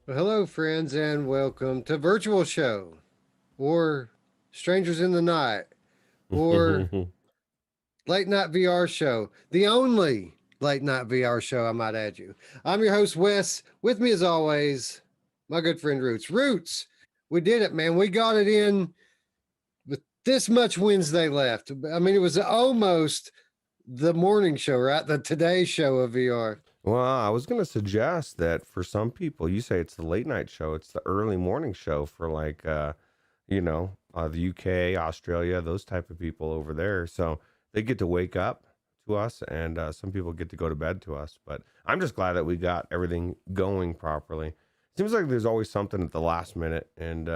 Well, hello, friends, and welcome to Virtual Show, or Strangers in the Night, or Late Night VR Show, the only late night VR show, I might add you. I'm your host, Wes. With me, as always, my good friend Roots. Roots, we did it, man. We got it in with this much Wednesday left. I mean, it was almost the morning show, right? The Today Show of VR. Well, I was going to suggest that for some people, you say it's the late night show, it's the early morning show for the UK, Australia, those type of people over there. So they get to wake up to us, and some people get to go to bed to us. But I'm just glad that we got everything going properly. Seems like there's always something at the last minute, and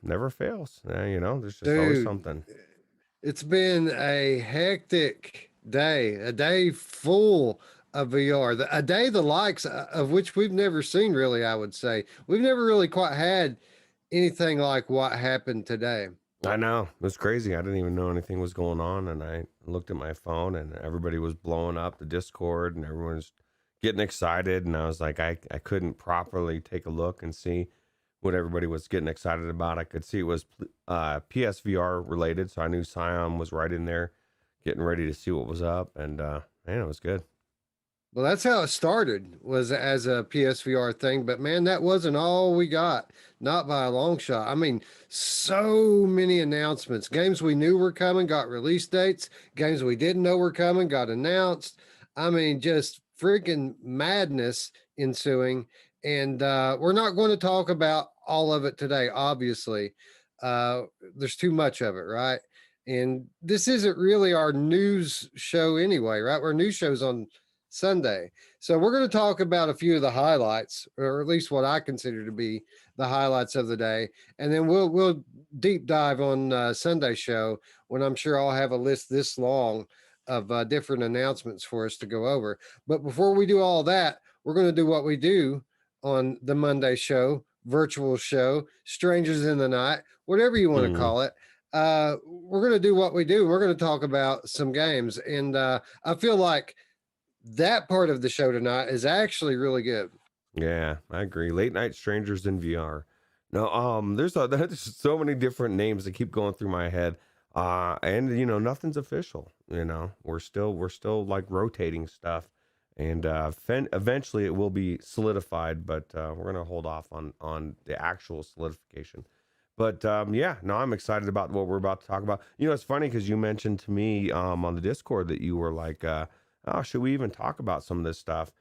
never fails. There's just always Dude, something. it's been a hectic day, a day full of VR, a day the likes of which we've never seen, really, I would say. We've never really quite had anything like what happened today. I know. It was crazy. I didn't even know anything was going on. And I looked at my phone and everybody was blowing up the Discord and everyone was getting excited. And I was like, I couldn't properly take a look and see what everybody was getting excited about. I could see it was PSVR related. So I knew Scion was right in there getting ready to see what was up. And man, it was good. Well, that's how it started, was as a PSVR thing. But man, that wasn't all we got, not by a long shot. I mean, so many announcements. Games we knew were coming got release dates. Games we didn't know were coming got announced. I mean, just freaking madness ensuing. And we're not going to talk about all of it today, obviously. There's too much of it, right? And this isn't really our news show anyway, right? Our news show's on Sunday. So we're going to talk about a few of the highlights, or at least what I consider to be the highlights of the day, and then we'll deep dive on Sunday show when I'm sure I'll have a list this long of different announcements for us to go over. But before we do all that, we're going to do what we do on the Monday show, virtual show, strangers in the night, whatever you want to Mm. call it. We're going to do what we do. We're going to talk about some games, and I feel like that part of the show tonight is actually really good. Yeah, I agree. Late night strangers in VR. No, there's so many different names that keep going through my head. And nothing's official. We're still like rotating stuff, and eventually it will be solidified. But we're gonna hold off on the actual solidification. But yeah, no, I'm excited about what we're about to talk about. It's funny because you mentioned to me on the Discord that you were like, "Oh, should we even talk about some of this stuff?"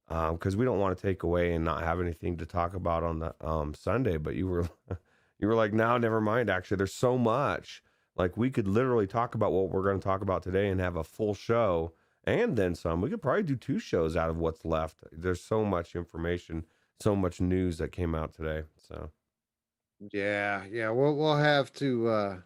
Because we don't want to take away and not have anything to talk about on the Sunday. But you were you were like, no, never mind. Actually, there's so much. Like we could literally talk about what we're going to talk about today and have a full show and then some. We could probably do two shows out of what's left. There's so much information, so much news that came out today. So Yeah. We'll have to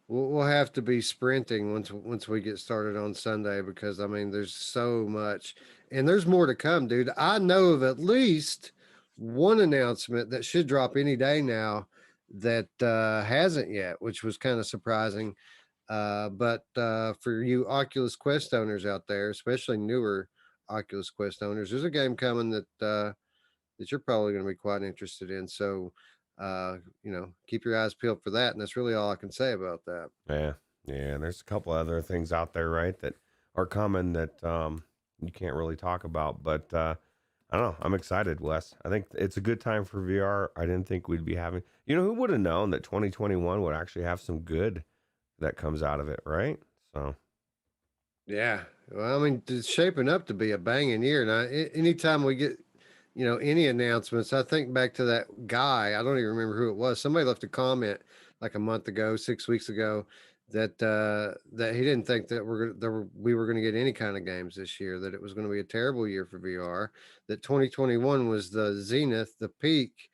we'll have to be sprinting once we get started on Sunday, because I mean there's so much, and there's more to come, dude. I know of at least one announcement that should drop any day now that hasn't yet, which was kind of surprising. But for you Oculus Quest owners out there, especially newer Oculus Quest owners, there's a game coming that you're probably going to be quite interested in. So, keep your eyes peeled for that. And that's really all I can say about that. yeah, yeah. There's a couple other things out there, right, that are coming that you can't really talk about. But I don't know. I'm excited, Wes. I think it's a good time for VR. I didn't think we'd be having. Who would have known that 2021 would actually have some good that comes out of it, right? So, Yeah. Well, I mean, it's shaping up to be a banging year. Now, anytime we get, any announcements, I think back to that guy. I don't even remember who it was. Somebody left a comment like a month ago, 6 weeks ago, that he didn't think that we were going to get any kind of games this year. That it was going to be a terrible year for VR. That 2021 was the zenith, the peak,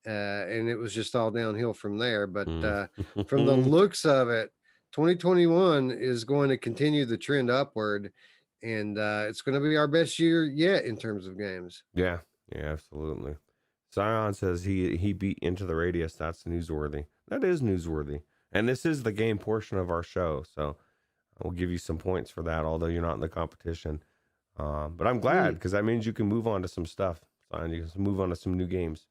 and it was just all downhill from there. But mm. from the looks of it, 2021 is going to continue the trend upward, and it's going to be our best year yet in terms of games. Yeah, yeah, absolutely. Scion says he beat Into the Radius. That's newsworthy. That is newsworthy. And this is the game portion of our show, so we'll give you some points for that, although you're not in the competition. But I'm glad Mm. because that means you can move on to some stuff. fine. You can move on to some new games.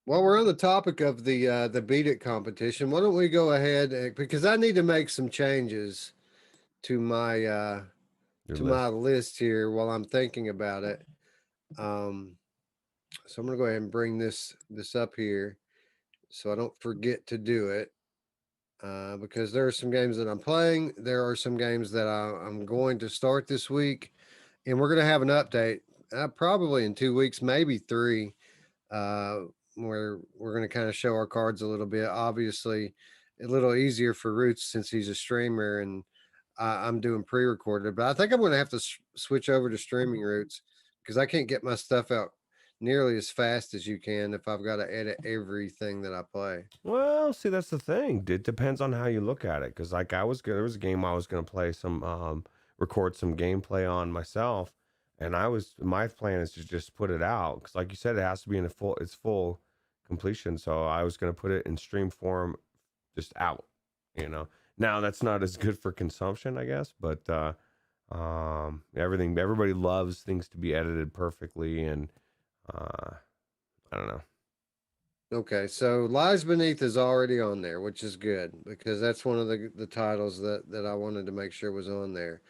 While we're on the topic of the Beat It competition, why don't we go ahead because I need to make some changes to my Your list. list here while I'm thinking about it. So I'm gonna go ahead and bring this up here so I don't forget to do it. Because there are some games that I'm playing. There are some games that I'm going to start this week, and we're going to have an update probably in 2 weeks, maybe three, uh, where we're going to kind of show our cards a little bit. Obviously, a little easier for Ruuts since he's a streamer and I'm doing pre-recorded. But I think I'm going to have to switch over to streaming Ruuts because I can't get my stuff out nearly as fast as you can if I've got to edit everything that I play. Well, see, that's the thing. It depends on how you look at it. Because like there was a game I was gonna play some, record some gameplay on myself, and my plan is to just put it out. Because like you said, it has to be in its full completion. So I was gonna put it in stream form, just out. You know. Now that's not as good for consumption, I guess, but everybody loves things to be edited perfectly, and I don't know. Okay, so Lies Beneath is already on there, which is good because that's one of the titles that I wanted to make sure was on there.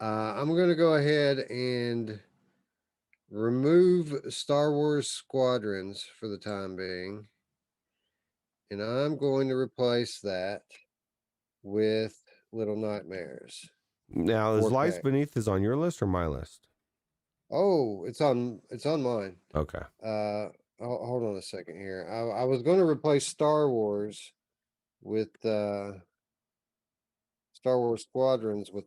I'm going to go ahead and remove Star Wars Squadrons for the time being, and I'm going to replace that with Little Nightmares Now, is Lies Vortex. Beneath is on your list or my list? Oh, it's on mine. Okay. Hold on a second here. I was going to replace Star Wars with Star Wars Squadrons with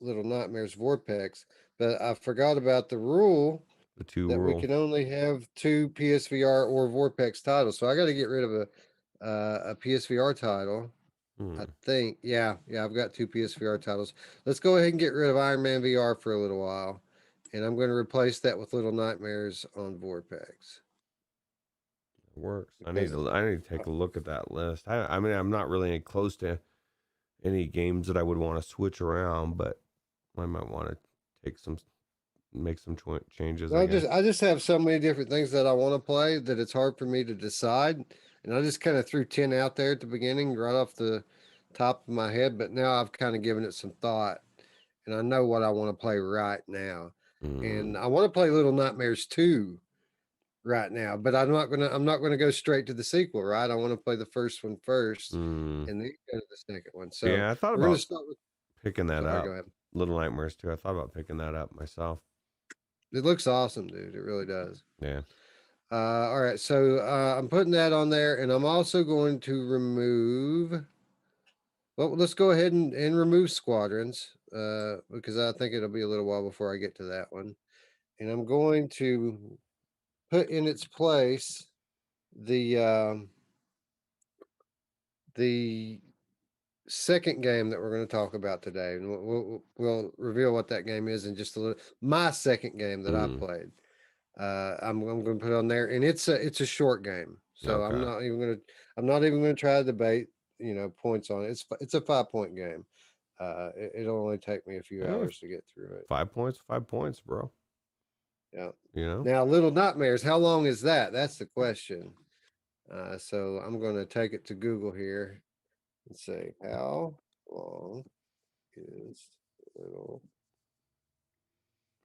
Little Nightmares Vortex, but I forgot about the rule The two that we rule. can only have two PSVR or Vortex titles. So I got to get rid of a PSVR title. Hmm. I think, yeah, I've got two PSVR titles. Let's go ahead and get rid of Iron Man VR for a little while, and I'm going to replace that with Little Nightmares on Vortex It works. because I need to take a look at that list. I mean, I'm not really close to any games that I would want to switch around, but I might want to take some, make some changes, I guess. I just have so many different things that I want to play that it's hard for me to decide. And I just kind of threw 10 out there at the beginning, right off the top of my head. But now I've kind of given it some thought and I know what I want to play right now. Mm, And I want to play Little Nightmares 2 right now, but I'm not gonna go straight to the sequel, right? I want to play the first one first mm. and then go to the second one. So Yeah, I thought we're gonna about start with picking that sorry, go up. ahead. Little Nightmares too. I thought about picking that up myself. It looks awesome, dude. It really does. Yeah. All right, so I'm putting that on there, and I'm also going to remove. Well, let's go ahead and remove squadrons because I think it'll be a little while before I get to that one. And I'm going to put in its place the the second game that we're going to talk about today, and we'll reveal what that game is in just a little. My second game that I Mm, played. I'm going to put it on there, and it's a short game, so okay. I'm not even going to try to debate points on it. It's a 5 point game. It'll only take me a few Hey, hours to get through it. 5 points, 5 points, bro. Yeah. You know? Now, Little Nightmares, how long is that? That's the question. So I'm going to take it to Google here and say how long is Little.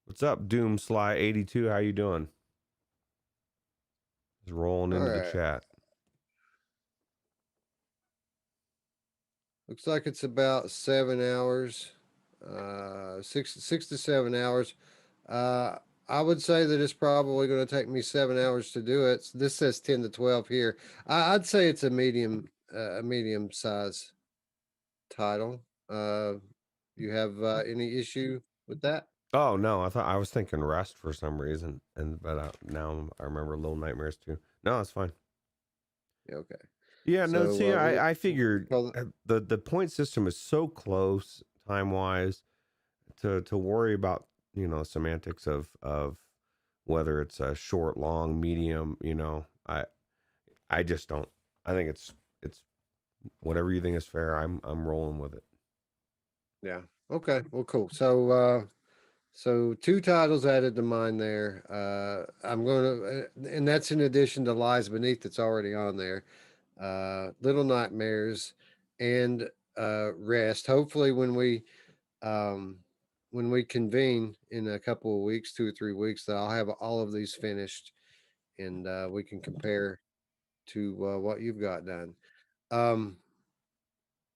What's up, Doom Sly 82? How you doing? Just rolling All into the right. chat. Looks like it's about 7 hours, 6 to 7 hours. Uh, I would say that it's probably going to take me 7 hours to do it. This says 10 to 12 here. I'd say it's a medium size title. You have any issue with that? Oh no, I was thinking Rust for some reason, but now I remember Little Nightmares too. No, it's fine. Yeah, okay. Yeah, no. So See, I figured call it, the point system is so close time wise to worry about semantics of whether it's a short, long, medium. I just don't. I think it's whatever you think is fair. I'm rolling with it. yeah. Okay. Well, cool. So So 2 titles added to mine there. I'm going to, and that's in addition to Lies Beneath that's already on there. Little Nightmares and Rest. Hopefully, um, when we convene in a couple of weeks, 2 or 3 weeks, that I'll have all of these finished, and we can compare to what you've got done. Um,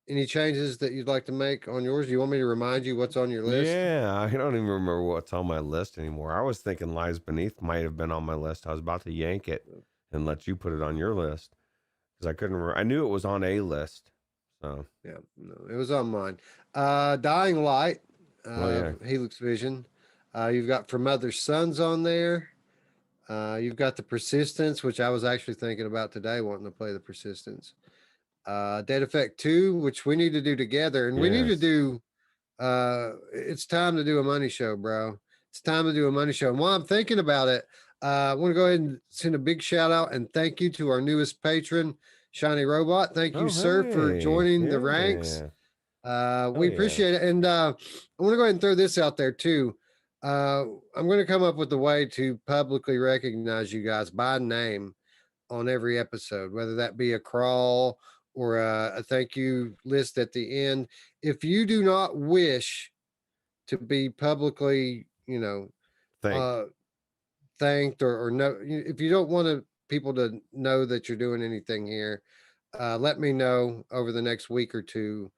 any changes that you'd like to make on yours? Do you want me to remind you what's on your list? Yeah, I don't even remember what's on my list anymore. I was thinking Lies Beneath might have been on my list. I was about to yank it and let you put it on your list because I couldn't remember. I knew it was on a list. So, Yeah, no, it was on mine. Dying Light, oh yeah. Helix Vision. You've got From Other Suns on there. You've got the Persistence, which I was actually thinking about today, wanting to play the Persistence. Dead Effect 2, which we need to do together, and we need to Yes. do. It's time to do a money show, bro. It's time to do a money show. And while I'm thinking about it, I want to go ahead and send a big shout out and thank you to our newest patron, Shiny Robot. Thank you, Oh, sir, for hey. joining the ranks. Yeah. Oh, We yeah. appreciate it. And I want to go ahead and throw this out there too. I'm going to come up with a way to publicly recognize you guys by name on every episode, whether that be a crawl or a thank you list at the end. If you do not wish to be publicly, Thanked. uh, thanked or no, if you don't want people to know that you're doing anything here, let me know over the next week or two.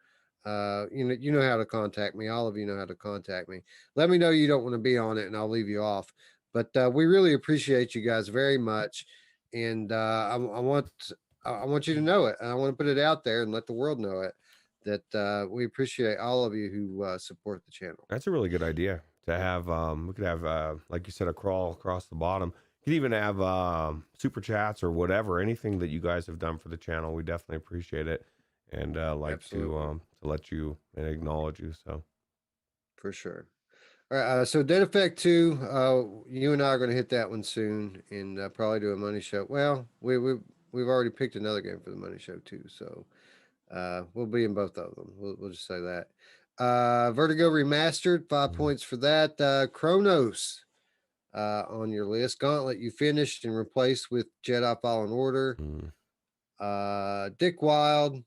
You know how to contact me. All of you know how to contact me. Let me know you don't want to be on it, and I'll leave you off. But we really appreciate you guys very much, and I want you to know it, and I want to put it out there and let the world know it that we appreciate all of you who support the channel. That's a really good idea to have. We could have, like you said, a crawl across the bottom. You could even have super chats or whatever, anything that you guys have done for the channel. We definitely appreciate it, and like Absolutely, to let you and acknowledge you. So for sure. All right, so Dead Effect 2, you and I are going to hit that one soon and probably do a money show. Well, we've already picked another game for the money show too, so we'll be in both of them. We'll just say that. Vertigo Remastered, 5 points for that. Chronos on your list. Gauntlet, you finished and replaced with Jedi Fallen Order. mm. Dick Wild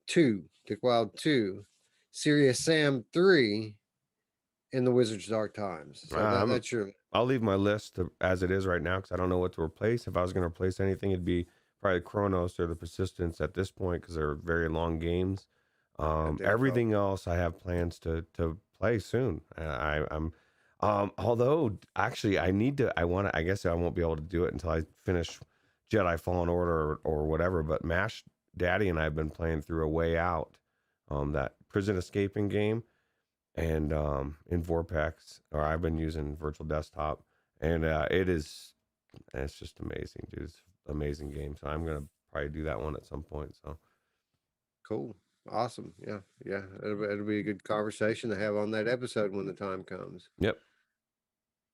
2, Dick Wild 2, Serious Sam 3, in the Wizard's Dark Times. So I'm that's your I'll leave my list as it is right now because I don't know what to replace. If I was going to replace anything, it'd be probably Chronos or the Persistence at this point because they're very long games. they are Everything else I have plans to play soon. I'm although actually I need to. I want to. I guess I won't be able to do it until I finish Jedi Fallen Order or whatever. But Mash Daddy and I have been playing through A Way Out, that prison escaping game and in Vorpex, or I've been using Virtual Desktop, and it's just amazing, dude. It's an amazing game. So I'm gonna probably do that one at some point. So cool. Awesome. Yeah. Yeah. It'll be a good conversation to have on that episode when the time comes. yep.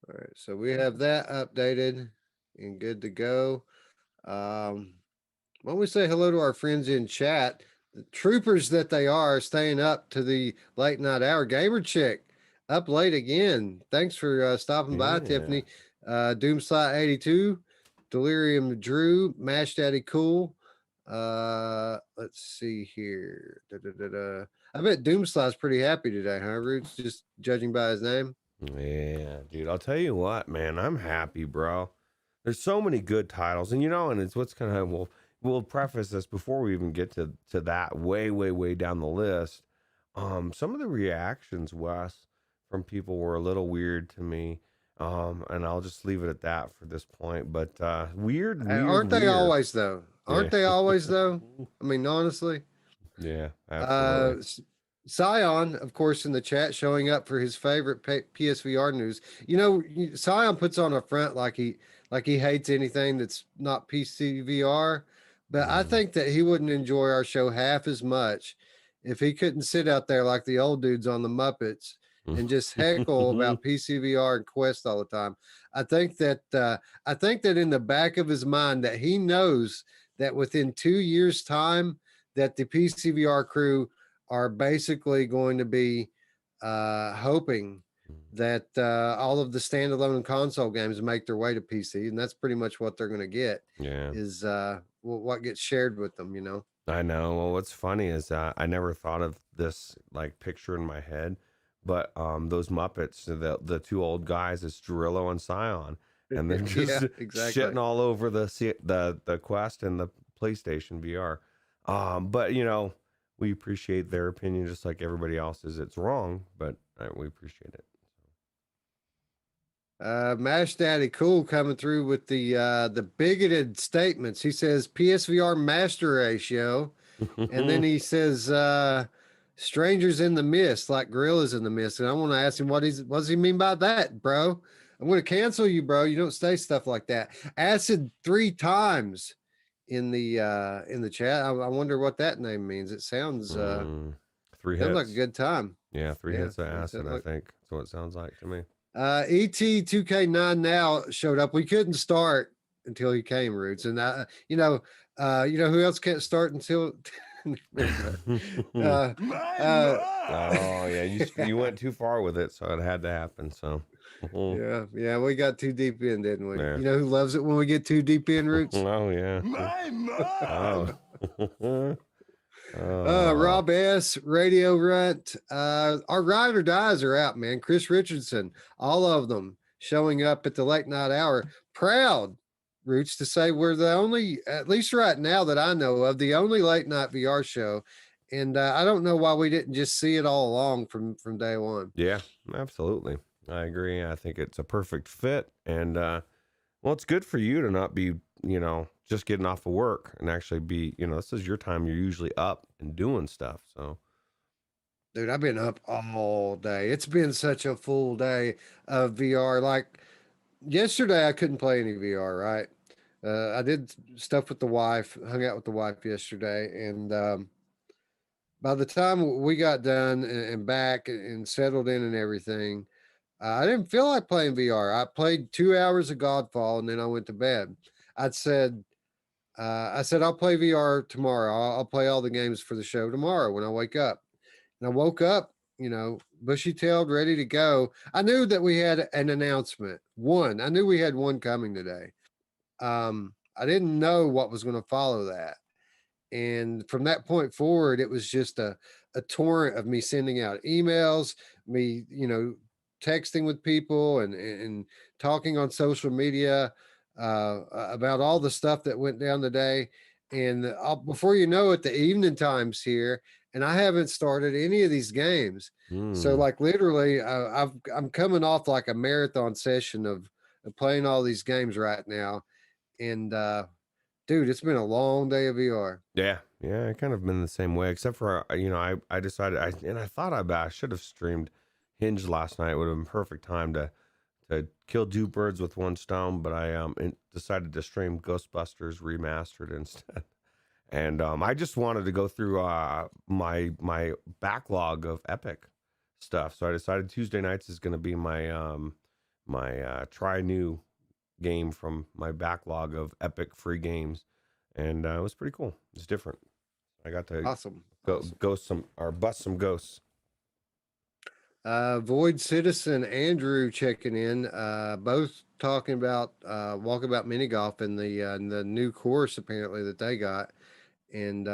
All right. So we have that updated and good to go. Um, why don't we say hello to our friends in chat? The troopers that they are, staying up to the late night hour. Gamer Chick, up late again. Thanks for stopping by, Yeah. Tiffany. Doomslot 82, Delirium Drew, Mash Daddy Cool. Let's see here. I bet Doomslot's pretty happy today, huh? Roots, just judging by his name. Yeah, dude. I'll tell you what, man. I'm happy, bro. There's so many good titles, and and it's what's kind of we'll preface this before we even get to that way down the list. Some of the reactions, Wes, from people were a little weird to me. And I'll just leave it at that for this point. But Aren't they weird. always though? Yeah. Aren't they always though? I mean, honestly. Yeah, Uh, absolutely. S- Scion, of course, in the chat, showing up for his favorite PSVR news. Scion puts on a front like he hates anything that's not PC VR, but I Mm. think that he wouldn't enjoy our show half as much if he couldn't sit out there like the old dudes on the Muppets and just heckle about PCVR and Quest all the time. I think that in the back of his mind that he knows that within 2 years' time that the PCVR crew are basically going to be hoping that all of the standalone and console games make their way to PC, and that's pretty much what they're going to get. Yeah. Is what gets shared with them, you know. I know. Well, what's funny is I never thought of this like picture in my head, but those Muppets, the two old guys, it's Gerillo and Scion, and they're just Yeah, exactly. shitting all over the Quest and the PlayStation VR. But you know, we appreciate their opinion just like everybody else's. It's wrong, but we appreciate it. Mash Daddy Cool coming through with the bigoted statements. He says PSVR master ratio, and then he says strangers in the mist, like gorillas in the mist. And I want to ask him what does he mean by that, bro? I'm going to cancel you, bro. You don't say stuff like that. Acid 3 times in the chat. I wonder what that name means. It sounds 3 sounds like a hits. good time. Yeah, 3 hits of it acid. sounds I like- think that's what it sounds like to me. ET2K9 now showed up. We couldn't start until he came, Roots, and you know who else can't start until. Oh yeah, you went too far with it, so it had to happen. So yeah, we got too deep in, didn't we? Yeah. You know who loves it when we get too deep in, Roots? Oh yeah. Rob S, Radio Runt. Our ride or dies are out, man. Chris Richardson, all of them showing up at the late night hour. Proud, Roots, to say we're the only, at least right now that I know of, the only late night VR show. And I don't know why we didn't just see it all along from day one. Yeah, absolutely. I agree. I think it's a perfect fit, and well, it's good for you to not be, just getting off of work and actually be, this is your time. You're usually up and doing stuff. So, dude, I've been up all day. It's been such a full day of VR. Like yesterday, I couldn't play any VR, right? I did stuff with the wife, hung out with the wife yesterday, and by the time we got done and back and settled in and everything, I didn't feel like playing VR. I played 2 hours of Godfall and then I went to bed. I said, I'll play VR tomorrow. I'll play all the games for the show tomorrow when I wake up. And I woke up, bushy tailed, ready to go. I knew that we had an announcement. I knew we had one coming today. I didn't know what was going to follow that. And from that point forward, it was just a torrent of me sending out emails, me, texting with people and talking on social media about all the stuff that went down today. And before you know it, the evening time's here, and I haven't started any of these games. So, like, literally, I'm coming off like a marathon session of playing all these games right now. And dude, it's been a long day of VR. yeah, I kind of been the same way, except for, I decided, I thought I should have streamed Hinge last night. It would have been perfect time to kill two birds with one stone, but I decided to stream Ghostbusters Remastered instead. And I just wanted to go through my backlog of Epic stuff. So I decided Tuesday nights is going to be my my try new game from my backlog of Epic free games, and it was pretty cool. It's different. I got to Awesome. bust some ghosts. Void Citizen Andrew checking in, both talking about Walkabout Mini Golf and the new course apparently that they got. And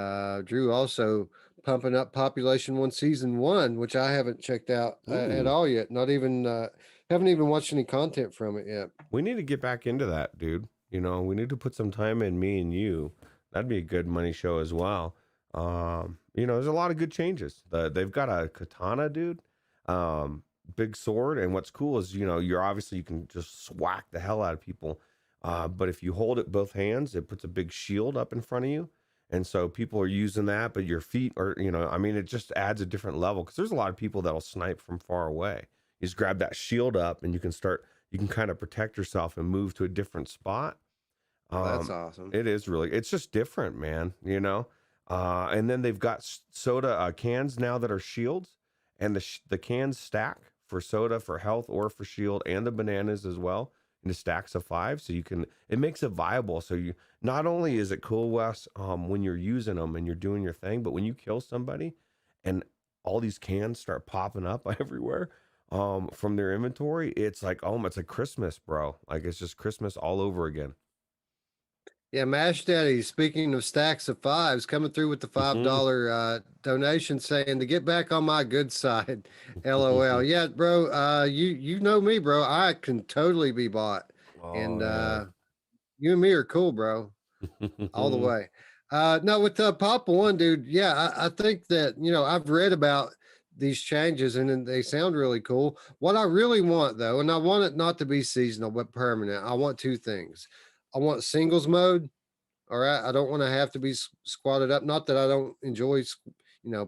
Drew also pumping up Population 1 Season 1, which I haven't checked out at all yet. Not even haven't even watched any content from it yet. We need to get back into that, dude. We need to put some time in, me and you. That'd be a good money show as well. There's a lot of good changes. They've got a katana, dude. Big sword, and what's cool is you can just whack the hell out of people, but if you hold it both hands, it puts a big shield up in front of you, and so people are using that, but your feet are it just adds a different level, because there's a lot of people that'll snipe from far away. You just grab that shield up and you can kind of protect yourself and move to a different spot. That's awesome. It's just different, man. And then they've got soda cans now that are shields, and the cans stack for soda, for health, or for shield, and the bananas as well, into stacks of 5. So it makes it viable. So not only is it cool, Wes, when you're using them and you're doing your thing, but when you kill somebody and all these cans start popping up everywhere, from their inventory, it's like, oh, it's like Christmas, bro. Like it's just Christmas all over again. Yeah, Mash Daddy, speaking of stacks of fives, coming through with the $5 donation saying to get back on my good side. LOL. Yeah, bro, you know me, bro. I can totally be bought. And Oh yeah. you and me are cool, bro. All the way. No, with Pop One, dude. Yeah, I think that I've read about these changes and then they sound really cool. What I really want though, and I want it not to be seasonal but permanent. I want two things. I want singles mode. All right, I don't want to have to be squatted up. Not that I don't enjoy,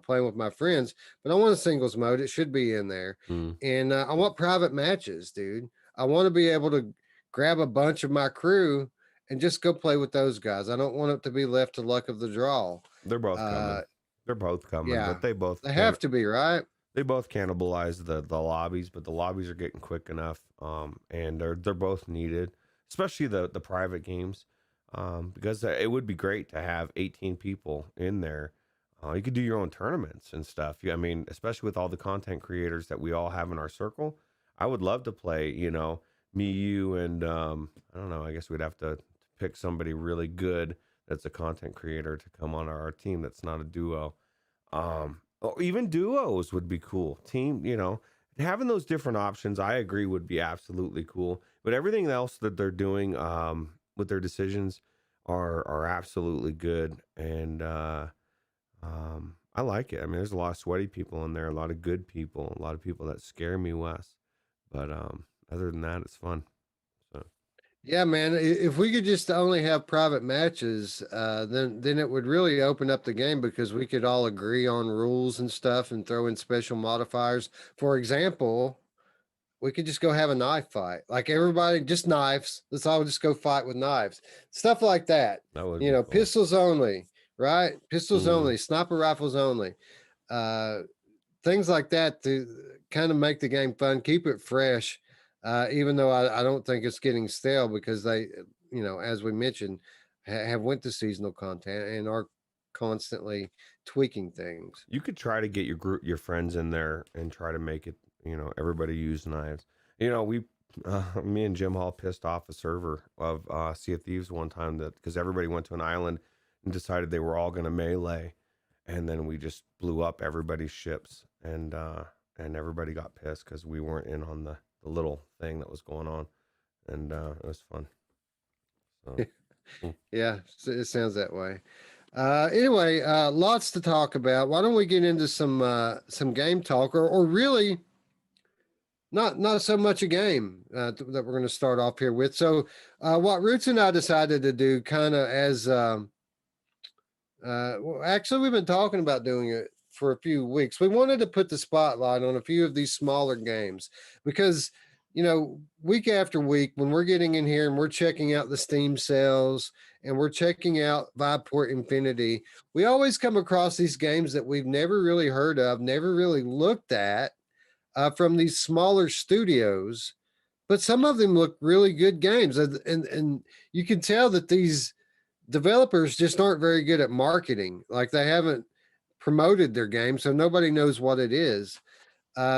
playing with my friends, but I want a singles mode. It should be in there, Mm. and I want private matches, dude. I want to be able to grab a bunch of my crew and just go play with those guys. I don't want it to be left to luck of the draw. They're both Uh, coming. They're both coming, yeah, but they both they can have to be right. they both cannibalize the lobbies, but the lobbies are getting quick enough. And they're both needed, especially the private games. Because it would be great to have 18 people in there. You could do your own tournaments and stuff. Yeah, I mean, especially with all the content creators that we all have in our circle, I would love to play. Me, you, and I don't know. I guess we'd have to pick somebody really good that's a content creator to come on our team. That's not a duo. Or even duos would be cool. Team, having those different options, I agree, would be absolutely cool. But everything else that they're doing, with their decisions are absolutely good, and I like it. I mean, there's a lot of sweaty people in there, a lot of good people, a lot of people that scare me, Wes. But other than that, it's fun. So Yeah, man. If we could just only have private matches, then it would really open up the game because we could all agree on rules and stuff and throw in special modifiers. For example, we could just go have a knife fight. Like everybody, just knives. Let's all just go fight with knives. Stuff like that. that would be cool. Pistols only, right? Pistols Mm. only, sniper rifles only. Uh, Things like that to kind of make the game fun, keep it fresh. Even though I don't think it's getting stale because they, as we mentioned, have went to seasonal content and are constantly tweaking things. You could try to get your friends in there and try to make it. Everybody use knives. We, me and Jim Hall pissed off a server of Sea of Thieves one time that because everybody went to an island and decided they were all going to melee, and then we just blew up everybody's ships, and everybody got pissed because we weren't in on the little thing that was going on, and it was fun. So mm. Yeah, it sounds that way. Anyway, lots to talk about. Why don't we get into some game talk, or really not so much a game that we're going to start off here with. So, what Ruuts and I decided to do, kind of as well, actually, we've been talking about doing it for a few weeks. We wanted to put the spotlight on a few of these smaller games because, week after week, when we're getting in here and we're checking out the Steam sales and we're checking out Viveport Infinity, we always come across these games that we've never really heard of, never really looked at from these smaller studios. But some of them look really good games, and you can tell that these developers just aren't very good at marketing. Like they haven't promoted their game, so nobody knows what it is.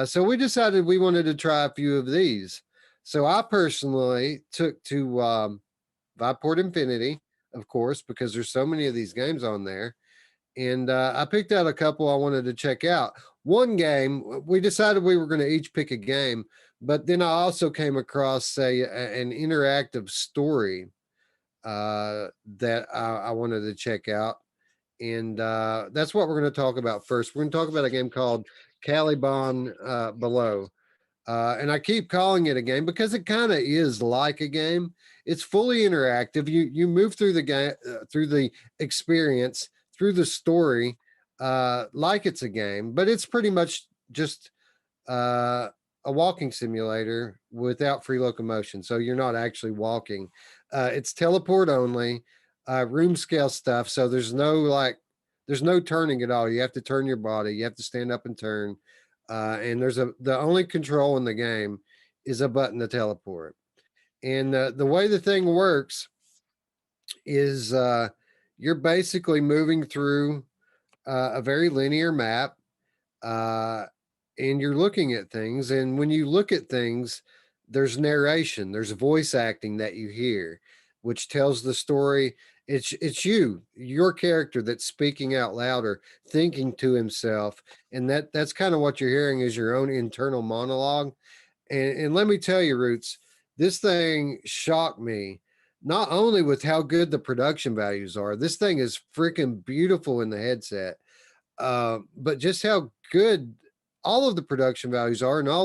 So we decided we wanted to try a few of these. So I personally took to Viport Infinity, of course, because there's so many of these games on there. And I picked out a couple I wanted to check out. One game, we decided we were going to each pick a game, but then I also came across an interactive story that I wanted to check out. And that's what we're going to talk about first. We're going to talk about a game called Caliban Below. And I keep calling it a game because it kind of is like a game. It's fully interactive. You move through the game, through the experience, through the story, like it's a game, but it's pretty much just a walking simulator without free locomotion. So you're not actually walking. It's teleport only, room scale stuff. So there's no turning at all. You have to turn your body. You have to stand up and turn. And the only control in the game is a button to teleport. And the way the thing works is you're basically moving through a very linear map. Uh, and you're looking at things, and when you look at things, there's narration, there's voice acting that you hear, which tells the story. It's you, your character, that's speaking out loud or thinking to himself, and that's kind of what you're hearing is your own internal monologue. And let me tell you, Roots, this thing shocked me. Not only with how good the production values are, this thing is freaking beautiful in the headset, but just how good all of the production values are, and all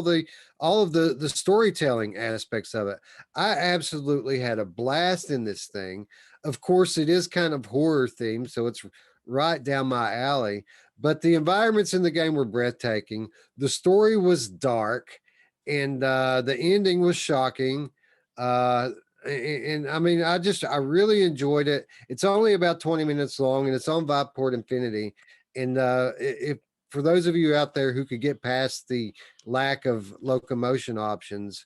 of the storytelling aspects of it. I absolutely had a blast in this thing. Of course, it is kind of horror themed, so it's right down my alley. But the environments in the game were breathtaking. The story was dark, and the ending was shocking. And I mean, I really enjoyed it. It's only about 20 minutes long, and it's on Viveport Infinity. And if for those of you out there who could get past the lack of locomotion options,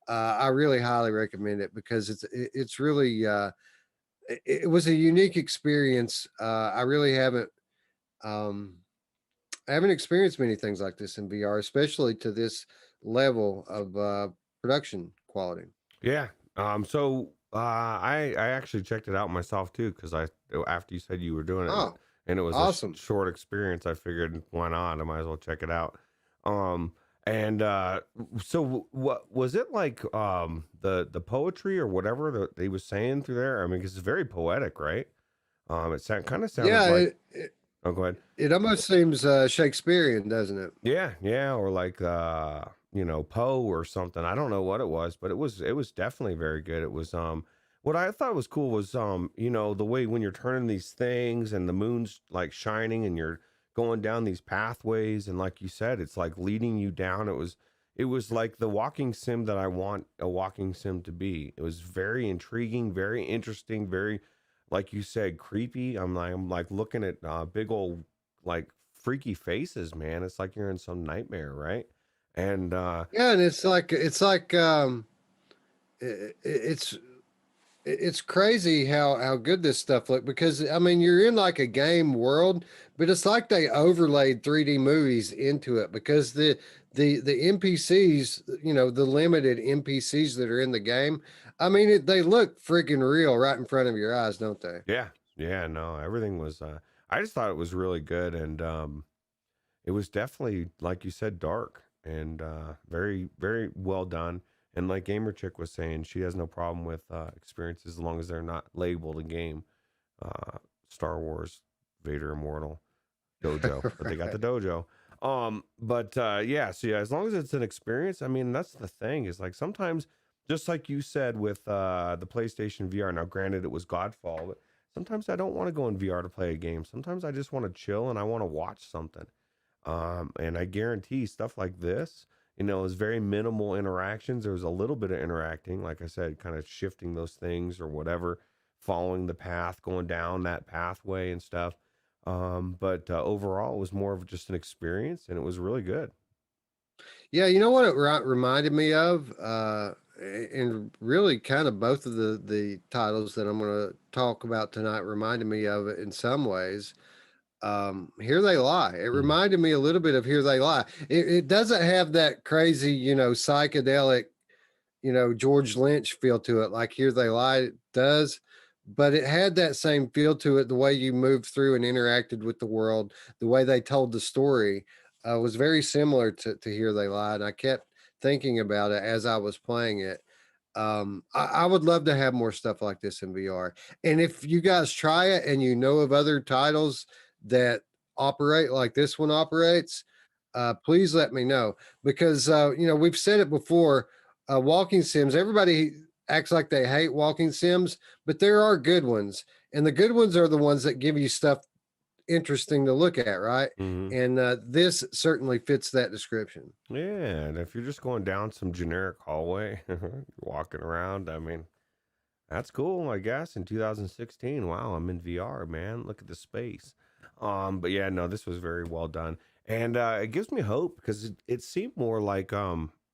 I really highly recommend it because it's really it was a unique experience. I really um, I haven't experienced many things like this in VR, especially to this level of production quality. Yeah. I actually checked it out myself too because I after you said you were doing it Oh, and it was a awesome! short experience, I figured why not? I might as well check it out. Um, and what was it like? The poetry or whatever that they was saying through there. I mean, 'cause it's very poetic, right? Kind of sounded Yeah, like. Oh, go ahead. it almost seems Shakespearean, doesn't it? Yeah, yeah, or like Poe or something. I don't know what it was, but it was definitely very good. It was what I thought was cool was the way when you're turning these things and the moon's like shining and you're going down these pathways and like you said, it's like leading you down. It was like the walking sim that I want a walking sim to be. It was very intriguing, very interesting, very like you said, creepy. I'm like looking at big old like freaky faces, man. It's like you're in some nightmare, right? And Yeah, and it's it's crazy how good this stuff look, because I mean you're in like a game world, but it's like they overlaid 3D movies into it, because the NPCs, the limited NPCs that are in the game, I mean they look freaking real right in front of your eyes, don't they? yeah, yeah, no, everything was. I just thought it was really good, and it was definitely like you said, dark and very, very well done. And like Gamer Chick was saying, she has no problem with experiences as long as they're not labeled a game. Star Wars, Vader Immortal, Dojo, but they got Right. the dojo. But yeah, so yeah, as long as it's an experience, I mean, that's the thing is like sometimes, just like you said with the PlayStation VR. Now, granted, it was Godfall, but sometimes I don't want to go in VR to play a game. Sometimes I just want to chill and I want to watch something. And I guarantee stuff like this, is very minimal interactions. There was a little bit of interacting, like I said, kind of shifting those things or whatever, following the path, going down that pathway and stuff. But overall, it was more of just an experience, and it was really good. Yeah, you know what it reminded me of, and really kind of both of the titles that I'm going to talk about tonight reminded me of it in some ways. Here They Lie. It Mm. reminded me a little bit of Here They Lie. It doesn't have that crazy, psychedelic, George Lynch feel to it like Here They Lie does, but it had that same feel to it. The way you moved through and interacted with the world, the way they told the story, was very similar to Here They Lie. And I kept thinking about it as I was playing it. I would love to have more stuff like this in VR. And if you guys try it and you know of other titles that operate like this one operates, please let me know, because we've said it before. Walking sims, everybody acts like they hate walking sims, but there are good ones, and the good ones are the ones that give you stuff interesting to look at, right? Hmm. And this certainly fits that description. Yeah, and if you're just going down some generic hallway, walking around, I mean, that's cool, I guess. In 2016, wow, I'm in VR, man. Look at the space. But yeah, no, this was very well done, and it gives me hope because it seemed more like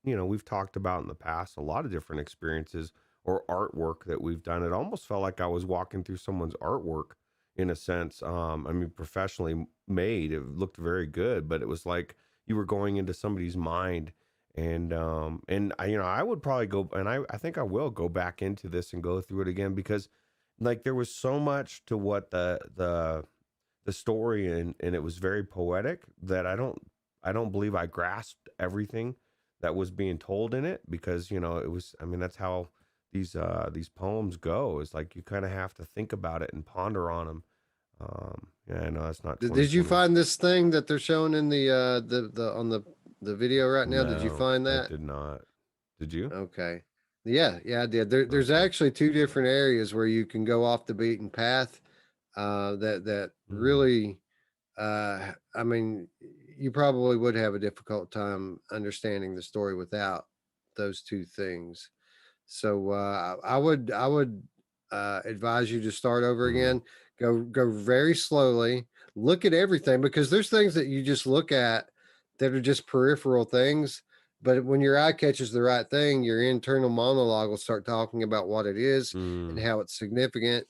we've talked about in the past a lot of different experiences or artwork that we've done. It almost felt like I was walking through someone's artwork in a sense. I mean, professionally made. It looked very good, but it was like you were going into somebody's mind. And I, I would probably go, and I think I will go back into this and go through it again, because like there was so much to what the story, and it was very poetic, that I don't believe I grasped everything that was being told in it, because it was, I mean, that's how these poems go, is like you kind of have to think about it and ponder on them. Yeah, I know that's not Did you 2020. find this thing that they're showing in the on the video right now? Did you No, find I that? did not. Did you? Okay. Yeah, I did. There's Okay. actually two different areas where you can go off the beaten path. That Hmm. really, I mean, you probably would have a difficult time understanding the story without those two things. So I would advise you to start over Hmm. again. Go very slowly. Look at everything, because there's things that you just look at that are just peripheral things. But when your eye catches the right thing, your internal monologue will start talking about what it is and Mm. how it's significant.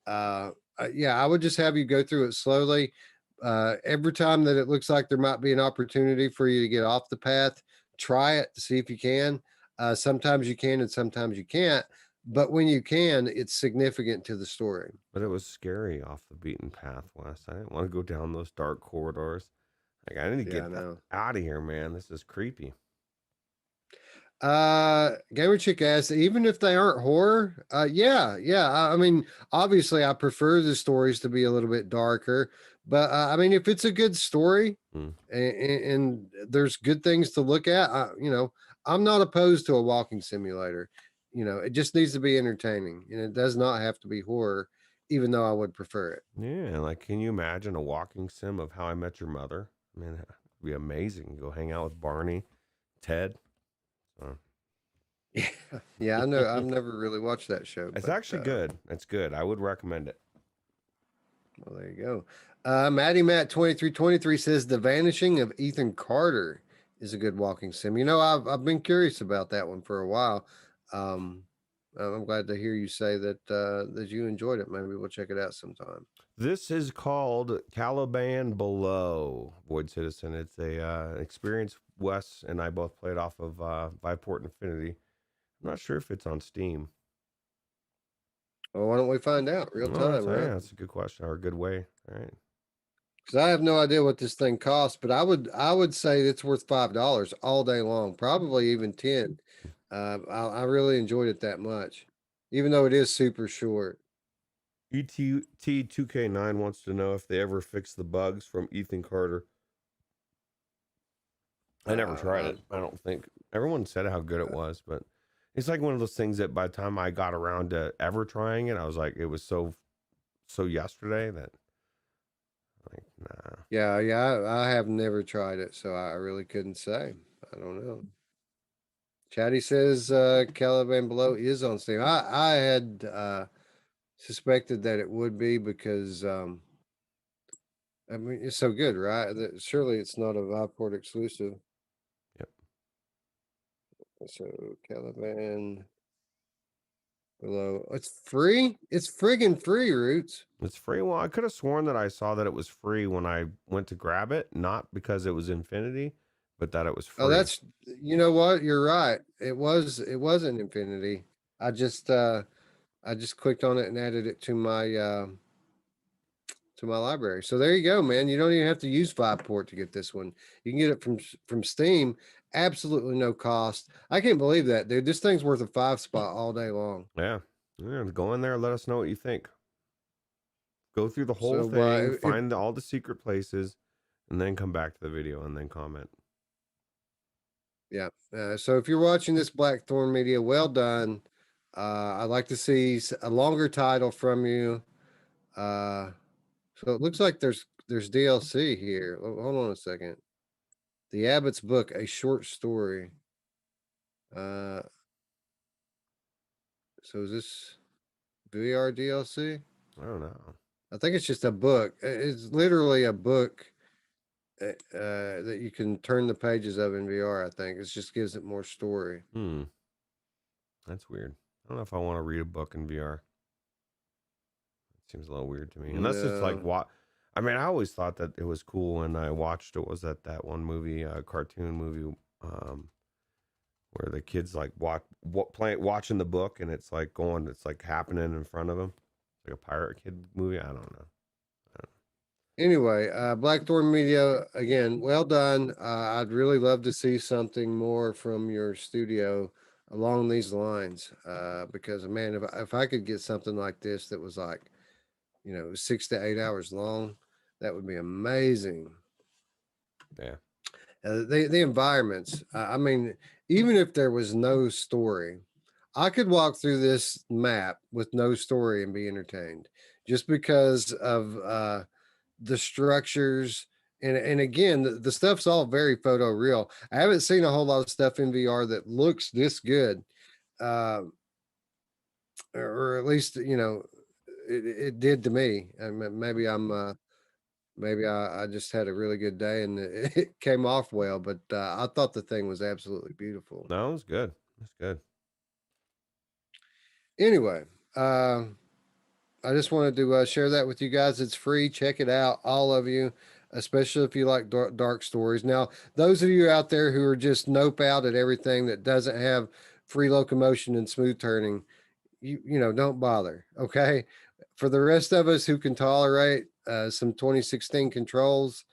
uh, yeah, I would just have you go through it slowly. Every time that it looks like there might be an opportunity for you to get off the path, try it to see if you can. Sometimes you can and sometimes you can't. But when you can, it's significant to the story. But it was scary off the beaten path, Wes. I didn't want to go down those dark corridors. Like, I need to Yeah, I get know. out of here, man. This is creepy. Gamer Chick asks, even if they aren't horror, yeah. I mean, obviously, I prefer the stories to be a little bit darker, but I mean, if it's a good story Mm. and there's good things to look at, I'm not opposed to a walking simulator. It just needs to be entertaining, and it does not have to be horror, even though I would prefer it. Yeah, like, can you imagine a walking sim of How I Met Your Mother? I mean, it'd be amazing. Go hang out with Barney, Ted. So. Yeah, yeah. I know. I've never really watched that show, It's but actually good. It's good. I would recommend it. well, there you go. Maddie Matt 2323 says The Vanishing of Ethan Carter is a good walking sim. I've been curious about that one for a while. Um, I'm glad to hear you say that you enjoyed it. Maybe we'll check it out sometime. This is called Caliban Below, Void Citizen. It's a experience Wes and I both played off of Viveport Infinity. I'm not sure if it's on Steam. Well, why don't we find out real No, time, right? that's a good question, or a good way. All right. Because I have no idea what this thing costs, but I would say it's worth $5 all day long, probably even 10. I really enjoyed it that much, even though it is super short. ET2K9 wants to know if they ever fixed the bugs from Ethan Carter. I never tried Uh, it. I don't think everyone said how good it was, but it's like one of those things that by the time I got around to ever trying it, I was like, it was so yesterday that like, nah. yeah, I have never tried it, so I really couldn't say. I don't know. Chatty says Caliban Below is on Steam. I had suspected that it would be because I mean it's so good, right? That surely it's not a Viveport exclusive. Yep. So Caliban Below, it's free. It's friggin' free, Roots. It's free. Well, I could have sworn that I saw that it was free when I went to grab it, not because it was Infinity, but that it was Oh, free. you know what? You're right. It was an Infinity. I just uh I just clicked on it and added it to my library. So there you go, man. You don't even have to use Viveport to get this one. You can get it from Steam, absolutely no cost. I can't believe that, dude. This thing's worth a 5 spot all day long. Yeah. Yeah. Go in there. Let us know what you think. Go through the whole So thing, if find all the secret places, and then come back to the video and then comment. yeah, so if you're watching this Blackthorn Media, well done. I'd like to see a longer title from you. Uh, so it looks like there's DLC here. Hold on a second. The Abbott's Book, a short story. Uh, so is this VR DLC? I don't know. I think it's just a book. It's literally a book that you can turn the pages of in VR. I think it just gives it more story. Hmm. That's weird. I don't know if I want to read a book in VR. It seems a little weird to me. Unless it's like No, what I mean, I always thought that it was cool, and I watched it was that one movie, cartoon movie, um, where the kids like watching the book, and it's like going, it's like happening in front of them, like a pirate kid movie. I don't know. Anyway, Blackthorn Media, again, well done. I'd really love to see something more from your studio along these lines. Because man, if I could get something like this that was like, 6 to 8 hours long, that would be amazing. Yeah. The environments. I mean, even if there was no story, I could walk through this map with no story and be entertained, just because of the structures. And again, the stuff's all very photo real. I haven't seen a whole lot of stuff in VR that looks this good, uh, or at least it did to me. I mean, maybe I just had a really good day and it came off well, but I thought the thing was absolutely beautiful. No, it was good. It's good. Anyway, uh, I just wanted to share that with you guys. It's free. Check it out, all of you, especially if you like dark stories. Now, those of you out there who are just nope out at everything that doesn't have free locomotion and smooth turning, don't bother. Okay. For the rest of us who can tolerate some 2016 controls,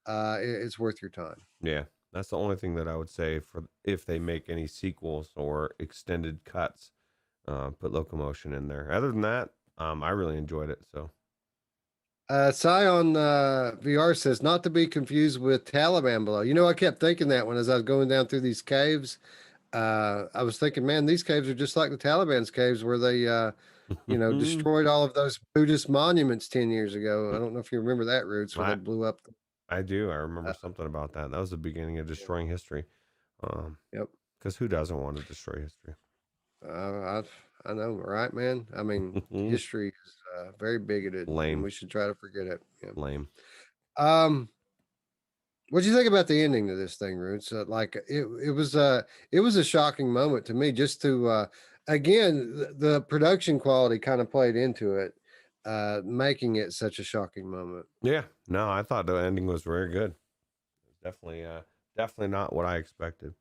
it's worth your time. Yeah, that's the only thing that I would say for if they make any sequels or extended cuts, put locomotion in there. Other than that, I really enjoyed it. So Scion VR says not to be confused with Taliban below. I kept thinking that when as I was going down through these caves, I was thinking, man, these caves are just like the Taliban's caves where they, destroyed all of those Buddhist monuments 10 years ago. I don't know if you remember that, Roots, where they I blew up. I do. I remember Uh, something about that. That was the beginning of yeah, destroying history. Um, yep. because who doesn't want to destroy history? Uh, I know, right, man? I mean, history is very bigoted, and Lame, we should try to forget it. Yeah. lame. Um, what do you think about the ending to this thing, Roots? Like it was a shocking moment to me. Just to again, the production quality kind of played into it, making it such a shocking moment. Yeah, no, I thought the ending was very good. Definitely, definitely not what I expected.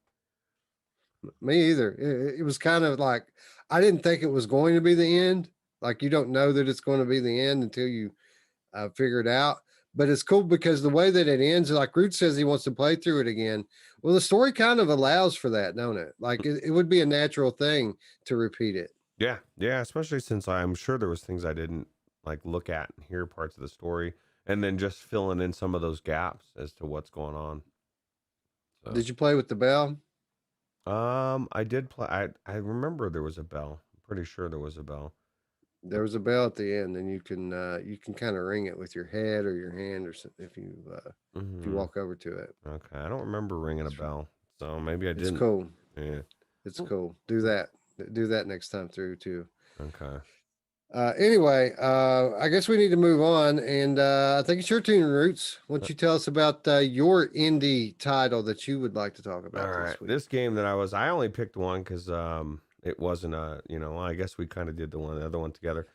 Me either. It was kind of like I didn't think it was going to be the end. Like you don't know that it's going to be the end until you figure it out. But it's cool because the way that it ends, like Root says he wants to play through it again. Well, the story kind of allows for that, don't it? Like it would be a natural thing to repeat it. Yeah, yeah, especially since I'm sure there was things I didn't like look at and hear parts of the story, and then just filling in some of those gaps as to what's going on. So, Did you play with the bell? I did play. I remember there was a bell. I'm pretty sure there was a bell. There was a bell at the end, and you can kind of ring it with your head or your hand or something if you Hmm. walk over to it. Okay, I don't remember ringing a It's bell, so maybe I it's didn't. cool. Yeah. It's cool. Do that. Do that next time through too. Okay. Anyway, I guess we need to move on, and I think it's your turn, Roots. Why don't you tell us about your indie title that you would like to talk All about right. this week? This game that I only picked one because it wasn't a, I guess we kind of did the other one together.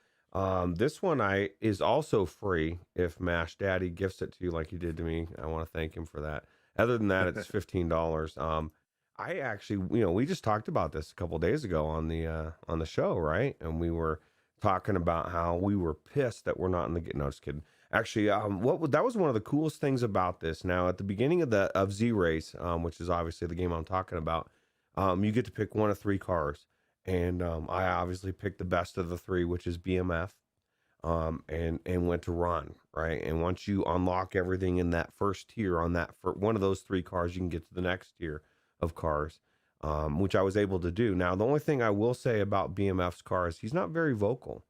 This one I is also free if Mash Daddy gifts it to you like he did to me. I want to thank him for that. Other than that, it's $15. I actually, we just talked about this a couple days ago on the show, right? And we were talking about how we were pissed that we're not in the game. No, just kidding. Actually, that was one of the coolest things about this. Now, at the beginning of Z Race, which is obviously the game I'm talking about, you get to pick one of three cars, and I obviously picked the best of the three, which is BMF, and went to run, right. And once you unlock everything in that first tier on that for one of those three cars, you can get to the next tier of cars, which I was able to do. Now, the only thing I will say about BMF's car is he's not very vocal.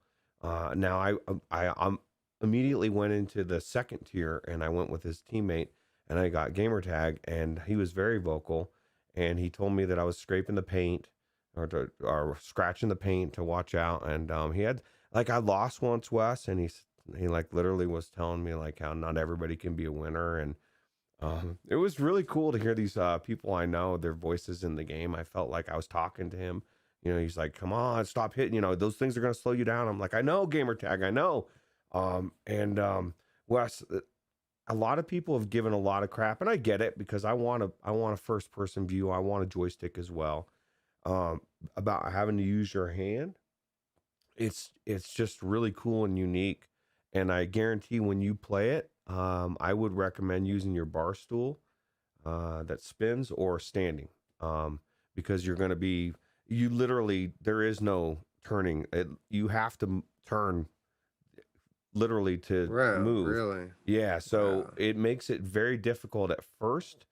Now I'm immediately went into the second tier and I went with his teammate and I got gamer tag and he was very vocal and he told me that I was scraping the paint or scratching the paint to watch out. And he had like I lost once, Wes, and he like literally was telling me like how not everybody can be a winner. And it was really cool to hear these people I know, their voices in the game. I felt like I was talking to him. He's like, come on, stop hitting. Those things are going to slow you down. I'm like, I know, gamer tag, I know. And Wes, a lot of people have given a lot of crap, and I get it because I want a first person view. I want a joystick as well. Um, about having to use your hand, it's just really cool and unique. And I guarantee when you play it, I would recommend using your bar stool that spins or standing, because you're going to be you literally there is no turning. You have to turn literally to Wow, move. really? Yeah, so Wow. it makes it very difficult at first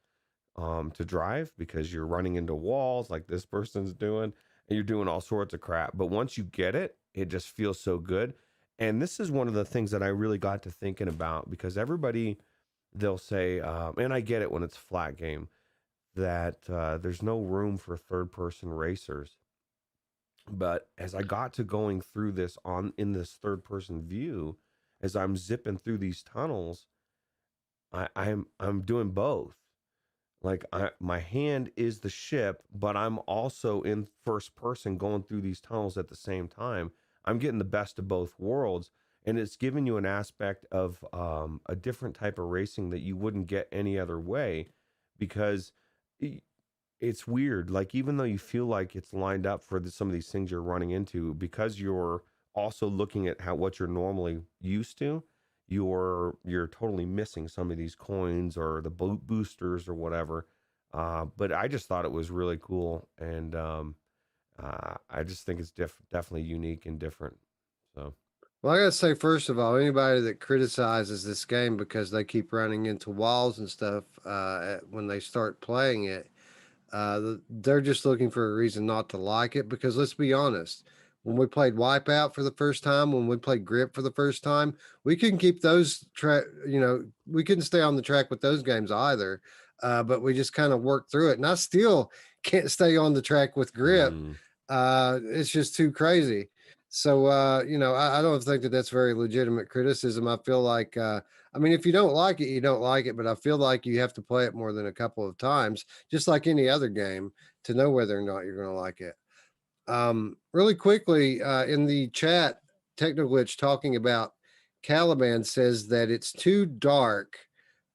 to drive because you're running into walls like this person's doing, and you're doing all sorts of crap. But once you get it, it just feels so good. And this is one of the things that I really got to thinking about because everybody they'll say, and I get it when it's a flat game, that there's no room for third person racers. But as I got to going through this on in this third person view, as I'm zipping through these tunnels, I'm doing both. Like my hand is the ship, but I'm also in first person going through these tunnels at the same time. I'm getting the best of both worlds, and it's giving you an aspect of a different type of racing that you wouldn't get any other way, because it's weird. Like even though you feel like it's lined up for some of these things you're running into, because you're also looking at how what you're normally used to, you're totally missing some of these coins or the boosters or whatever. But I just thought it was really cool, and I just think it's definitely unique and different. So Well, I gotta say, first of all, anybody that criticizes this game because they keep running into walls and stuff when they start playing it, they're just looking for a reason not to like it. Because let's be honest, when we played Wipeout for the first time, when we played Grip for the first time, we couldn't keep those track. We couldn't stay on the track with those games either. But we just kind of worked through it, and I still can't stay on the track with Grip. mm, It's just too crazy. So, I don't think that that's very legitimate criticism. I feel like, I mean, if you don't like it, you don't like it, but I feel like you have to play it more than a couple of times, just like any other game, to know whether or not you're going to like it. Really quickly, in the chat, Technoglitch talking about Caliban says that it's too dark,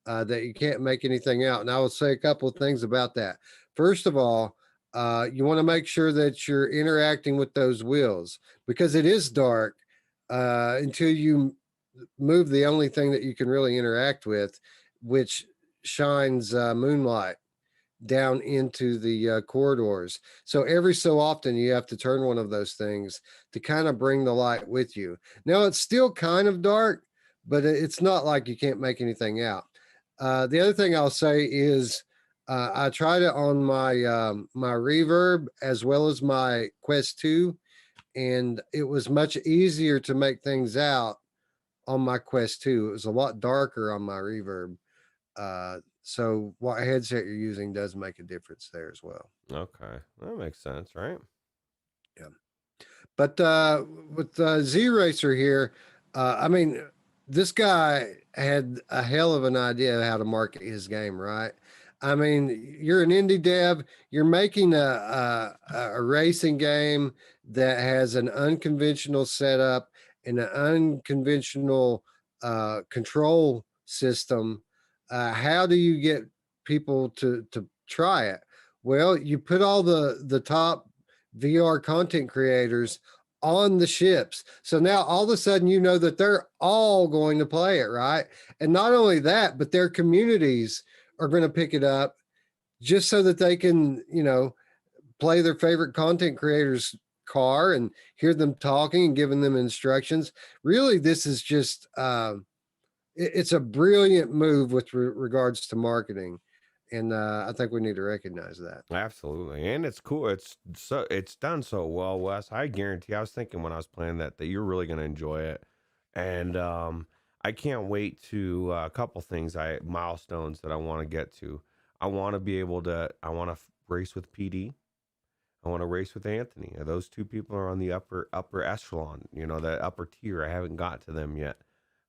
that you can't make anything out. And I will say a couple of things about that. First of all, you want to make sure that you're interacting with those wheels because it is dark until you move the only thing that you can really interact with, which shines moonlight down into the corridors. So every so often you have to turn one of those things to kind of bring the light with you. Now it's still kind of dark, but it's not like you can't make anything out. The other thing I'll say is I tried it on my Reverb as well as my Quest 2, and it was much easier to make things out on my Quest 2. It was a lot darker on my Reverb. So what headset you're using does make a difference there as well. okay, that makes sense, right? Yeah. But with Z Racer here, I mean, this guy had a hell of an idea of how to market his game, right? I mean, you're an indie dev. You're making a racing game that has an unconventional setup and an unconventional control system. How do you get people to try it? Well, you put all the top VR content creators on the ships. So now all of a sudden you know that they're all going to play it, right? And not only that, but their communities are going to pick it up just so that they can, play their favorite content creators car and hear them talking and giving them instructions. Really, this is just it's a brilliant move with regards to marketing. And I think we need to recognize that. Absolutely, and it's cool. It's done so well, Wes. I guarantee. I was thinking when I was playing that you're really going to enjoy it, and I can't wait to a couple things milestones that I want to get to. I want to be able to. I want to race with PD. I want to race with Anthony. Those two people are on the upper echelon. You know, the upper tier. I haven't got to them yet.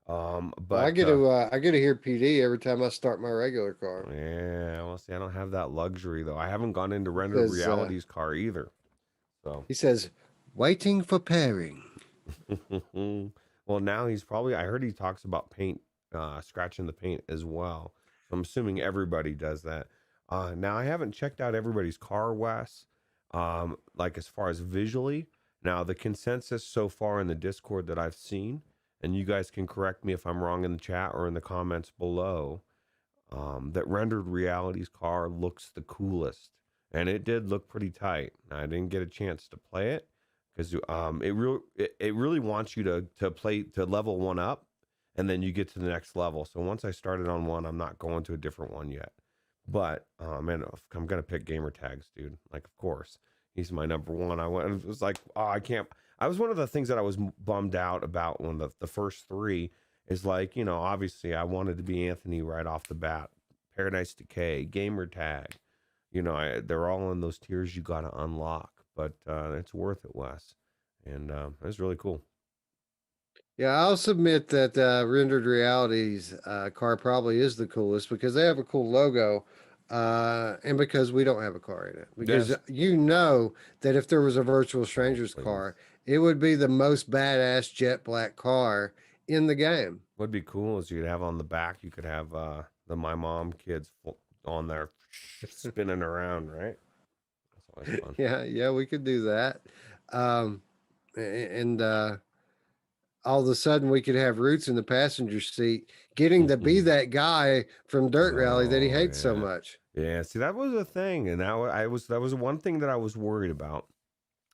Well, But I get to hear PD every time I start my regular car. yeah, well, see, I don't have that luxury though. I haven't gone into Rendered Says Reality's car either. So, he says, waiting for pairing. well, now he's probably. I heard he talks about paint scratching the paint as well. So I'm assuming everybody does that. Now I haven't checked out everybody's car, Wes. Like as far as visually. Now the consensus so far in the Discord that I've seen, and you guys can correct me if I'm wrong in the chat or in the comments below, that rendered reality's car looks the coolest, and it did look pretty tight. I didn't get a chance to play it because it really wants you to play to level one up, and then you get to the next level. So once I started on one, I'm not going to a different one yet. But man, I'm gonna pick gamer tags, dude. Like, of course, he's my number one. It was like, oh, I can't. I was one of the things that I was bummed out about when the first three is like, obviously I wanted to be Anthony right off the bat. Paradise Decay, gamer tag, they're all in those tiers you got to unlock, but it's worth it, Wes. And it's really cool. Yeah, I'll submit that rendered realities car probably is the coolest because they have a cool logo, and because we don't have a car in it. Because Yes. that if there was a virtual Oh, strangers please. car, it would be the most badass jet black car in the game. What'd be cool is you'd have on the back, you could have the My Mom kids on there spinning around, right? That's always fun. Yeah, we could do that. Um, and all of a sudden we could have Ruuts in the passenger seat getting to be that guy from Dirt Rally that he Oh hates so yeah, much. yeah. See, that was a thing, and that was one thing that I was worried about.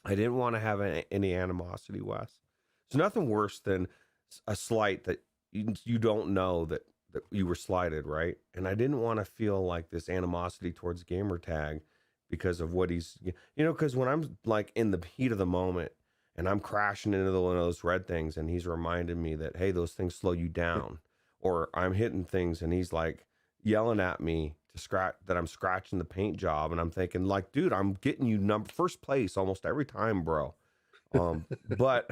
I didn't want to have any animosity, Wes. There's nothing worse than a slight that you don't know that you were slighted, right? And I didn't want to feel like this animosity towards gamertag because of what he's, because when I'm like in the heat of the moment and I'm crashing into one of those red things and he's reminding me that, hey, those things slow you down, or I'm hitting things and he's like yelling at me to scratch that I'm scratching the paint job, and I'm thinking like, dude, I'm getting you first place almost every time, bro. But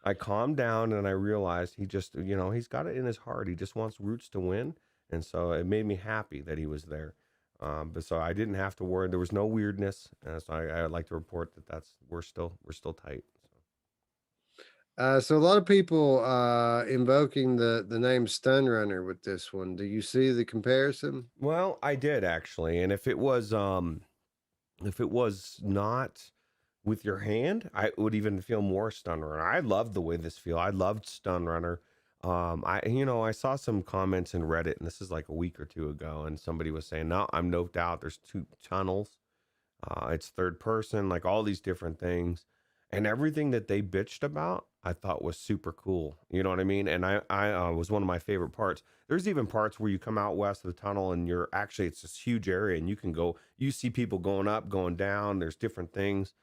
I calmed down and I realized he just, he's got it in his heart. He just wants Roots to win, and so it made me happy that he was there. But so I didn't have to worry. There was no weirdness, so I'd like to report that we're still tight. So a lot of people invoking the name Stun Runner with this one. Do you see the comparison? Well, I did actually, and if it was not with your hand, I would even feel more Stun Runner. I loved the way this feel. I loved Stun Runner. I saw some comments in Reddit, and this is like a week or two ago, and somebody was saying, "No, I'm noped out. There's two tunnels. It's third person, like all these different things." And everything that they bitched about, I thought was super cool. You know what I mean? And I was one of my favorite parts. There's even parts where you come out west of the tunnel and it's this huge area and you see people going up, going down. There's different things.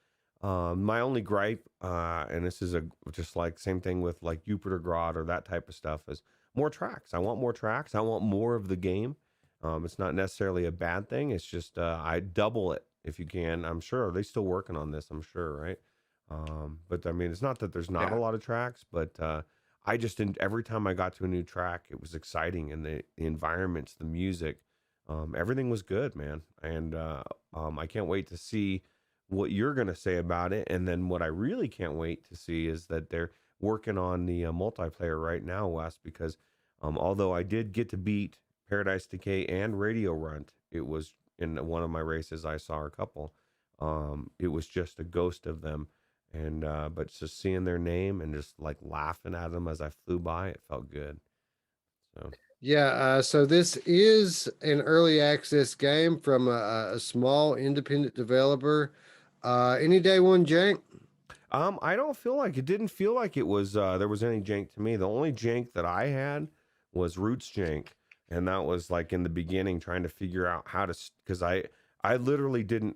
My only gripe, and this is just like same thing with like Jupiter Grod or that type of stuff, is more tracks. I want more tracks. I want more of the game. It's not necessarily a bad thing. It's just I double it if you can. I'm sure they still working on this. I'm sure, right? But I mean, it's not that there's not a Yeah. lot of tracks, but I just didn't. Every time I got to a new track, it was exciting, and the environments, the music, everything was good, man. And I can't wait to see what you're gonna say about it. And then what I really can't wait to see is that they're working on the multiplayer right now, Wes, because although I did get to beat Paradise Decay and Radio Runt, it was in one of my races. I saw a couple. It was just a ghost of them, and but just seeing their name and just like laughing at them as I flew by, it felt good. So Yeah, so this is an early access game from a small independent developer. Any day one jank? I don't feel like it didn't feel like it was there was any jank to me. The only jank that I had was Roots jank, and that was like in the beginning trying to figure out how to, because I literally didn't.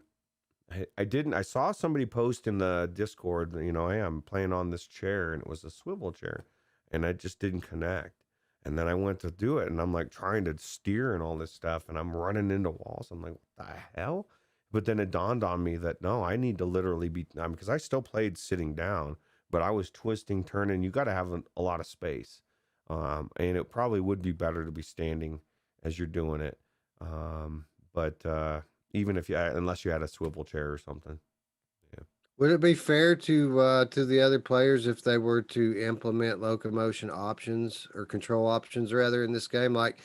I didn't. I saw somebody post in the Discord, hey, I'm playing on this chair, and it was a swivel chair, and I just didn't connect. And then I went to do it, and I'm like trying to steer and all this stuff, and I'm running into walls. I'm like, what the hell? But then it dawned on me that no, I need to literally be, because I still played sitting down, but I was twisting, turning. You got to have a lot of space, and it probably would be better to be standing as you're doing it. But even if unless you had a swivel chair or something. Yeah. Would it be fair to the other players if they were to implement locomotion options or control options rather in this game? Like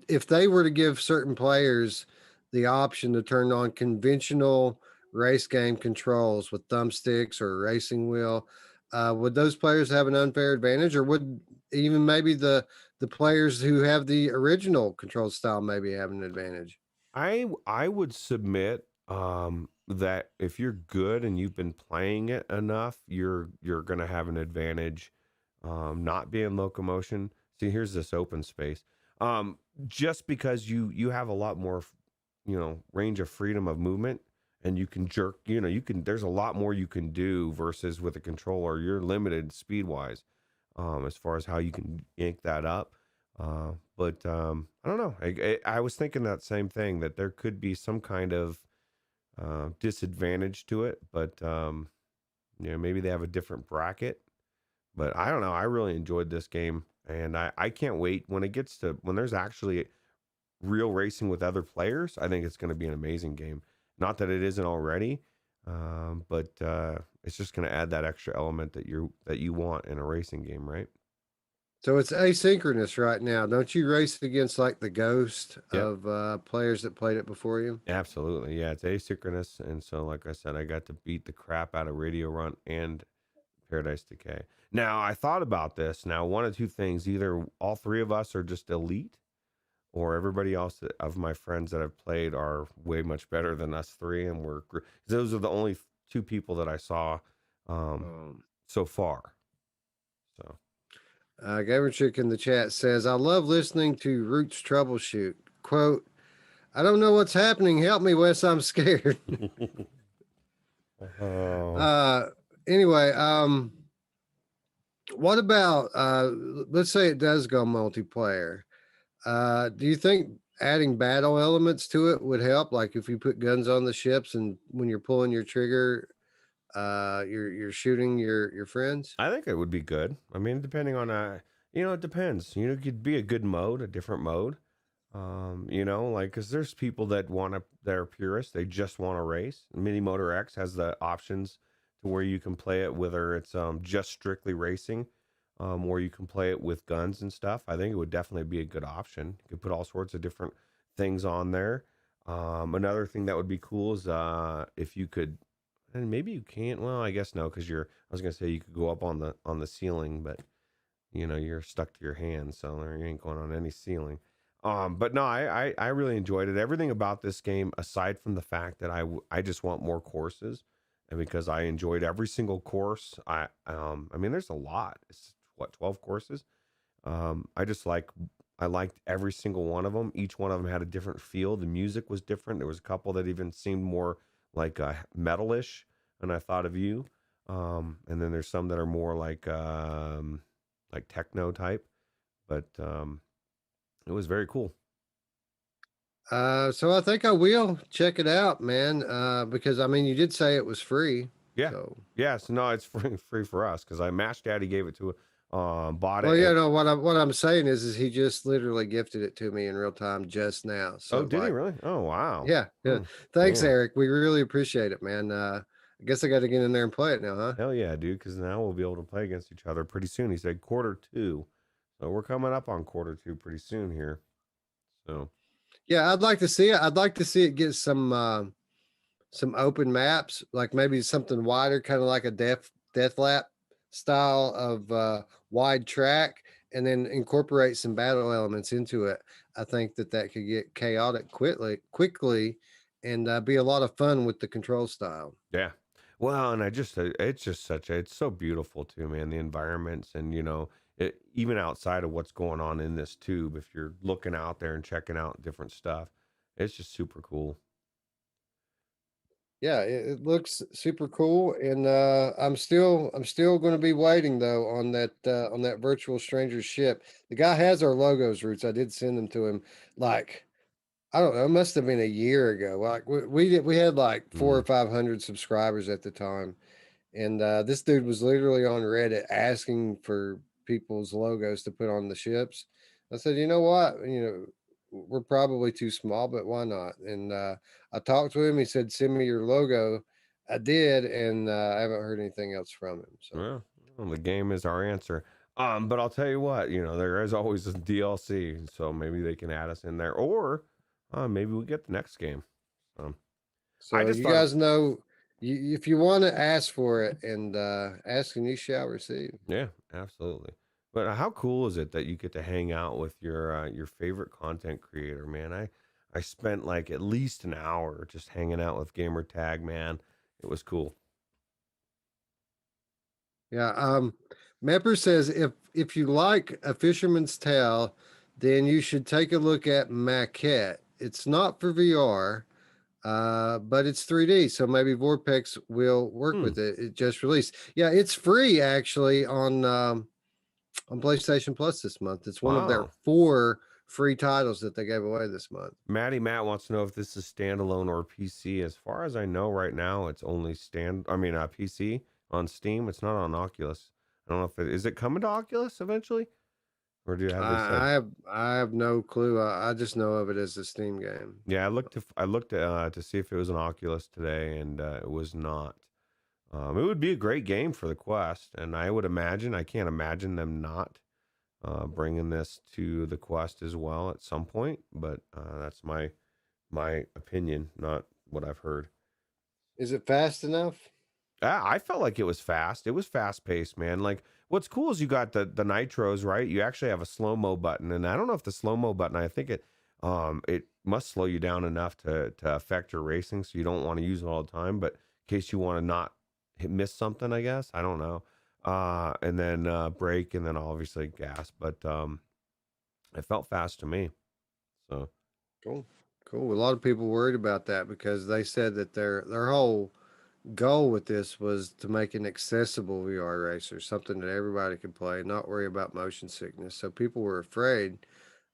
if they were to give certain players the option to turn on conventional race game controls with thumbsticks or a racing wheel, would those players have an unfair advantage, or would even maybe the players who have the original control style maybe have an advantage? I would submit that if you're good and you've been playing it enough, you're gonna have an advantage. Not being locomotion. See, here's this open space. Um, just because you have a lot more, range of freedom of movement, and you can jerk. You can. There's a lot more you can do versus with a controller. You're limited speed wise, as far as how you can yank that up. But I don't know. I was thinking that same thing, that there could be some kind of disadvantage to it, but maybe they have a different bracket. But I don't know. I really enjoyed this game, and I can't wait when it gets to when there's actually real racing with other players. I think it's going to be an amazing game. Not that it isn't already, but it's just going to add that extra element that you want in a racing game, right? So it's asynchronous right now. Don't you race against like the ghost Yep. of players that played it before you? Absolutely. Yeah, it's asynchronous. And so, like I said, I got to beat the crap out of Radio Run and Paradise Decay. Now, I thought about this. Now, one of two things: either all three of us are just elite, or everybody else of my friends that I've played are way much better than us three. And those are the only two people that I saw um, Um, so far. So, Gaverchick in the chat says, I love listening to Roots troubleshoot. Quote, I don't know what's happening. Help me, Wes. I'm scared. oh, uh, anyway, what about, let's say it does go multiplayer. Do you think adding battle elements to it would help? Like if you put guns on the ships and when you're pulling your trigger, you're shooting your friends? I think it would be good. I mean, depending on it depends. It could be a good mode, a different mode. Like because there's people that are purists. They just want to race. Mini Motor X has the options to where you can play it whether it's just strictly racing, or you can play it with guns and stuff. I think it would definitely be a good option. You could put all sorts of different things on there. Another thing that would be cool is if you could, and maybe you can't. Well, I guess no, because I was gonna say you could go up on the ceiling, but you're stuck to your hand, so there you ain't going on any ceiling. But no, I really enjoyed it. Everything about this game, aside from the fact that I just want more courses, and because I enjoyed every single course. I mean, there's a lot. It's what, 12 courses. I just I liked every single one of them. Each one of them had a different feel. The music was different. There was a couple that even seemed more like metalish, and I thought of you. And then there's some that are more like techno type, but it was very cool. So I think I will check it out, man. Because I mean, you did say it was free. Yeah, So, yeah. So no, it's free for us because I Mash Daddy gave it to bought well, it. yeah, no, what I'm saying is he just literally gifted it to me in real time just now. Oh, So did he like, really? Oh, wow. yeah, yeah. Hmm. Thanks, Yeah. Eric. We really appreciate it, man. I guess I got to get in there and play it now, huh? Hell yeah, dude. Because now we'll be able to play against each other pretty soon. He said quarter two, so we're coming up on quarter two pretty soon here. So Yeah, I'd like to see it. I'd like to see it get some open maps, like maybe something wider, kind of like a death lap style of wide track, and then incorporate some battle elements into it. I think that could get chaotic quickly, and be a lot of fun with the control style. yeah. Well, and it's just it's so beautiful too, man. The environments and even outside of what's going on in this tube, if you're looking out there and checking out different stuff, it's just super cool. Yeah, it looks super cool, and I'm still going to be waiting though on that virtual stranger ship. The guy has our logos, Roots. I did send them to him. Like I don't know, it must have been a year ago. Like we had like four Mm. or 500 subscribers at the time, and this dude was literally on Reddit asking for people's logos to put on the ships. I said, you know what, we're probably too small, but why not? And I talked to him. He said, send me your logo. I did, and I haven't heard anything else from him. So Well, the game is our answer. But I'll tell you what, there is always a DLC, so maybe they can add us in there, or maybe we get the next game. Um, I so just you thought, guys know, if you want to ask for it, and ask and you shall receive. yeah, absolutely. But how cool is it that you get to hang out with your favorite content creator, man? I spent like at least an hour just hanging out with Gamer Tag, man. It was cool. Yeah. Mepper says if you like A Fisherman's Tale, then you should take a look at Maquette. It's not for VR, but it's 3D, so maybe Vorpex will work Hmm. with it. It just released. Yeah, it's free actually on PlayStation Plus this month. It's one of their Wow. 4 free titles that they gave away this month. Matt wants to know if this is standalone or PC. As far as I know, right now it's only PC on Steam. It's not on Oculus. I don't know if it is. It coming to Oculus eventually, or have they said? I have no clue. I just know of it as a Steam game. Yeah, I looked to see if it was an Oculus today, and it was not. It would be a great game for the Quest, and I can't imagine them not bringing this to the Quest as well at some point. But that's my opinion, not what I've heard. Is it fast enough? I felt like it was fast. It was fast paced, man. Like what's cool is you got the nitros, right? You actually have a slow mo button, and I don't know if the slow mo button. I think it must slow you down enough to affect your racing, so you don't want to use it all the time. But in case you want to not miss something, I guess I don't know. And then brake, and then obviously gas. But it felt fast to me. So Cool. Cool. A lot of people worried about that because they said that their whole goal with this was to make an accessible VR racer, something that everybody could play, not worry about motion sickness. So people were afraid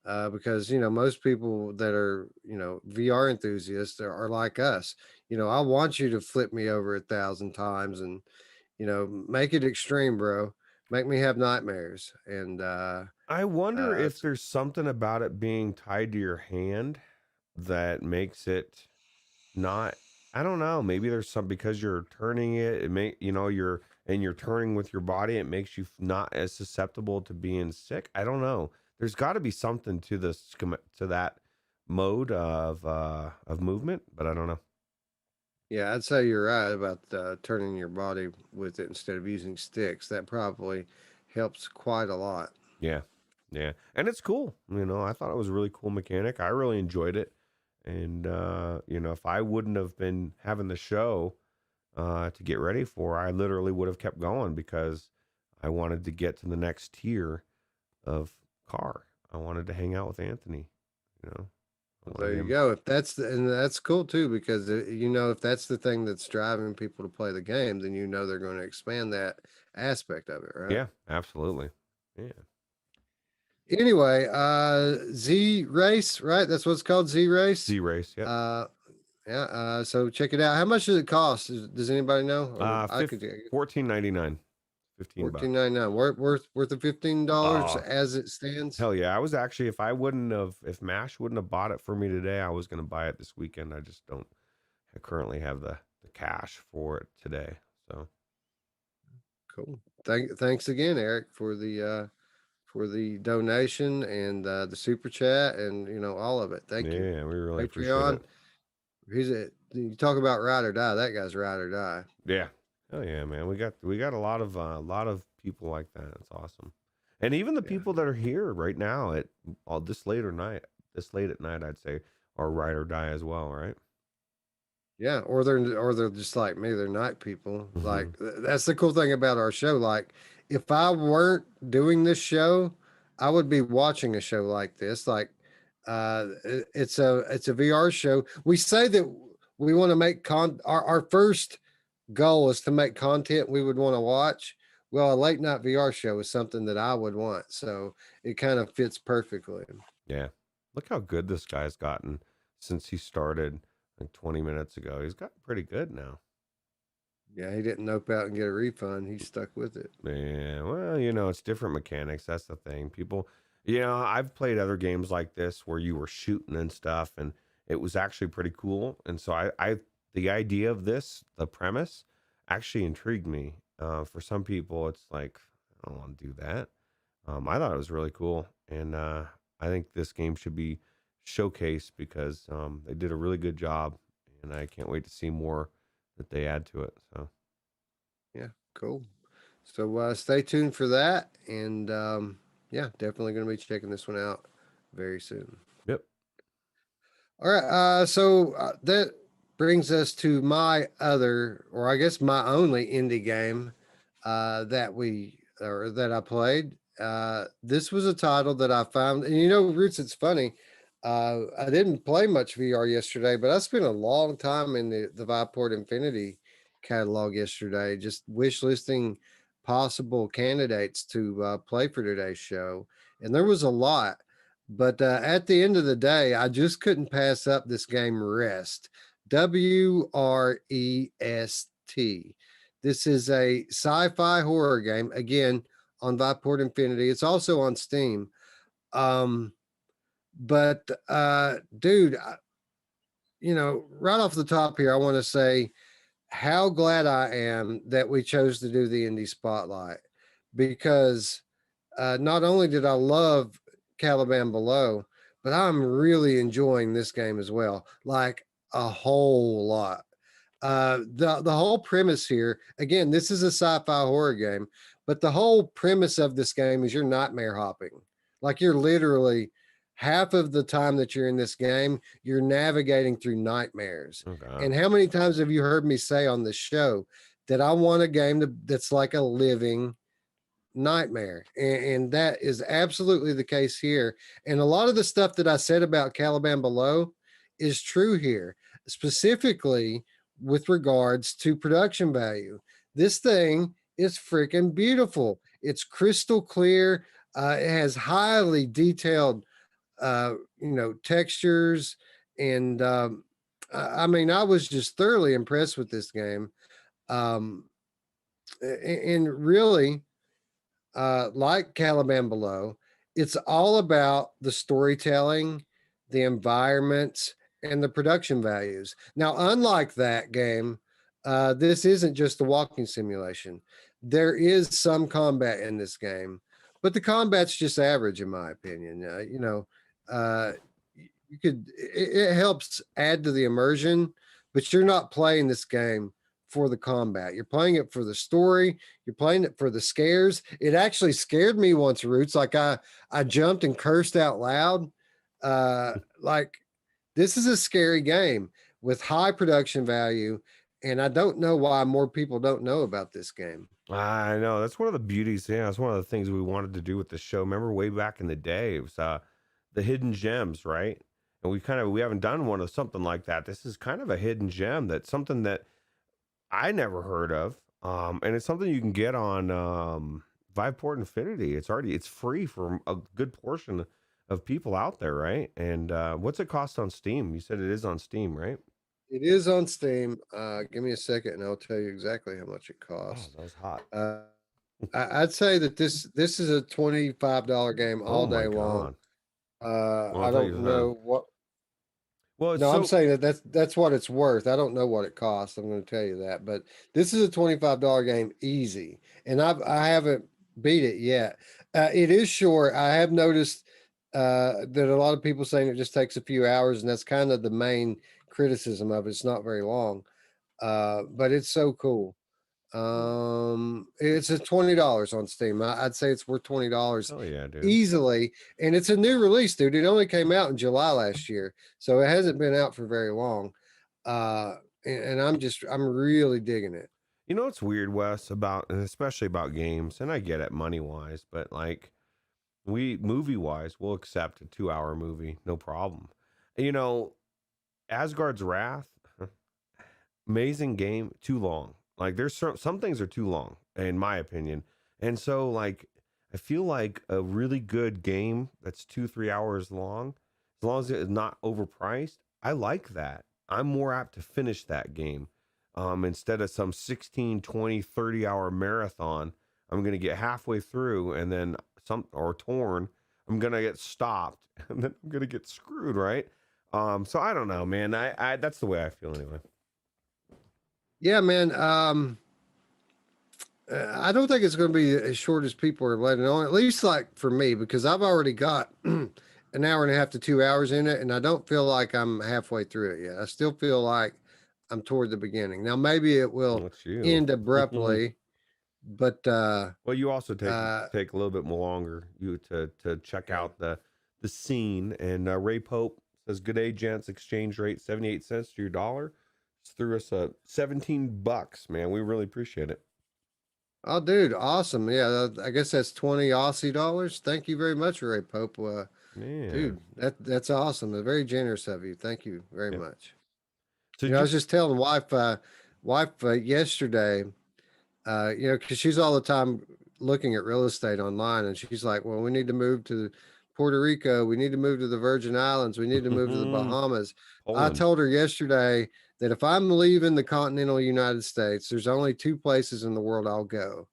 because most people that are VR enthusiasts are like us. I want you to flip me over 1,000 times and make it extreme, bro. Make me have nightmares. And I wonder if it's- there's something about it being tied to your hand that makes it not. I don't know. Maybe there's some because you're turning it. It may you're turning with your body. It makes you not as susceptible to being sick. I don't know. There's got to be something to to that mode of movement, but I don't know. yeah, I'd say you're right about turning your body with it instead of using sticks. That probably helps quite a lot. Yeah, yeah, and it's cool. I thought it was a really cool mechanic. I really enjoyed it, and if I wouldn't have been having the show to get ready for, I literally would have kept going because I wanted to get to the next tier of car. I wanted to hang out with Anthony. You know, I Well, wanted there you him. go. If and that's cool too, because if that's the thing that's driving people to play the game, then they're going to expand that aspect of it, right? Yeah, absolutely. Yeah, Anyway, Z Race, right? That's what it's called, Z Race. Z Race. Yep. Uh, yeah. So check it out. How much does it cost? Does anybody know? Or I could get $14.99, $15. 14.99. Worth the $15 Oh, as it stands. hell yeah! I was actually, if Mash wouldn't have bought it for me today, I was gonna buy it this weekend. I just don't currently have the cash for it today. So Cool. Thanks again, Eric, for the donation and the super chat and all of it. Thank you. yeah, we really appreciate Patreon. it. He's a You talk about ride or die. That guy's ride or die. Yeah. Hell yeah, man. We got a lot of people like that. It's awesome. And even the Yeah. people that are here right now at all this late at night, I'd say, are ride or die as well, right? Yeah, or they're just like me. They're night people. Mm-hmm. Like that's the cool thing about our show. Like if I weren't doing this show, I would be watching a show like this. Like it's a VR show. We say that we want to make our first goal is to make content we would want to watch. Well, a late night VR show is something that I would want. So it kind of fits perfectly. Yeah. Look how good this guy's gotten since he started like 20 minutes ago. He's gotten pretty good now. Yeah, he didn't nope out and get a refund. He stuck with it. Yeah, well, it's different mechanics. That's the thing. People, I've played other games like this where you were shooting and stuff, and it was actually pretty cool. And so I the idea of this, the premise, actually intrigued me. For some people, it's like I don't want to do that. I thought it was really cool, and I think this game should be showcased because they did a really good job, and I can't wait to see more that they add to it. So, Yeah, cool. So stay tuned for that, and yeah, definitely going to be checking this one out very soon. yep. All right. So that brings us to my other, or I guess my only indie game that I played. This was a title that I found, and Roots. It's funny. I didn't play much VR yesterday, but I spent a long time in the Viveport Infinity catalog yesterday, just wish listing possible candidates to play for today's show, and there was a lot. But at the end of the day, I just couldn't pass up this game, Rest. Wrest. This is a sci fi horror game, again, on Viport Infinity. It's also on Steam. Um, but, dude, right off the top here, I want to say how glad I am that we chose to do the Indie Spotlight because not only did I love Caliban Below, but I'm really enjoying this game as well, like a whole lot. The whole premise here, again, this is a sci-fi horror game, but the whole premise of this game is you're nightmare hopping. Like you're literally half of the time that you're in this game, you're navigating through nightmares. Okay. And how many times have you heard me say on this show that I want a game that's like a living nightmare, and that is absolutely the case here. And a lot of the stuff that I said about Caliban Below is true here, specifically with regards to production value. This thing is freaking beautiful. It's crystal clear. It has highly detailed textures, and I mean, I was just thoroughly impressed with this game. um and really, like Caliban Below, it's all about the storytelling, the environments, and the production values. Now, unlike that game, this isn't just a walking simulation. There is some combat in this game, but the combat's just average, in my opinion. Uh, it helps add to the immersion, but you're not playing this game for the combat. You're playing it for the story. You're playing it for the scares. It actually scared me once, Roots. Like I jumped and cursed out loud. Like this is a scary game with high production value, and I don't know why more people don't know about this game. I know that's one of the beauties. Yeah, that's one of the things we wanted to do with the show. Remember way back in the day, it was the hidden gems, right? And we haven't done one of something like that. This is kind of a hidden gem that's something that I never heard of. And it's something you can get on Viveport Infinity. It's free for a good portion of people out there, right? And what's it cost on Steam? You said it is on Steam, right? It is on Steam. Give me a second, and I'll tell you exactly how much it Oh, costs. that was hot. I'd say that this is a $25 game Oh all my day long. god. Well, I I thought you don't said. know what. Well, it's No, I'm so. saying that's what it's worth. I don't know what it costs. I'm going to tell you that, but this is a $25 game easy, and I haven't beat it yet. It is short. I have noticed that a lot of people saying it just takes a few hours, and that's kind of the main criticism of it. It's not very long, but it's so cool. It's a $20 on Steam. I'd say it's worth $20 Oh yeah, dude. easily, and it's a new release, dude. It only came out in July last year, so it hasn't been out for very long. And I'm really digging it. You know what's weird, Wes, about and especially about games, and I get it money wise, but like we movie wise, we'll accept a 2 hour movie, no problem. You know, Asgard's Wrath, amazing game, too long. Like there's some things are too long, in my opinion. And so like I feel like a really good game that's 2 3 hours long, as long as it is not overpriced, I like that. I'm more apt to finish that game. Instead of some 16, 20, 30 hour marathon, I'm gonna get halfway through and then some or torn, I'm gonna get stopped and then I'm gonna get screwed, right? So I don't know, man. I that's the way I feel anyway. Yeah, man. I don't think it's going to be as short as people are letting on. At least, like for me, because I've already got an hour and a half to 2 hours in it, and I don't feel like I'm halfway through it yet. I still feel like I'm toward the beginning. Now, maybe it will That's you. end abruptly, but Well, you also uh, take a little bit more longer you to check yeah. out the scene. And Ray Pope says, "Good day, gents. Exchange rate 78 cents to your dollar. Just threw us a $17, man. We really appreciate it, Oh, dude, awesome. Yeah, I guess that's 20 Aussie dollars. Thank you very much, Ray Pope. man. Dude, that's awesome. Very generous of you. Thank you very Yeah. much. So I did was you? just telling wife yesterday, because she's all the time looking at real estate online, and she's like, "Well, we need to move to Puerto Rico. We need to move to the Virgin Islands. We need to move to the Bahamas." I Poland. told her yesterday that if I'm leaving the continental United States, there's only two places in the world I'll go,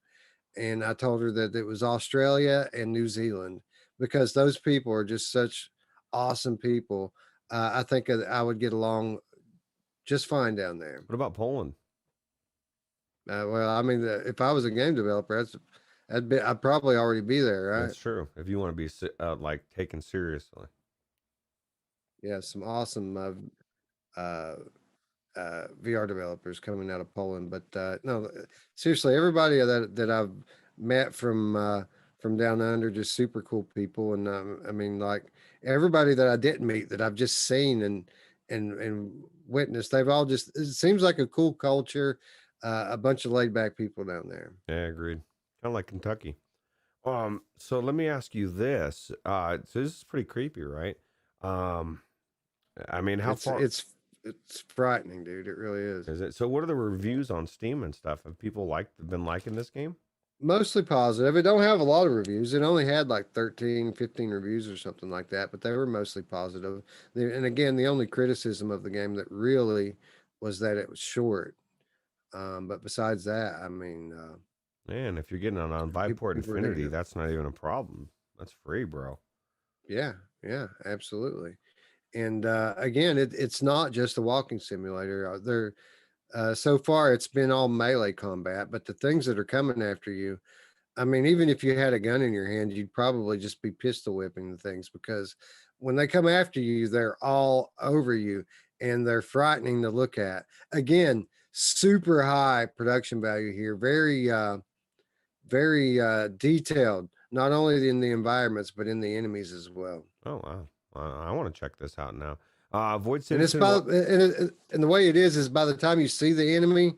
and I told her that it was Australia and New Zealand because those people are just such awesome people. I think I would get along just fine down there. What about Poland? Well, I mean, if I was a game developer, I'd probably already be there, right? That's true. If you want to be like taken seriously. Yeah, some awesome uh, VR developers coming out of Poland. But no, seriously, everybody that I've met from down under, just super cool people. And I mean, like everybody that I didn't meet that I've just seen and witnessed, they've all just it seems like a cool culture, a bunch of laid back people down there. Yeah, agreed. Kind of like Kentucky. So let me ask you this. So this is pretty creepy, right? Um, I mean, how It's far it's it's frightening, dude. It really is. is it? So what are the reviews on Steam and stuff? Have people been liking this game? Mostly positive. It don't have a lot of reviews. It only had like 13, 15 reviews or something like that, but they were mostly positive. And again, the only criticism of the game that really was that it was short. But besides that, I mean, Man, if you're getting it on Viveport people are digging Infinity, it. that's not even a problem. That's free, bro. Yeah, yeah, absolutely. And again, it's not just a walking simulator. So far it's been all melee combat, but the things that are coming after you, I mean, even if you had a gun in your hand, you'd probably just be pistol whipping the things because when they come after you, they're all over you and they're frightening to look at. Again, super high production value here, very detailed, not only in the environments but in the enemies as well. Oh wow, I want to check this out now. Void And it's Citizen. and the way it is by the time you see the enemy,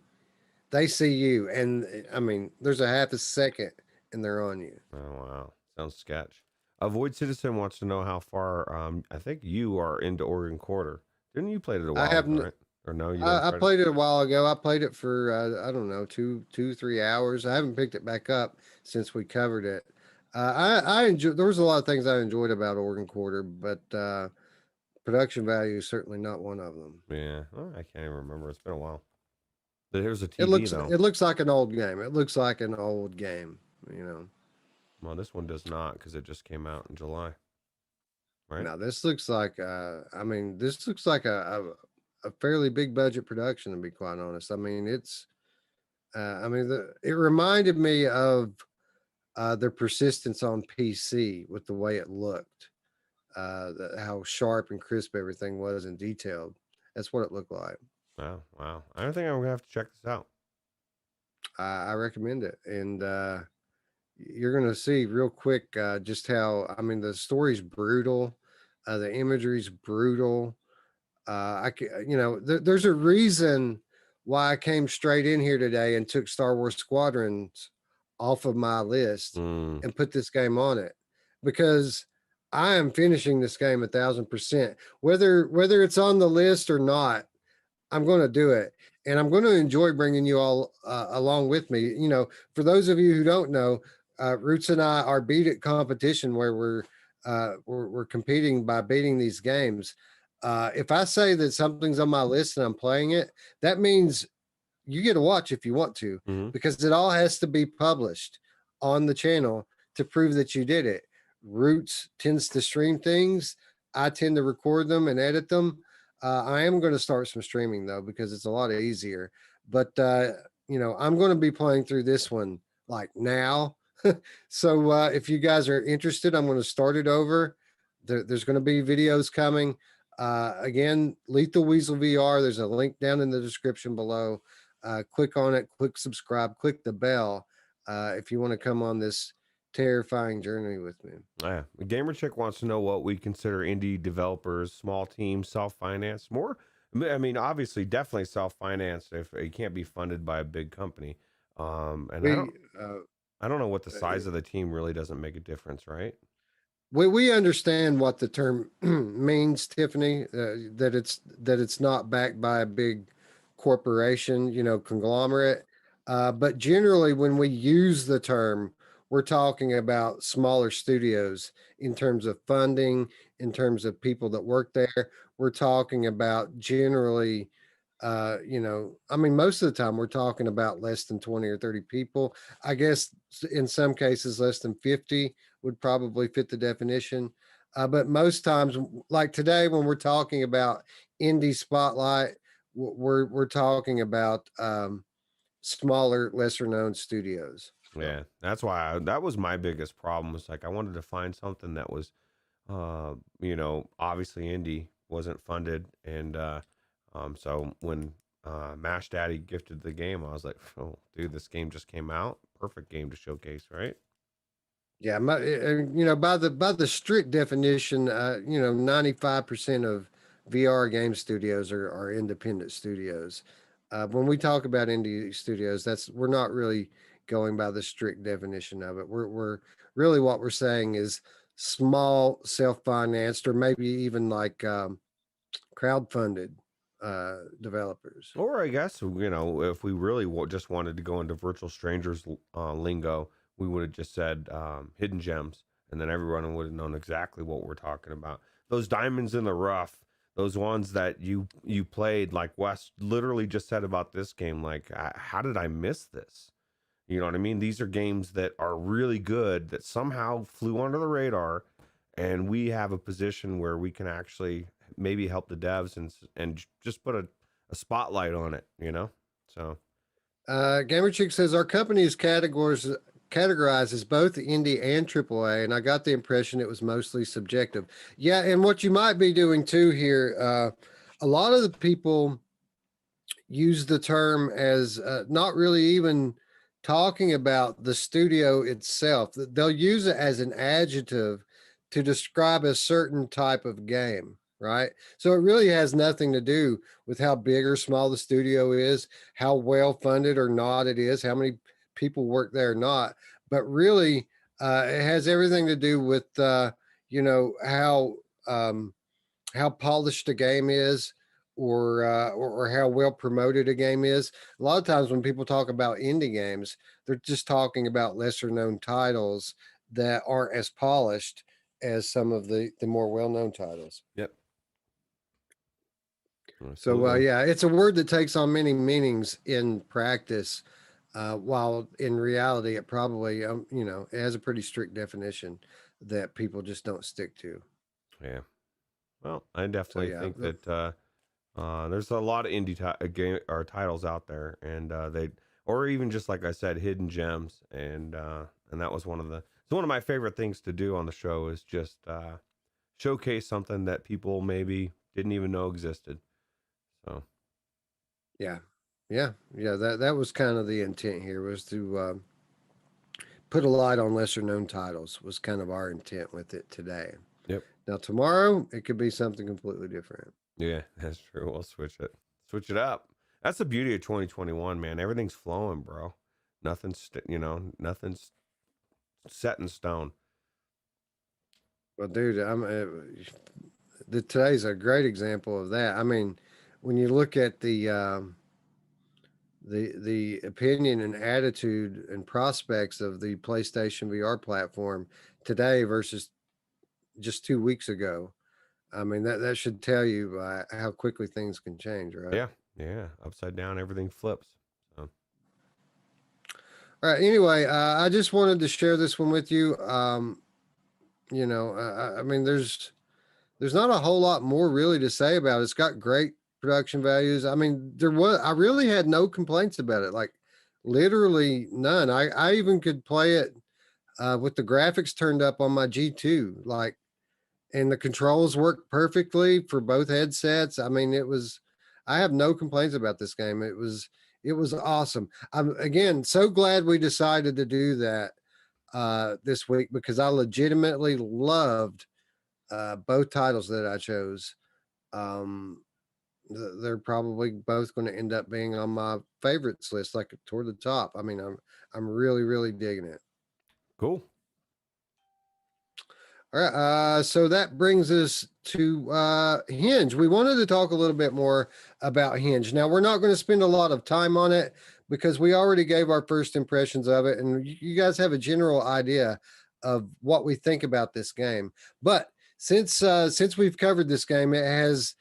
they see you, and I mean, there's a half a second and they're on you. Oh wow, sounds sketch. A Void Citizen wants to know how far. I think you are into Oregon Quarter. Didn't you play it a I while ago, haven't. right? Or no, you never I tried it. played it a while ago. I played it for I don't know 3 hours. I haven't picked it back up since we covered it. I enjoy. There was a lot of things I enjoyed about Oregon Quarter, but production value is certainly not one of them. Yeah, I can't even remember. It's been a while. There's a It TV looks though. it looks like an old game. It looks like an old game. You know. Well, this one does not because it just came out in July, right? Now this looks like I mean this looks like a fairly big budget production to be quite honest. I mean it's I mean it reminded me of their persistence on PC with the way it looked, how sharp and crisp everything was and detailed. That's what it looked like. Wow, wow. I don't think I'm gonna have to check this out. I recommend it, and you're going to see real quick just how I mean the story's brutal, the imagery's brutal. There's a reason why I came straight in here today and took Star Wars Squadrons off of my list Mm, and put this game on it because I am finishing this game 1,000%. Whether it's on the list or not, I'm going to do it, and I'm going to enjoy bringing you all along with me. For those of you who don't know, Roots and I are beat at competition where we're competing by beating these games. If I say that something's on my list and I'm playing it, that means you get to watch if you want to, hmm. because it all has to be published on the channel to prove that you did it. Roots tends to stream things. I tend to record them and edit them. I am going to start some streaming though because it's a lot easier. but I'm going to be playing through this one like now. So if you guys are interested, I'm going to start it over. There's going to be videos coming. Again, Lethal Weasel VR. There's a link down in the description below. Click on it, click subscribe, click the bell if you want to come on this terrifying journey with me. Yeah, Gamer Chick wants to know what we consider indie developers, small teams, self-financed. More, I mean, obviously, definitely self-financed if it can't be funded by a big company. And We I don't know what the uh, size of the team really doesn't make a difference, right? we understand what the term means, Tiffany. That it's not backed by a big corporation, conglomerate. But generally, when we use the term, we're talking about smaller studios in terms of funding, in terms of people that work there. We're talking about generally, I mean, most of the time we're talking about less than 20 or 30 people. I guess in some cases, less than 50 would probably fit the definition. But most times, like today, when we're talking about indie spotlight, we're talking about smaller, lesser known studios. So, Yeah, that's why that was my biggest problem. Was like I wanted to find something that was, obviously indie wasn't funded, and so when Mash Daddy gifted the game, I was like, oh, dude, this game just came out, perfect game to showcase, right? yeah, by the strict definition, 95% of VR game studios are independent studios. When we talk about indie studios, we're not really going by the strict definition of it. We're really what we're saying is small, self-financed, or maybe even like crowd-funded developers. Or I guess if we really just wanted to go into virtual strangers lingo, we would have just said hidden gems, and then everyone would have known exactly what we're talking about. Those diamonds in the rough, those ones that you played, like Wes literally just said about this game. Like, how did I miss this? You know what I mean? These are games that are really good that somehow flew under the radar, and we have a position where we can actually maybe help the devs and just put a spotlight on it, So Gamer Chick says our company is categorized as both indie and AAA, and I got the impression it was mostly subjective. Yeah, and what you might be doing too here, a lot of the people use the term as not really even talking about the studio itself. They'll use it as an adjective to describe a certain type of game, right? So it really has nothing to do with how big or small the studio is, how well funded or not it is, how many people work there or not, but really it has everything to do with you know how um, how polished a game is, or how well promoted a game is. A lot of times when people talk about indie games, they're just talking about lesser known titles that aren't as polished as some of the more well known titles. yep, So absolutely. yeah, it's a word that takes on many meanings in practice. While in reality, it probably it has a pretty strict definition that people just don't stick to. Yeah. Well, I So definitely yeah, think that there's a lot of indie game or titles out there, and they or even just like I said, hidden gems, and that was it's one of my favorite things to do on the show is just showcase something that people maybe didn't even know existed. So yeah, yeah. That was kind of the intent here, was to put a light on lesser known titles. Was kind of our intent with it today. yep, Now tomorrow it could be something completely different. yeah, that's true. We'll switch it up. That's the beauty of 2021, man. Everything's flowing, bro. Nothing's set in stone. Well, dude, today's a great example of that. I mean, when you look at the opinion and attitude and prospects of the PlayStation VR platform today versus just 2 weeks ago, I mean that should tell you how quickly things can change, right? Yeah, yeah. Upside down, everything flips. So, All right. Anyway, I just wanted to share this one with you. I mean, there's not a whole lot more really to say about it. It's got great production values. I mean, I really had no complaints about it. Like literally none. I even could play it with the graphics turned up on my G2, like, and the controls worked perfectly for both headsets. I mean, I have no complaints about this game. It was awesome. I'm again so glad we decided to do that this week because I legitimately loved both titles that I chose. Um, they're probably both going to end up being on my favorites list, like toward the top. I mean, I'm really really digging it. Cool. All right, so that brings us to Hinge. We wanted to talk a little bit more about Hinge. Now, we're not going to spend a lot of time on it because we already gave our first impressions of it, and you guys have a general idea of what we think about this game. But since we've covered this game, it has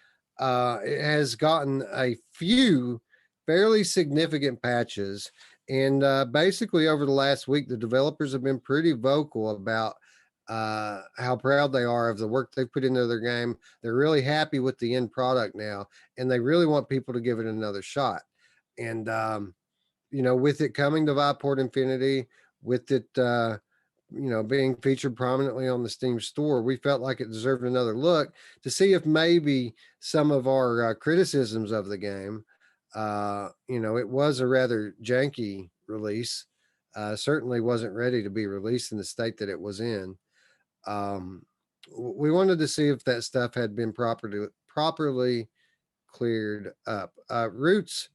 gotten a few fairly significant patches, and basically over the last week, the developers have been pretty vocal about how proud they are of the work they put into their game. They're really happy with the end product now, and they really want people to give it another shot. And with it coming to Viveport Infinity, with it being featured prominently on the Steam store, we felt like it deserved another look to see if maybe some of our criticisms of the game, it was a rather janky release, certainly wasn't ready to be released in the state that it was in. We wanted to see if that stuff had been properly cleared up. Ruuts,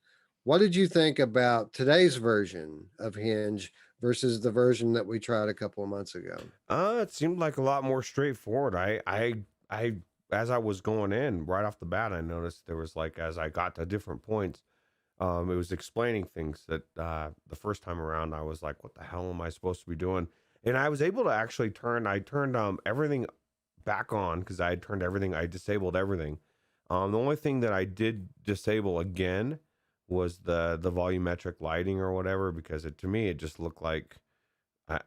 what did you think about today's version of Hinge versus the version that we tried a couple of months ago? It seemed like a lot more straightforward. I, as I was going in right off the bat, I noticed there was like, as I got to different points, it was explaining things that the first time around I was like, what the hell am I supposed to be doing? And I was able to actually I turned everything back on because I disabled everything. The only thing that I did disable again was the volumetric lighting or whatever, because to me it just looked like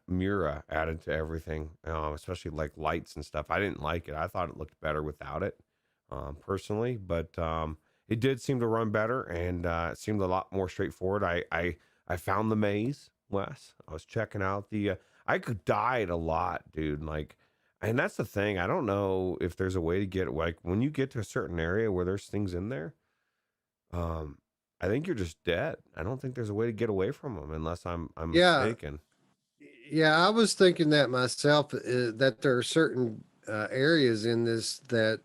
Mura added to everything, especially like lights and stuff. I didn't like it. I thought it looked better without it, personally, but it did seem to run better, and it seemed a lot more straightforward. I found the maze, Wes. I was checking out I could died a lot, dude. Like, and that's the thing. I don't know if there's a way to get, like, when you get to a certain area where there's things in there, um, I think you're just dead. I don't think there's a way to get away from them unless I'm Yeah, mistaken. yeah, I was thinking that myself, that there are certain areas in this that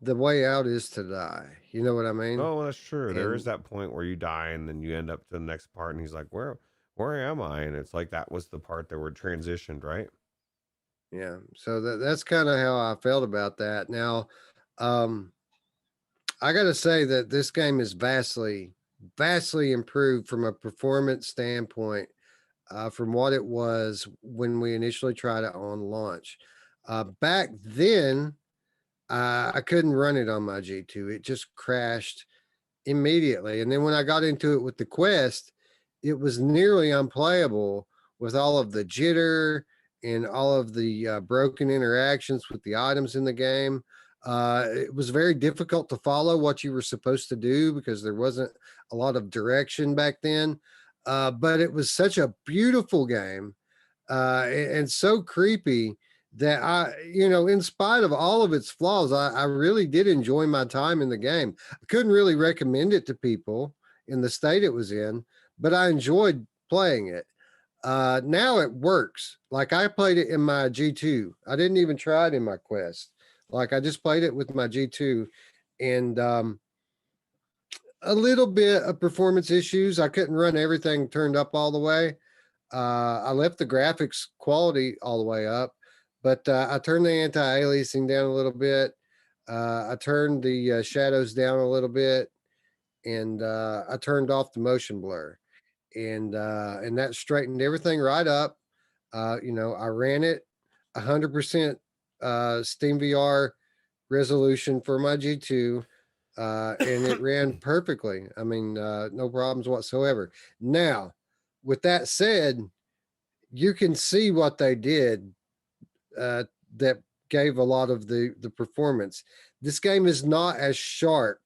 the way out is to die. You know what I mean? Oh, well, that's true. There is And that point where you die and then you end up to the next part, and he's like, where am I? And it's like that was the part that were transitioned, right? yeah, so that's kind of how I felt about that. Now, um, I got to say that this game is vastly improved from a performance standpoint from what it was when we initially tried it on launch. Back then, I couldn't run it on my G2. It just crashed immediately. And then when I got into it with the Quest, it was nearly unplayable with all of the jitter and all of the broken interactions with the items in the game. It was very difficult to follow what you were supposed to do because there wasn't a lot of direction back then. But it was such a beautiful game and so creepy that in spite of all of its flaws, I really did enjoy my time in the game. I couldn't really recommend it to people in the state it was in, but I enjoyed playing it. Now it works. Like I played it in my G2. I didn't even try it in my Quest. Like I just played it with my G2 and a little bit of performance issues. I couldn't run everything turned up all the way. I left the graphics quality all the way up, but I turned the anti-aliasing down a little bit. I turned the shadows down a little bit, and I turned off the motion blur, and that straightened everything right up. I ran it 100% Steam VR resolution for my G2, and it ran perfectly. I mean, no problems whatsoever. Now, with that said, you can see what they did that gave a lot of the performance. This game is not as sharp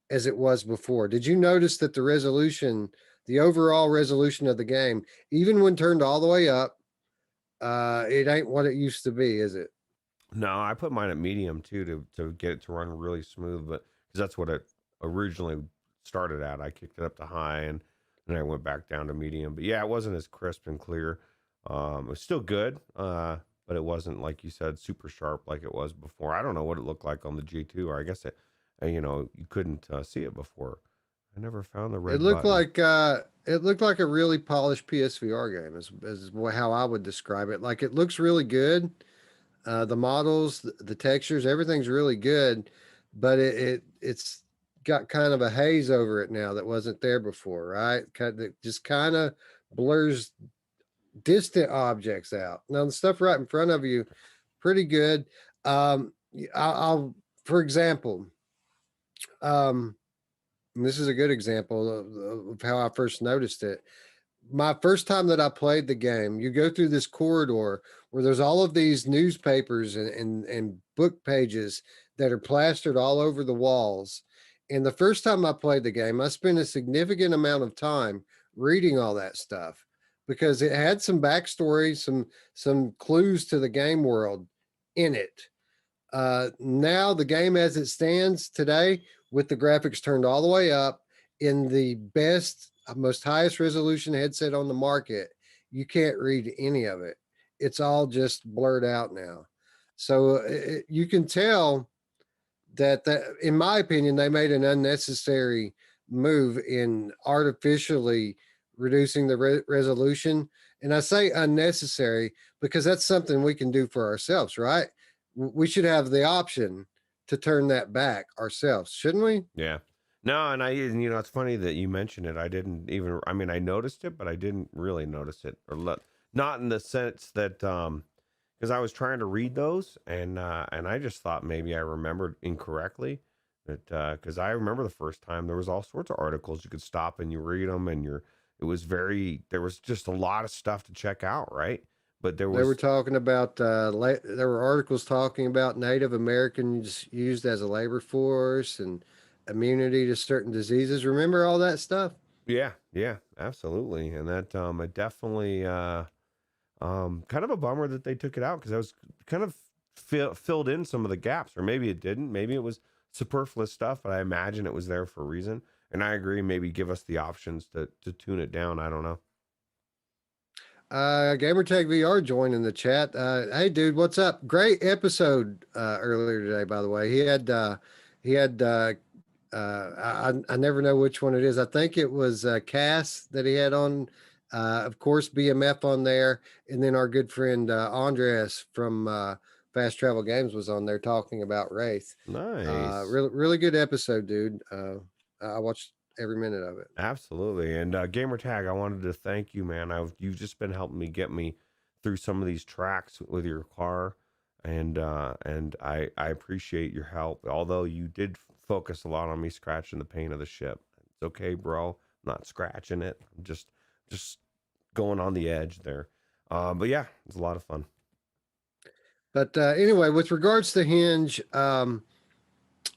as it was before. Did you notice that the resolution, the overall resolution of the game, even when turned all the way up, it ain't what it used to be, is it? No, I put mine at medium too to get it to run really smooth, but because that's what it originally started at. I kicked it up to high and then I went back down to medium. But yeah, it wasn't as crisp and clear. It was still good, but it wasn't like you said super sharp like it was before. I don't know what it looked like on the G2, or I guess it, you couldn't see it before. I never found the It red looked button. like it looked like a really polished PSVR game, is how I would describe it. Like it looks really good. The models, the textures, everything's really good, but it's got kind of a haze over it now that wasn't there before, right? It just kind of blurs distant objects out. Now the stuff right in front of you, pretty good. I'll for example, um, and this is a good example of how I first noticed it. My first time that I played the game, you go through this corridor where there's all of these newspapers and book pages that are plastered all over the walls. And the first time I played the game, I spent a significant amount of time reading all that stuff because it had some backstory, some clues to the game world in it. Now the game as it stands today, with the graphics turned all the way up in the best, most highest resolution headset on the market, you can't read any of it. It's all just blurred out now. So you can tell that, in my opinion, they made an unnecessary move in artificially reducing the resolution. And I say unnecessary because that's something we can do for ourselves, right? We should have the option to turn that back ourselves, shouldn't we? Yeah. No, and it's funny that you mentioned it. I didn't even, I mean, I noticed it, but I didn't really notice it, not in the sense that, because I was trying to read those, and I just thought maybe I remembered incorrectly. That because I remember the first time there was all sorts of articles you could stop and you read them, and it was there was just a lot of stuff to check out, right? But there They were was, talking about there were articles talking about Native Americans used as a labor force and immunity to certain diseases. Remember all that stuff? yeah, yeah, absolutely, and that it definitely kind of a bummer that they took it out because I was kind of filled in some of the gaps, or maybe it didn't. Maybe it was superfluous stuff, but I imagine it was there for a reason. And I agree. Maybe give us the options to tune it down. I don't know. Gamertag VR joined in the chat. Hey dude, what's up? Great episode earlier today, by the way. He had I never know which one it is. I think it was Cass that he had on. Of course, BMF on there, and then our good friend Andres from Fast Travel Games was on there talking about Wraith. Nice. Really good episode, dude. I watched every minute of it. Absolutely. And Gamer Tag, I wanted to thank you, man. You've just been helping me get me through some of these tracks with your car, and I appreciate your help. Although you did focus a lot on me scratching the paint of the ship. It's okay, bro. I'm not scratching it. I'm just going on the edge there. But yeah, it's a lot of fun. But anyway, with regards to Hinge,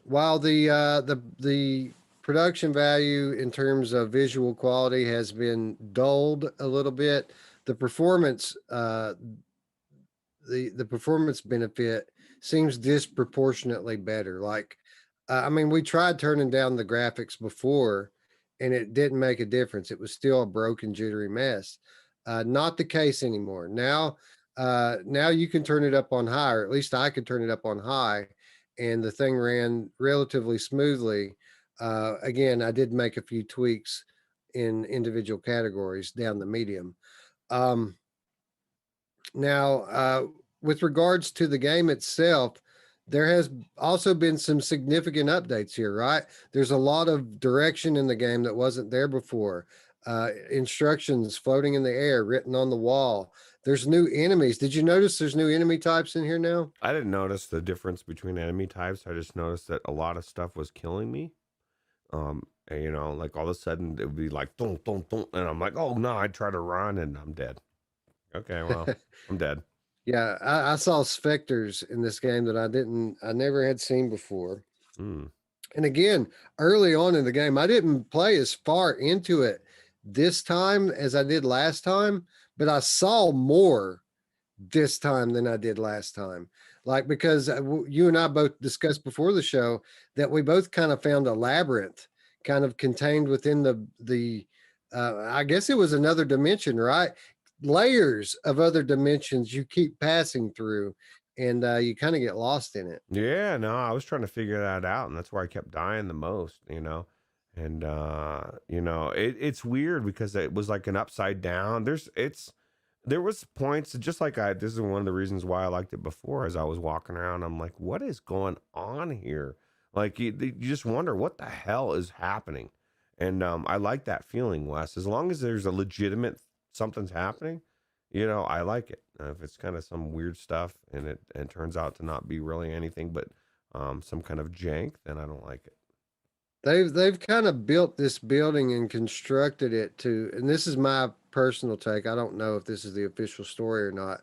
while the production value in terms of visual quality has been dulled a little bit, the performance the performance benefit seems disproportionately better. Like, I mean, we tried turning down the graphics before, and it didn't make a difference. It was still a broken, jittery mess. Not the case anymore. Now you can turn it up on high, or at least I could turn it up on high, and the thing ran relatively smoothly. Again, I did make a few tweaks in individual categories down the medium. Um, now, with regards to the game itself, there has also been some significant updates here, right? There's a lot of direction in the game that wasn't there before. Instructions floating in the air, written on the wall. There's new enemies. Did you notice there's new enemy types in here now? I didn't notice the difference between enemy types. I just noticed that a lot of stuff was killing me. And, like all of a sudden it would be like, dun, dun, dun, and I'm like, oh no, I try to run and I'm dead. Okay, well, I'm dead. Yeah, I saw specters in this game that I never had seen before. Mm. And again, early on in the game, I didn't play as far into it this time as I did last time, but I saw more this time than I did last time. Like, because you and I both discussed before the show that we both kind of found a labyrinth kind of contained within I guess it was another dimension, right? Layers of other dimensions you keep passing through, and you kind of get lost in it. Yeah, no, I was trying to figure that out, and that's where I kept dying the most, you know. And it's weird because it was like an upside down. There was points just like I this is one of the reasons why I liked it before as I was walking around. I'm like, what is going on here? Like you just wonder what the hell is happening. And I like that feeling, Wes. As long as there's a legitimate something's happening, I like it. If it's kind of some weird stuff and it turns out to not be really anything but some kind of jank, then I don't like it. They've kind of built this building and constructed it to, and this is my personal take. I don't know if this is the official story or not,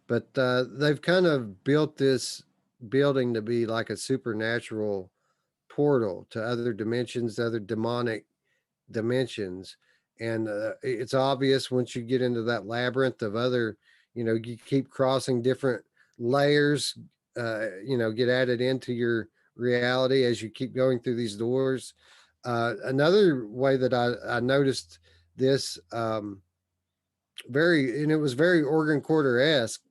but they've kind of built this building to be like a supernatural portal to other dimensions, other demonic dimensions. And it's obvious once you get into that labyrinth of other, you keep crossing different layers, get added into your reality as you keep going through these doors. Another way that I noticed this and it was very Organ Quarter esque,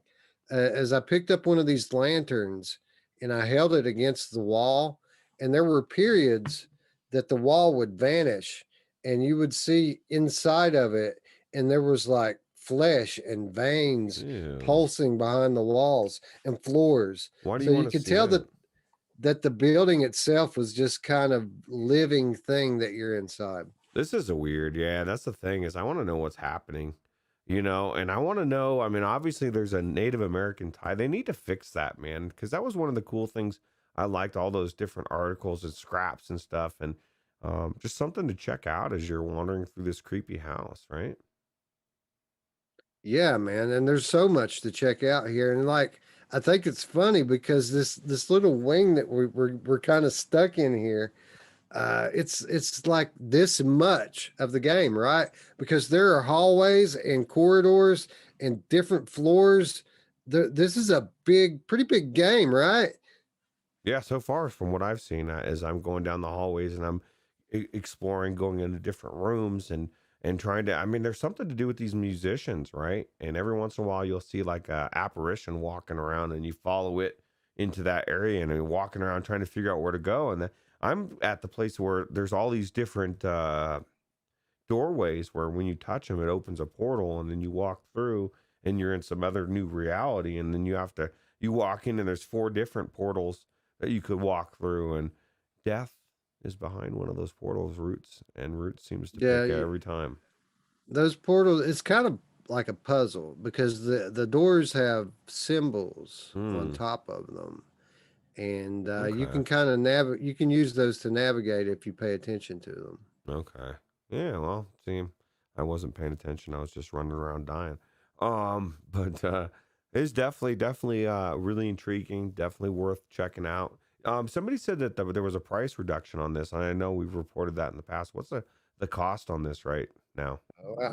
as I picked up one of these lanterns and I held it against the wall, and there were periods that the wall would vanish and you would see inside of it, and there was like flesh and veins Ew. pulsing behind the walls and floors. Why do So you you want to could see tell that? that the building itself was just kind of living thing that you're inside. This is a weird, yeah. That's the thing is I want to know what's happening, and I want to know. I mean, obviously there's a Native American tie. They need to fix that, man, because that was one of the cool things. I liked all those different articles and scraps and stuff, and just something to check out as you're wandering through this creepy house, right? Yeah, man, and there's so much to check out here, and like I think it's funny because this little wing that we're kind of stuck in here, it's like this much of the game, right? Because there are hallways and corridors and different floors. This is a pretty big game, right? Yeah, so far from what I've seen, as I'm going down the hallways and I'm exploring, going into different rooms and trying to. I mean, there's something to do with these musicians, right? And every once in a while, you'll see like a apparition walking around, and you follow it into that area, and you're walking around trying to figure out where to go. And I'm at the place where there's all these different doorways where when you touch them, it opens a portal, and then you walk through, and you're in some other new reality, and then you walk in, and there's four different portals that you could walk through, and death is behind one of those portals, Roots, and Roots seems to Yeah, pick it every time. those portals. It's kind of like a puzzle because the doors have symbols on Hmm. top of them, and you Okay. can kind of you can use those to navigate if you pay attention to them. Okay. Yeah. Well, see, I wasn't paying attention. I was just running around dying. But it's definitely really intriguing. Definitely worth checking out. Somebody said that there was a price reduction on this, and I know we've reported that in the past. What's the cost on this right now?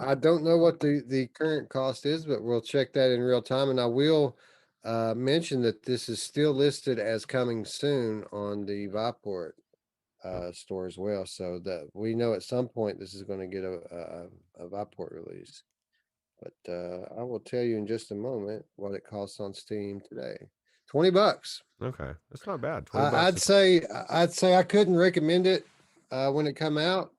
I don't know what the current cost is, but we'll check that in real time, and I will mention that this is still listed as coming soon on the Viport Oh, store as well, so that we know at some point this is going to get a Viport release. But I will tell you in just a moment what it costs on Steam today. $20. okay. That's not bad. 20 I, bucks. I'd say I'd say I couldn't recommend it when it come out,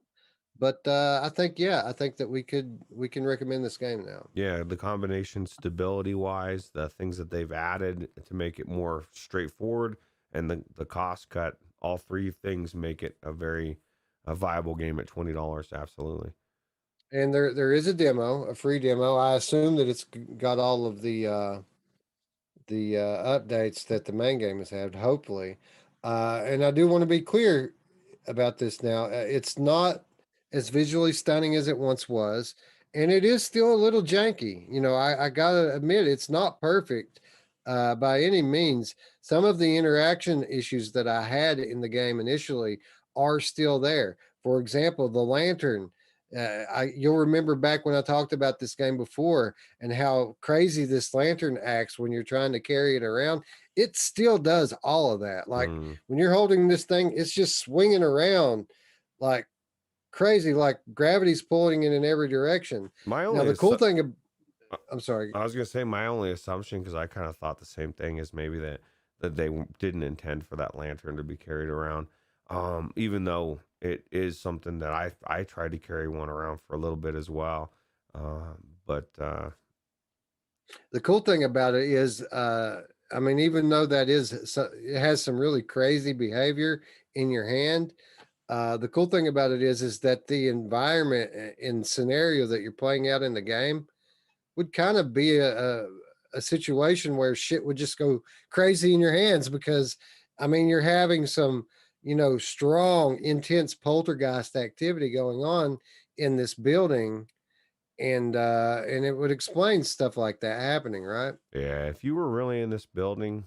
but I think that we can recommend this game now. Yeah, the combination stability wise, the things that they've added to make it more straightforward, and the cost cut, all three things make it a viable game at $20. Absolutely. And there is a demo, a free demo. I assume that it's got all of the updates that the main game has had, hopefully. And I do want to be clear about this now. It's not as visually stunning as it once was, and it is still a little janky. I gotta admit it's not perfect, by any means. Some of the interaction issues that I had in the game initially are still there. For example, the lantern. You'll remember back when I talked about this game before and how crazy this lantern acts when you're trying to carry it around. It still does all of that. Like Mm. when you're holding this thing, it's just swinging around like crazy, like gravity's pulling it in every direction. My Now, only the cool assu- thing, uh, I'm sorry. I was gonna say my only assumption, because I kind of thought the same thing, is maybe that they didn't intend for that lantern to be carried around. Even though it is something that I tried to carry one around for a little bit as well. But The cool thing about it is, I mean, even though it has some really crazy behavior in your hand. The cool thing about it is that the environment and scenario that you're playing out in the game would kind of be a situation where shit would just go crazy in your hands because, I mean, you're having some, strong, intense poltergeist activity going on in this building, and it would explain stuff like that happening, right? yeah, if you were really in this building,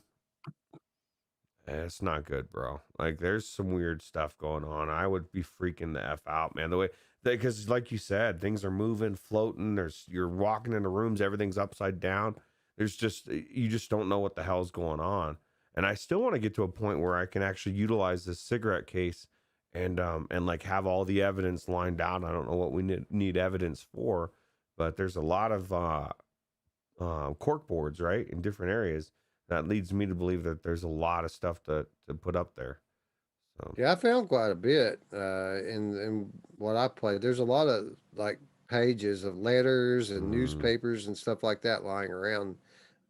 it's not good, bro. Like, there's some weird stuff going on. I would be freaking the f out, man. The way because, like you said, things are moving, floating. You're walking into rooms, everything's upside down. There's just you just don't know what the hell's going on. And I still want to get to a point where I can actually utilize this cigarette case and like have all the evidence lined out. I don't know what we need evidence for, but there's a lot of cork boards, right, in different areas. That leads me to believe that there's a lot of stuff to put up there. So, Yeah, I found quite a bit in what I played. There's a lot of like pages of letters and mm, newspapers and stuff like that lying around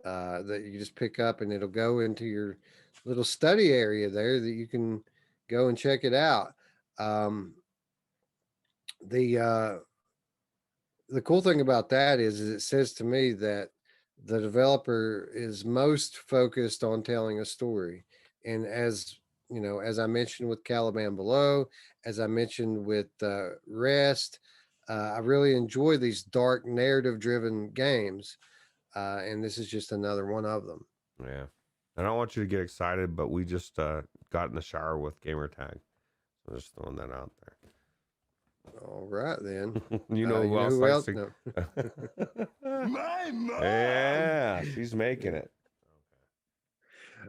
that you just pick up, and it'll go into your little study area there that you can go and check it out. Um, the the cool thing about that is it says to me that the developer is most focused on telling a story. And as I mentioned with Caliban Below, as I mentioned with Rest, I really enjoy these dark narrative driven games. And this is just another one of them. yeah. I don't want you to get excited, but we just got in the shower with gamer tag. So just throwing that out All right, then. there. You know You who know else who likes else? to? No. My mom! Yeah, she's making it.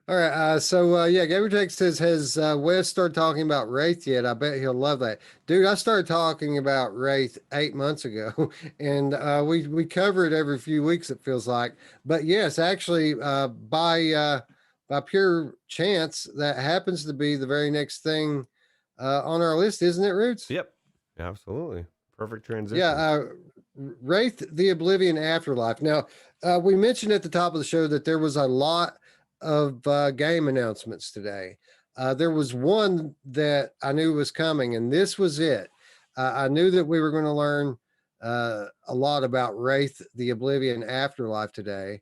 All right. Yeah, Gamertech says, has Wes started talking about Wraith yet? I bet he'll love that. Dude, I started talking about Wraith 8 months ago, and we cover it every few weeks, it feels like. But yes, actually, by pure chance, that happens to be the very next thing on our list, isn't it, Roots? Yep, absolutely. Perfect Yeah, transition. Wraith the Oblivion Afterlife. Now, we mentioned at the top of the show that there was a lot of game announcements today. There was one that I knew was coming, and this was it. I knew that we were going to learn a lot about Wraith the Oblivion Afterlife today,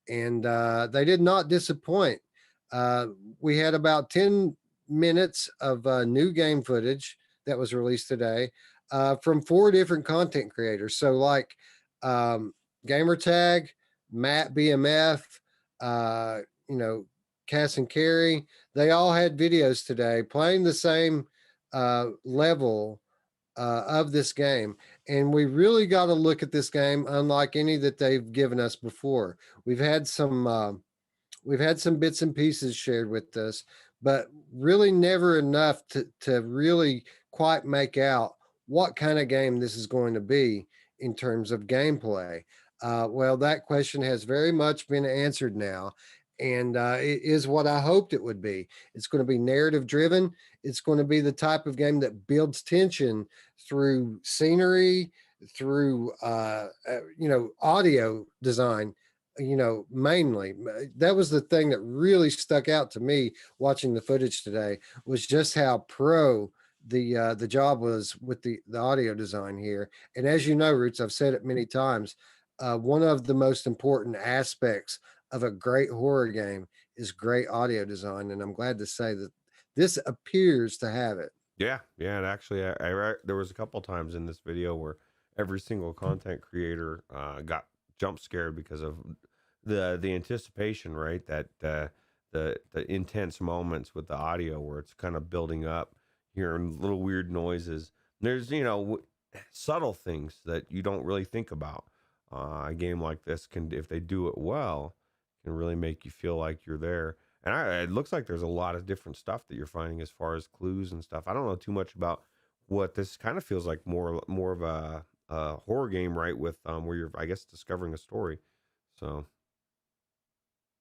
and they did not disappoint. Uh, we had about 10 minutes of new game footage that was released today from four different content creators. So, like Gamertag, Matt BMF, uh, you know, Cass and Carrie, they all had videos today playing the same level of this game. And we really got to look at this game unlike any that they've given us before. We've had some bits and pieces shared with us, but really never enough to really quite make out what kind of game this is going to be in terms of gameplay. Well, that question has very much been answered now, and it is what I hoped it would be. It's going to be narrative driven. It's going to be the type of game that builds tension through scenery, through audio design, mainly. That was the thing that really stuck out to me watching the footage today, was just how pro the job was with the audio design here. And as you know, Roots, I've said it many times, one of the most important aspects of a great horror game is great audio design, and I'm glad to say that this appears to have it. Yeah, yeah, and actually, there was a couple times in this video where every single content creator got jump scared because of the anticipation, right? That the intense moments with the audio where it's kind of building up, hearing little weird noises. There's subtle things that you don't really think about. A game like this can, if they do it well, can really make you feel like you're there. And it looks like there's a lot of different stuff that you're finding as far as clues and stuff. I don't know too much about what this kind of feels like. More of a horror game, right? With where you're, I guess, discovering a story. So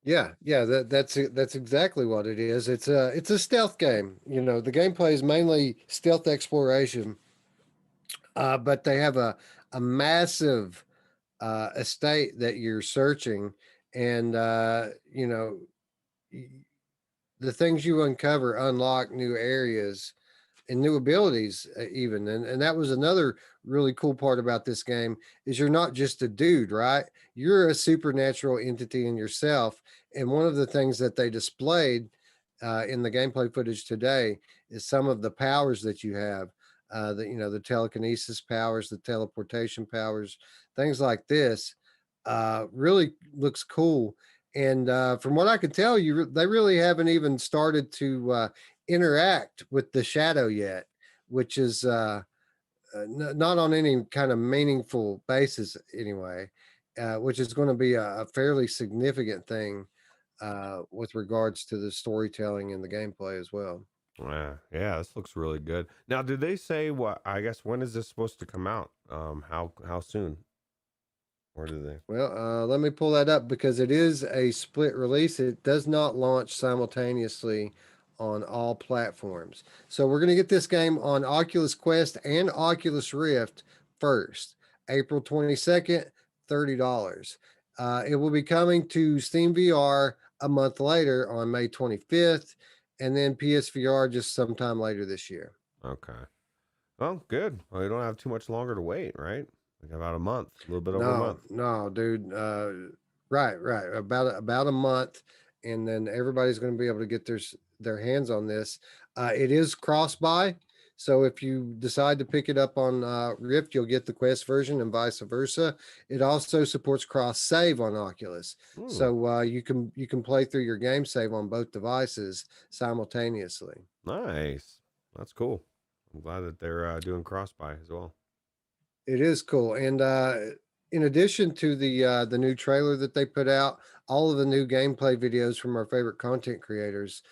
Yeah, yeah, that's exactly what it is. It's a stealth game. You know, the gameplay is mainly stealth exploration, but they have a massive estate that you're searching, and y- the things you uncover unlock new areas and new abilities even, and that was another really cool part about this game is you're not just a dude, right? You're a supernatural entity in yourself, and one of the things that they displayed in the gameplay footage today is some of the powers that you have, the telekinesis powers, the teleportation powers, things like this. Really looks cool, and from what I can tell you, they really haven't even started to interact with the shadow yet, which is not on any kind of meaningful basis anyway, which is going to be a fairly significant thing with regards to the storytelling and the gameplay as well. yeah, this looks really good. Now, did they say what? I guess when is this supposed to come out? How soon? Or do they? Well, let me pull that up because it is a split release. It does not launch simultaneously on all platforms. So we're going to get this game on Oculus Quest and Oculus Rift first. April 22nd, $30. It will be coming to Steam VR a month later on May 25th, and then PSVR just sometime later this year. Okay. Well, good. Well, you don't have too much longer to wait, right? Like about a month, a little bit over a No, month. no, dude. Right. About a month, and then everybody's going to be able to get their hands on this. It is cross buy, so if you decide to pick it up on Rift, you'll get the Quest version, and vice versa. It also supports cross save on Oculus, Hmm. so you can play through your game save on both devices simultaneously. Nice. That's cool. I'm glad that they're doing cross buy as well. It is cool, and in addition to the new trailer that they put out, all of the new gameplay videos from our favorite content creators,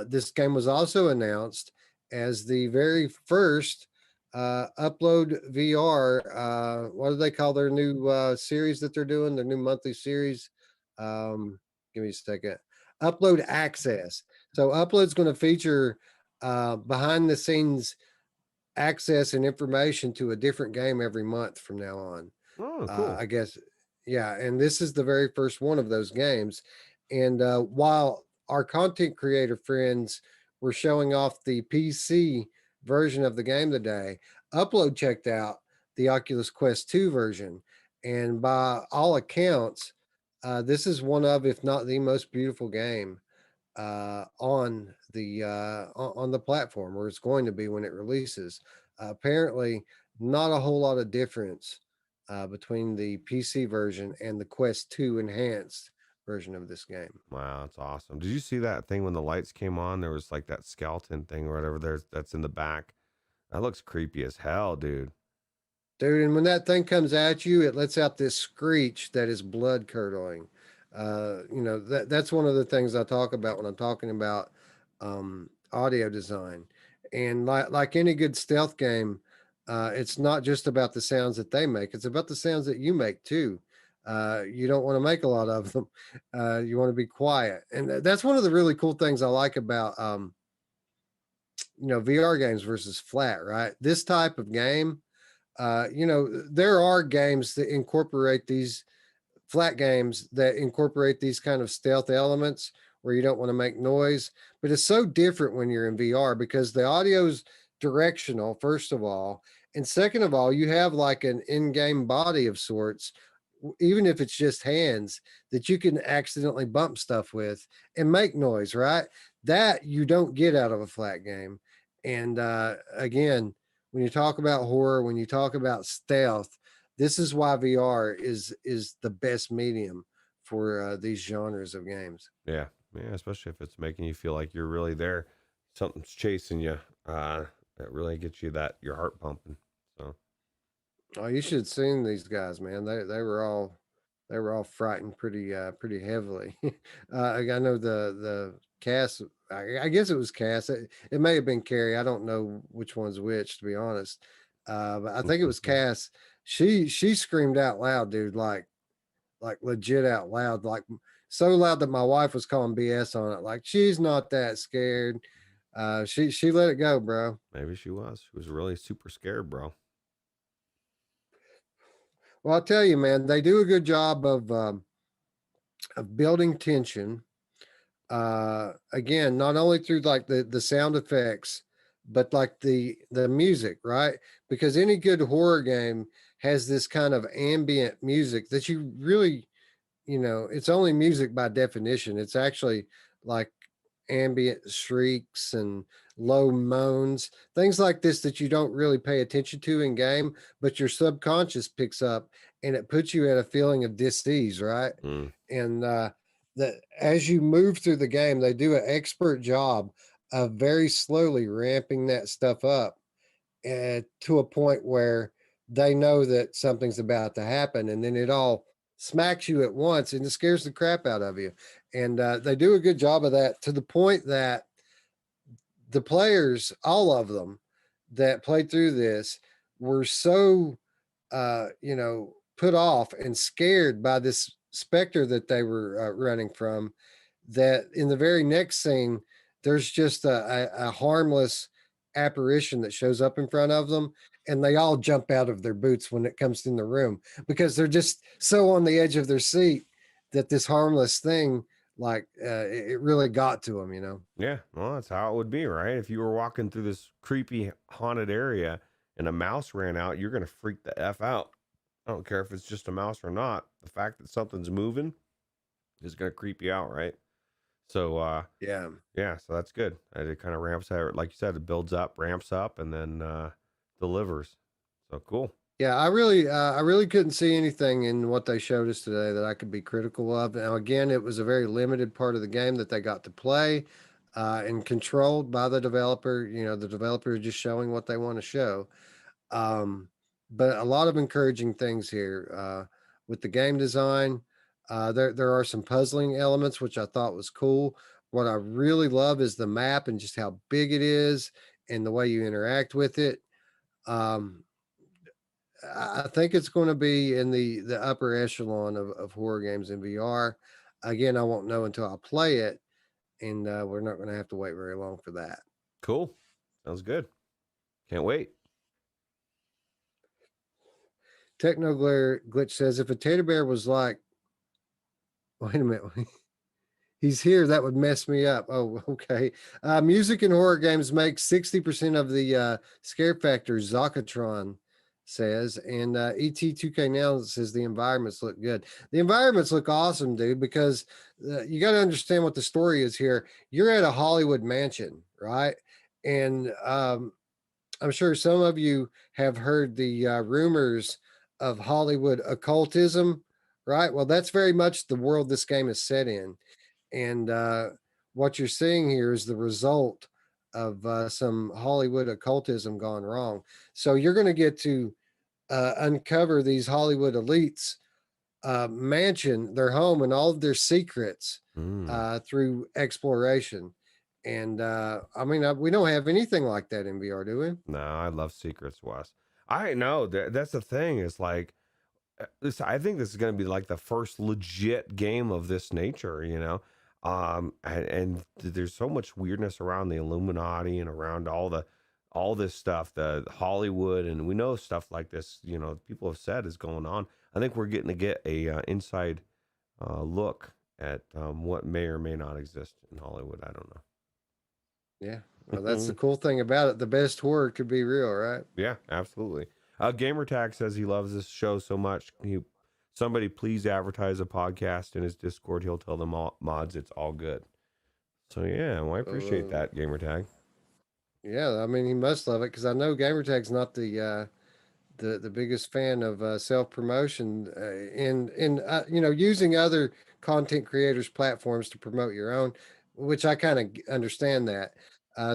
this game was also announced as the very first Upload VR. What do they call their new series that they're doing? Their new monthly series. Um, Give me a second. Upload Access. So Upload's going to feature behind the scenes access and information to a different game every month from now on. Oh, cool. I guess, yeah. And this is the very first one of those games. And while our content creator friends were showing off the PC version of the game today, Upload checked out the Oculus Quest 2 version. And by all accounts, this is one of, if not the most beautiful game on the platform, or it's going to be when it releases. Apparently, not a whole lot of difference between the PC version and the Quest 2 enhanced version of this game. Wow, that's awesome. Did you see that thing when the lights came on? There was like that skeleton thing or whatever that's in the back. That looks creepy as hell, dude. Dude, and when that thing comes at you, it lets out this screech that is blood curdling. That's one of the things I talk about when I'm talking about audio design. And like any good stealth game, it's not just about the sounds that they make; it's about the sounds that you make too. You don't want to make a lot of them. You want to be quiet, and that's one of the really cool things I like about VR games versus flat. Right, this type of game, there are games that incorporate these flat games that incorporate these kind of stealth elements where you don't want to make noise, but it's so different when you're in VR because the audio's directional, first of all, and second of all, you have like an in-game body of sorts, even if it's just hands that you can accidentally bump stuff with and make noise, right? That you don't get out of a flat game. And again, when you talk about horror, when you talk about stealth, this is why VR is the best medium for these genres of games. Yeah, yeah, especially if it's making you feel like you're really there, something's chasing you. That really gets you that your heart pumping. So Oh, you should have seen these guys, man. They were all frightened pretty heavily. I know the cast. I guess it was Cass. It may have been Carrie. I don't know which one's which, to be honest. But I think it was Cass. She screamed out loud, dude, like legit out loud, like so loud that my wife was calling BS on it. Like she's not that scared. She let it go, bro. maybe she was. She was really super scared, bro. Well, I'll tell you, man, they do a good job of building tension. Again, not only through like the sound effects, but like the music, right? Because any good horror game has this kind of ambient music that you really, it's only music by definition. It's actually like ambient shrieks and low moans, things like this that you don't really pay attention to in game, but your subconscious picks up and it puts you at a feeling of dis-ease, right? Mm. And that as you move through the game, they do an expert job of very slowly ramping that stuff up to a point where they know that something's about to happen, and then it all smacks you at once and it scares the crap out of you. And they do a good job of that to the point that the players, all of them that played through this, were so put off and scared by this specter that they were running from, that in the very next scene there's just a harmless apparition that shows up in front of them, and they all jump out of their boots when it comes in the room because they're just so on the edge of their seat that this harmless thing, like it really got to them. Yeah, well, that's how it would be, right? If you were walking through this creepy haunted area and a mouse ran out, you're gonna freak the F out. I don't care if it's just a mouse or not. The fact that something's moving is gonna creep you out, right? So Yeah. yeah, so that's good. It kind of ramps out, like you said, it builds up, ramps up, and then delivers. So cool. Yeah, I really couldn't see anything in what they showed us today that I could be critical of. Now, again, it was a very limited part of the game that they got to play, and controlled by the developer. The developer is just showing what they want to show. Um, but a lot of encouraging things here with the game design. There are some puzzling elements which I thought was cool. What I really love is the map and just how big it is and the way you interact with it. Um, I think it's going to be in the upper echelon of horror games in VR. Again, I won't know until I play it, and we're not going to have to wait very long for that. Cool. Sounds good. Can't wait. Techno Glitch says if a teddy bear was like, wait a minute, he's here, that would mess me up. Oh, okay. Music in horror games makes 60% of the scare factor, Zocatron says. And ET2K now says the environments look good. The environments look awesome, dude, because you got to understand what the story is here. You're at a Hollywood mansion, right? And I'm sure some of you have heard the rumors of Hollywood occultism, right? Well, that's very much the world this game is set in. And what you're seeing here is the result of some Hollywood occultism gone wrong. So you're going to get to uncover these Hollywood elites' mansion, their home, and all of their secrets through exploration. And I mean, we don't have anything like that in VR, do we? No, I love secrets, Wes. I know that's the thing. Is like this. I think this is going to be like the first legit game of this nature. And there's so much weirdness around the Illuminati and around all this stuff, the Hollywood, and we know stuff like this. People have said is going on. I think we're getting to get a inside look at what may or may not exist in Hollywood. I don't know. Yeah. Well, that's the cool thing about it. The best horror could be real, right? Yeah, absolutely. Gamertag says he loves this show so much. Somebody please advertise a podcast in his Discord. He'll tell them mods it's all good. So yeah, well, I appreciate that, Gamertag. Yeah, I mean he must love it because I know Gamertag's not the biggest fan of self promotion in using other content creators platforms to promote your own, which I kind of understand that.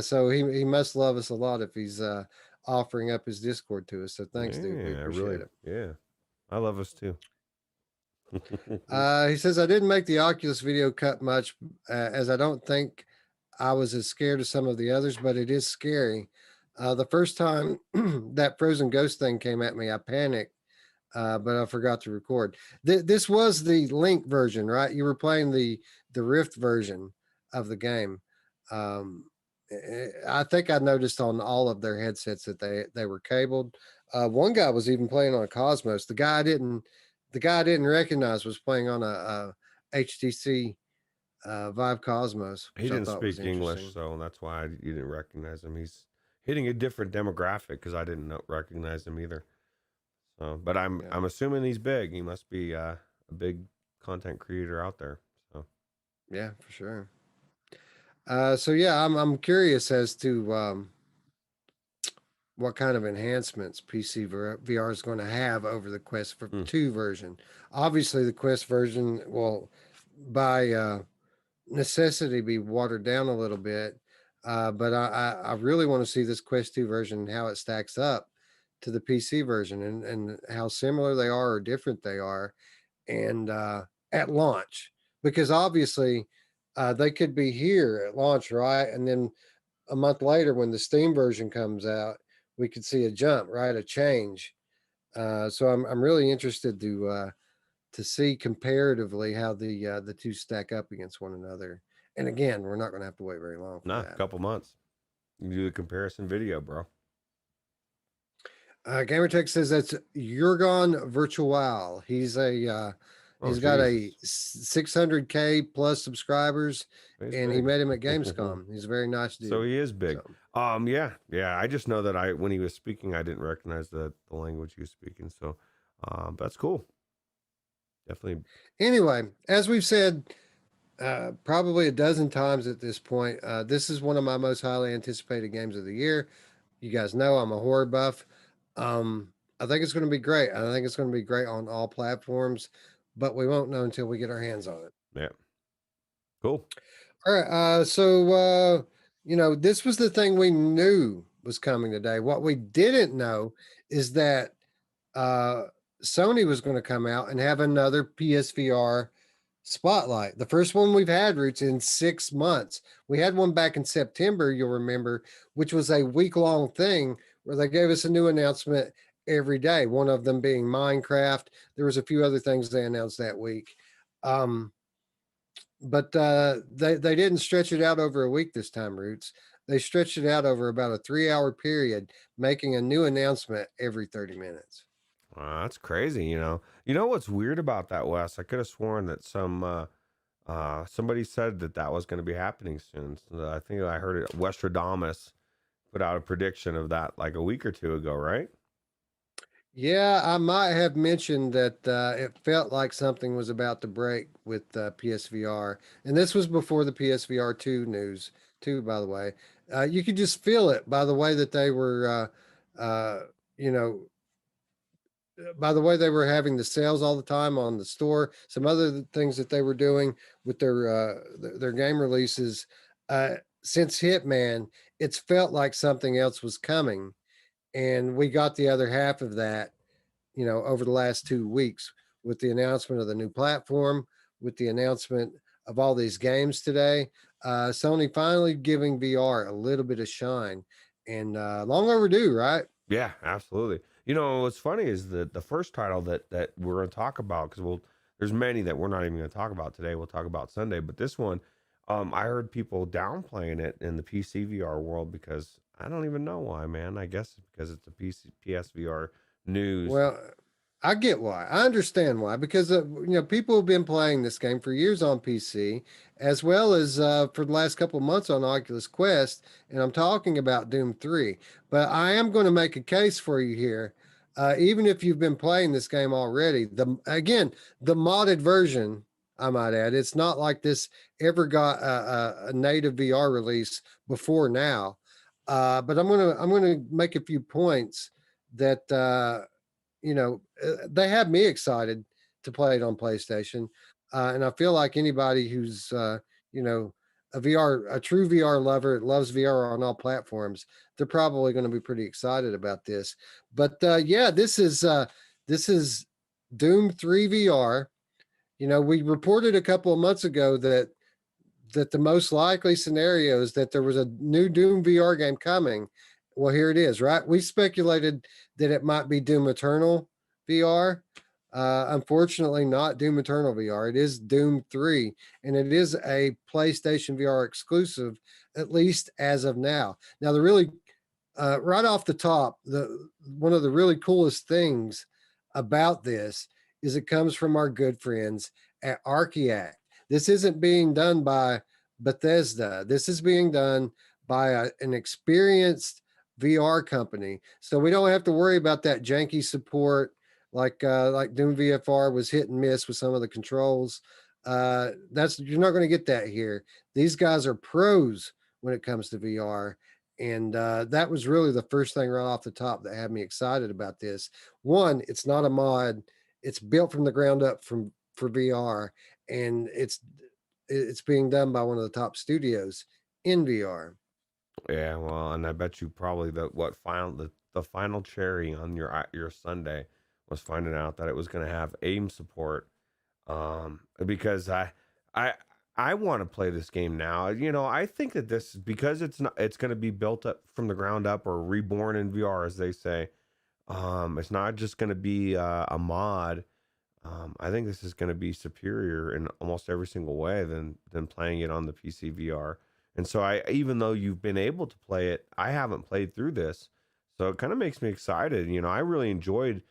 So he must love us a lot if he's offering up his Discord to us. So thanks, dude. We Yeah, appreciate it. yeah. I love us too. He says I didn't make the Oculus video cut much, as I don't think I was as scared as some of the others, but it is scary. The first time that frozen ghost thing came at me, I panicked, but I forgot to record. This was the Link version, right? You were playing the Rift version of the game. I think I noticed on all of their headsets that they were cabled. One guy was even playing on a Cosmos. The guy I didn't recognize was playing on a HTC Vive Cosmos, He which I didn't thought was speak English, interesting. so that's why you didn't recognize him. He's hitting a different demographic because I didn't recognize him either. So, but I'm Yeah. I'm assuming he's big. He must be a big content creator out there. So Yeah, for sure. So yeah, I'm curious as to what kind of enhancements PC VR is going to have over the Quest for 2 version. Obviously, the Quest version will, by necessity, be watered down a little bit. But I really want to see this Quest 2 version, how it stacks up to the PC version, and how similar they are or different they are, and at launch, because obviously they could be here at launch, right? And then a month later, when the Steam version comes out, we could see a jump, right? A change. So I'm really interested to see comparatively how the two stack up against one another. And again, we're not going to have to wait very long for nah, a that. couple months. You can do the comparison video, bro. Gamertech says that's Jurgon Virtual. He's a Oh, he's got a Jesus. 600K plus subscribers, He's and he big. met him at Gamescom. He's a very nice So dude. he is big. So Yeah. I just know that when he was speaking, I didn't recognize the language he was speaking. So, that's cool. Definitely. anyway, as we've said probably a dozen times at this point, this is one of my most highly anticipated games of the year. You guys know I'm a horror buff. I think it's going to be great. I think it's going to be great on all platforms, but we won't know until we get our hands on it. Yeah. Cool. All right. So this was the thing we knew was coming today. What we didn't know is that uh, Sony was going to come out and have another PSVR spotlight. The first one we've had, Roots, in 6 months. We had one back in September, you'll remember, which was a week-long thing where they gave us a new announcement every day, one of them being Minecraft. There was a few other things they announced that week. But they didn't stretch it out over a week this time, Roots. They stretched it out over about a 3-hour period, making a new announcement every 30 minutes. That's crazy. You know what's weird about that, Wes? I could have sworn that somebody said that was going to be happening soon. So I think I heard it. Westradamus put out a prediction of that like a week or two ago, right? Yeah, I might have mentioned that it felt like something was about to break with PSVR. And this was before the PSVR 2 news, too, by the way. You could just feel it by the way that they were, you know, by the way they were having the sales all the time on the store. Some other things that they were doing with their game releases. Since Hitman, it's felt like something else was coming, and we got the other half of that, over the last 2 weeks with the announcement of the new platform, with the announcement of all these games today. Sony finally giving VR a little bit of shine, and long overdue, right? Yeah, absolutely. What's funny is that the first title that we're going to talk about, because there's many that we're not even going to talk about today. We'll talk about Sunday, but this one, I heard people downplaying it in the PC VR world because I don't even know why, man. I guess it's because it's a PSVR news. Well, I get why. I understand why, because people have been playing this game for years on PC, as well as for the last couple of months on Oculus Quest, and I'm talking about Doom 3. But I am going to make a case for you here. Even if you've been playing this game already, the modded version, I might add, it's not like this ever got a native VR release before now. But I'm gonna make a few points that they have me excited to play it on PlayStation. And I feel like anybody who's you know a true VR lover, loves VR on all platforms, they're probably going to be pretty excited about this. But yeah, this is Doom 3 VR. We reported a couple of months ago that the most likely scenario is that there was a new Doom VR game coming. Well, here it is, right? We speculated that it might be Doom Eternal VR. Unfortunately, not Doom Eternal VR. It is Doom 3, and it is a PlayStation VR exclusive, at least as of now. Now, the really, right off the top, one of the really coolest things about this is it comes from our good friends at Archiac. This isn't being done by Bethesda. This is being done by an experienced VR company. So we don't have to worry about that janky support like Doom VFR was hit and miss with some of the controls. You're not going to get that here. These guys are pros when it comes to VR. And that was really the first thing right off the top that had me excited about this. One, it's not a mod. It's built from the ground up for VR, and it's being done by one of the top studios in VR. Yeah, well, and I bet you probably the final cherry on your Sunday was finding out that it was going to have aim support. Because I I want to play this game now. I think that this, because it's going to be built up from the ground up, or reborn in VR, as they say. It's not just going to be a mod. I think this is going to be superior in almost every single way than playing it on the PC VR. And so even though you've been able to play it, I haven't played through this, so it kind of makes me excited. I really enjoyed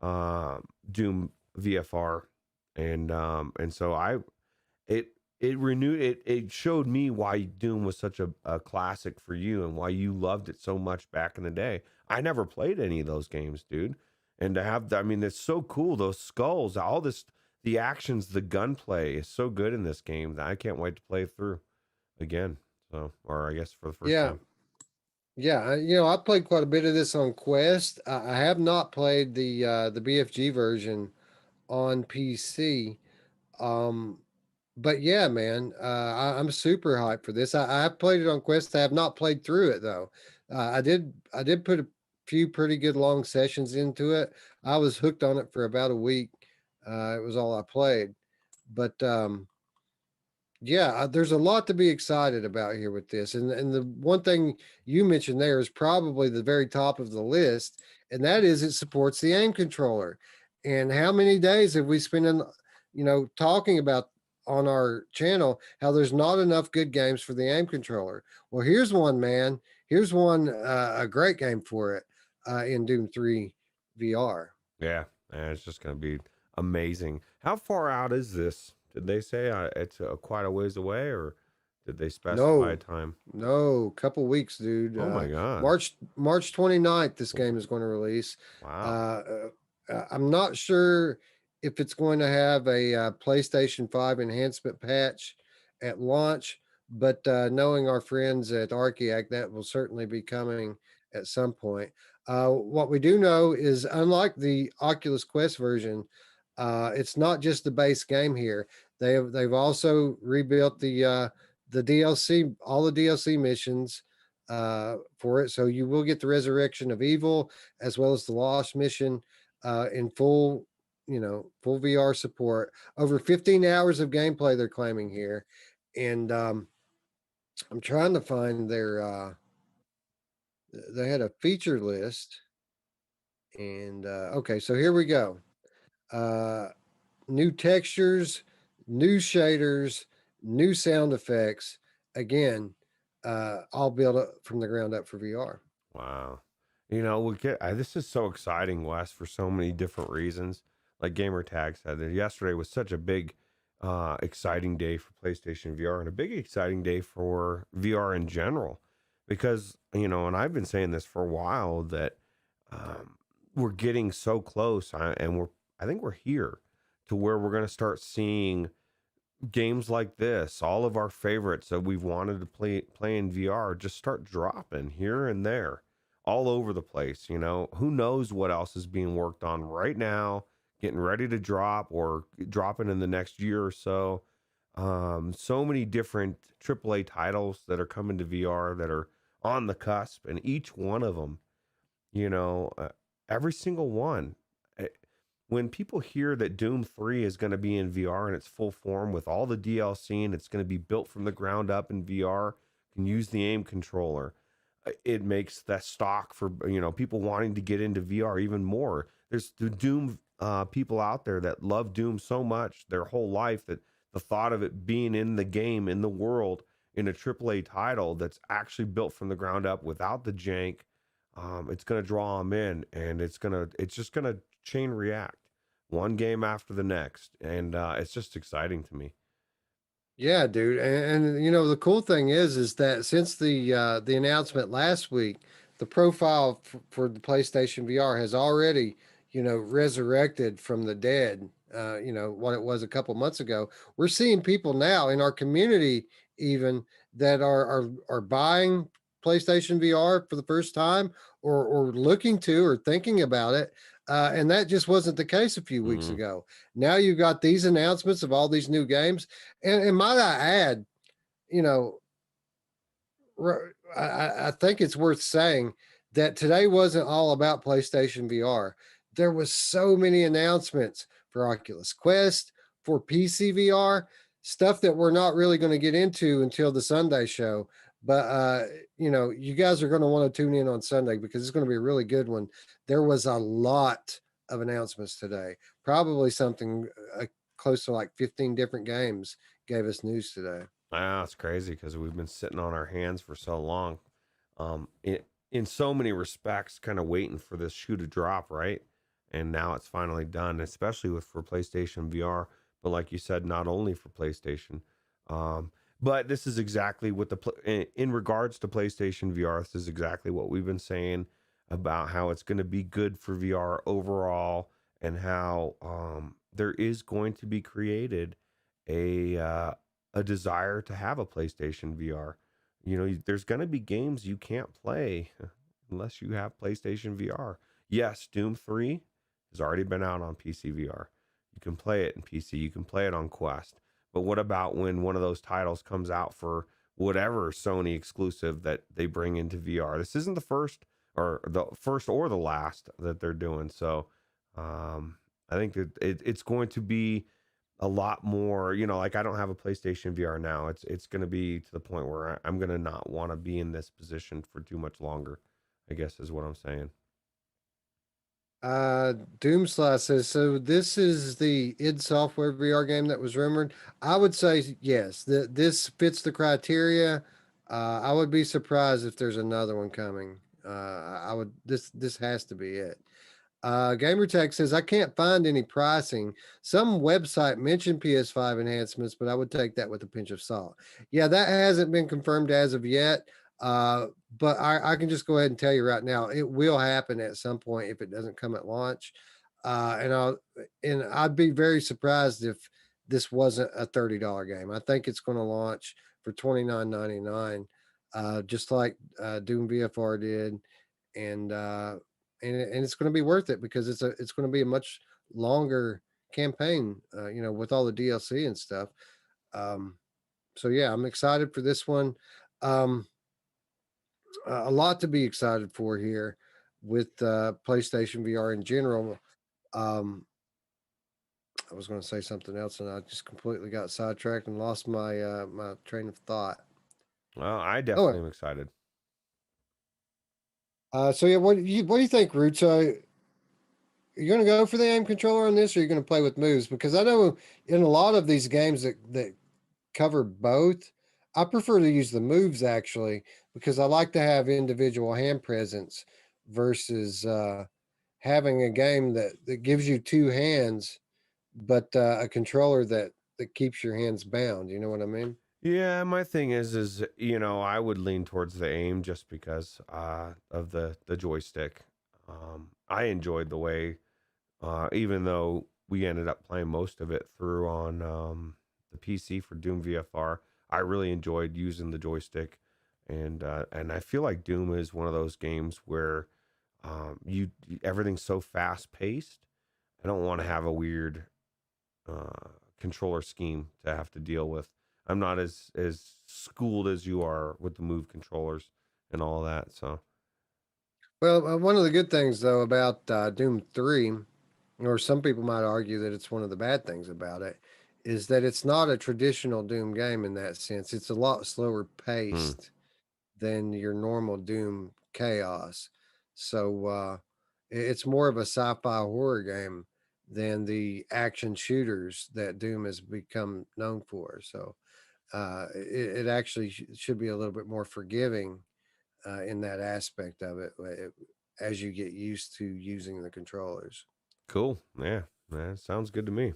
Doom VFR, and so it showed me why Doom was such a classic for you, and why you loved it so much back in the day. I never played any of those games, dude. And to have, I mean, it's so cool. Those skulls, all this, the actions, the gunplay is so good in this game that I can't wait to play through again. So, or I guess for the first Yeah. time. Yeah, I played quite a bit of this on Quest. I have not played the BFG version on PC. Um, but yeah, man, I'm super hyped for this. I played it on Quest. I have not played through it though. I did put a few pretty good long sessions into it. I was hooked on it for about a week. It was all I played, but yeah, there's a lot to be excited about here with this. And the one thing you mentioned there is probably the very top of the list, and that is it supports the aim controller. And how many days have we spent talking about on our channel how there's not enough good games for the aim controller? Well, here's one, man. Here's one, a great game for it in Doom 3 VR. Yeah, and it's just going to be amazing. How far out is this? Did they say it's quite a ways away, or did they specify a No, time? no, couple weeks, dude. Oh my God. March 29th, this game is going to release. Wow. I'm not sure if it's going to have a PlayStation 5 enhancement patch at launch, but knowing our friends at Archiac, that will certainly be coming at some point. What we do know is, unlike the Oculus Quest version, it's not just the base game here. They've also rebuilt the DLC, all the DLC missions for it. So you will get the Resurrection of Evil as well as the Lost mission in full VR support. Over 15 hours of gameplay they're claiming here, and I'm trying to find their. They had a feature list, and okay, so here we go. New textures, new shaders, new sound effects. Again, all built up from the ground up for VR. Wow. This is so exciting, Wes, for so many different reasons. Like Gamer Tag said, that yesterday was such a big, exciting day for PlayStation VR, and a big exciting day for VR in general. Because, and I've been saying this for a while, that we're getting so close, and I think we're here to where we're going to start seeing games like this, all of our favorites that we've wanted to play in VR, just start dropping here and there, all over the place. Who knows what else is being worked on right now, getting ready to drop or dropping in the next year or so. So many different AAA titles that are coming to VR that are on the cusp, and each one of them, you know, every single one. eh, When people hear that Doom 3 is going to be in VR in its full form with all the DLC and it's going to be built from the ground up in VR, can use the aim controller, it makes that stock for, people wanting to get into VR even more. There's the Doom people out there that love Doom so much their whole life that the thought of it being in the game, in the world, in a AAA title that's actually built from the ground up without the jank, it's going to draw them in, and it's just going to chain react one game after the next, and it's just exciting to me. Yeah, dude. And you know, the cool thing is that since the announcement last week, the profile for the PlayStation VR has already, you know, resurrected from the dead. You know, what it was a couple months ago. We're seeing people now in our community even that are buying PlayStation VR for the first time, or looking to, or thinking about it. And that just wasn't the case a few weeks Hmm. ago. Now you've got these announcements of all these new games, and might I add, you know, I think it's worth saying that today wasn't all about PlayStation VR. There was so many announcements for Oculus Quest, for PC VR, stuff that we're not really going to get into until the Sunday show. But you know, you guys are going to want to tune in on Sunday because it's going to be a really good one. There was a lot of announcements today. Probably something close to like 15 different games gave us news today. Ah, it's crazy because we've been sitting on our hands for so long. In so many respects, kind of waiting for this shoe to drop, right? And now it's finally done, especially with for PlayStation VR. But like you said, not only for PlayStation, but this is exactly what in regards to PlayStation VR. This is exactly what we've been saying about how it's going to be good for VR overall, and how there is going to be created a a desire to have a PlayStation VR. There's going to be games you can't play unless you have PlayStation VR. Yes, Doom 3 has already been out on PC VR. You can play it in PC, you can play it on Quest. But what about when one of those titles comes out for whatever Sony exclusive that they bring into VR? This isn't the first or the last that they're doing. So I think that it's going to be a lot more, like I don't have a PlayStation VR now. It's going to be to the point where I'm going to not want to be in this position for too much longer, I guess is what I'm saying. Uh, Doomslaw says, so this is the id Software VR game that was rumored. I would say yes, this fits the criteria. I would be surprised if there's another one coming. I would, this has to be it. Gamertag says, I can't find any pricing. Some website mentioned PS5 enhancements, but I would take that with a pinch of salt. Yeah, that hasn't been confirmed as of yet. But I can just go ahead and tell you right now, it will happen at some point if it doesn't come at launch. And I'd be very surprised if this wasn't a $30 game. I think it's going to launch for $29.99, just like Doom VFR did, and and it's going to be worth it because it's going to be a much longer campaign, you know, with all the DLC and stuff. Um, so yeah, I'm excited for this one. Um, a lot to be excited for here with PlayStation VR in general. Um, I was going to say something else, and I just completely got sidetracked and lost my my train of thought. Well, I definitely Oh, am excited. so yeah, what do you think, Roots? You going to go for the aim controller on this, or you're going to play with moves? Because I know in a lot of these games that cover both, I prefer to use the moves actually because I like to have individual hand presence versus having a game that gives you two hands, but a controller that keeps your hands bound. You know what I mean? Yeah, my thing is I would lean towards the aim just because of the joystick. I enjoyed the way, even though we ended up playing most of it through on the PC for Doom VFR, I really enjoyed using the joystick, and I feel like Doom is one of those games where everything's so fast paced, I don't want to have a weird controller scheme to have to deal with. I'm not as schooled as you are with the Move controllers and all of that. So Well, one of the good things though about Doom 3, or some people might argue that it's one of the bad things about it, is that it's not a traditional Doom game in that sense. It's a lot slower hmm, paced than your normal Doom chaos. So it's more of a sci-fi horror game than the action shooters that Doom has become known for. So it actually should be a little bit more forgiving in that aspect of it, as you get used to using the controllers. cool. Yeah, that sounds good to me.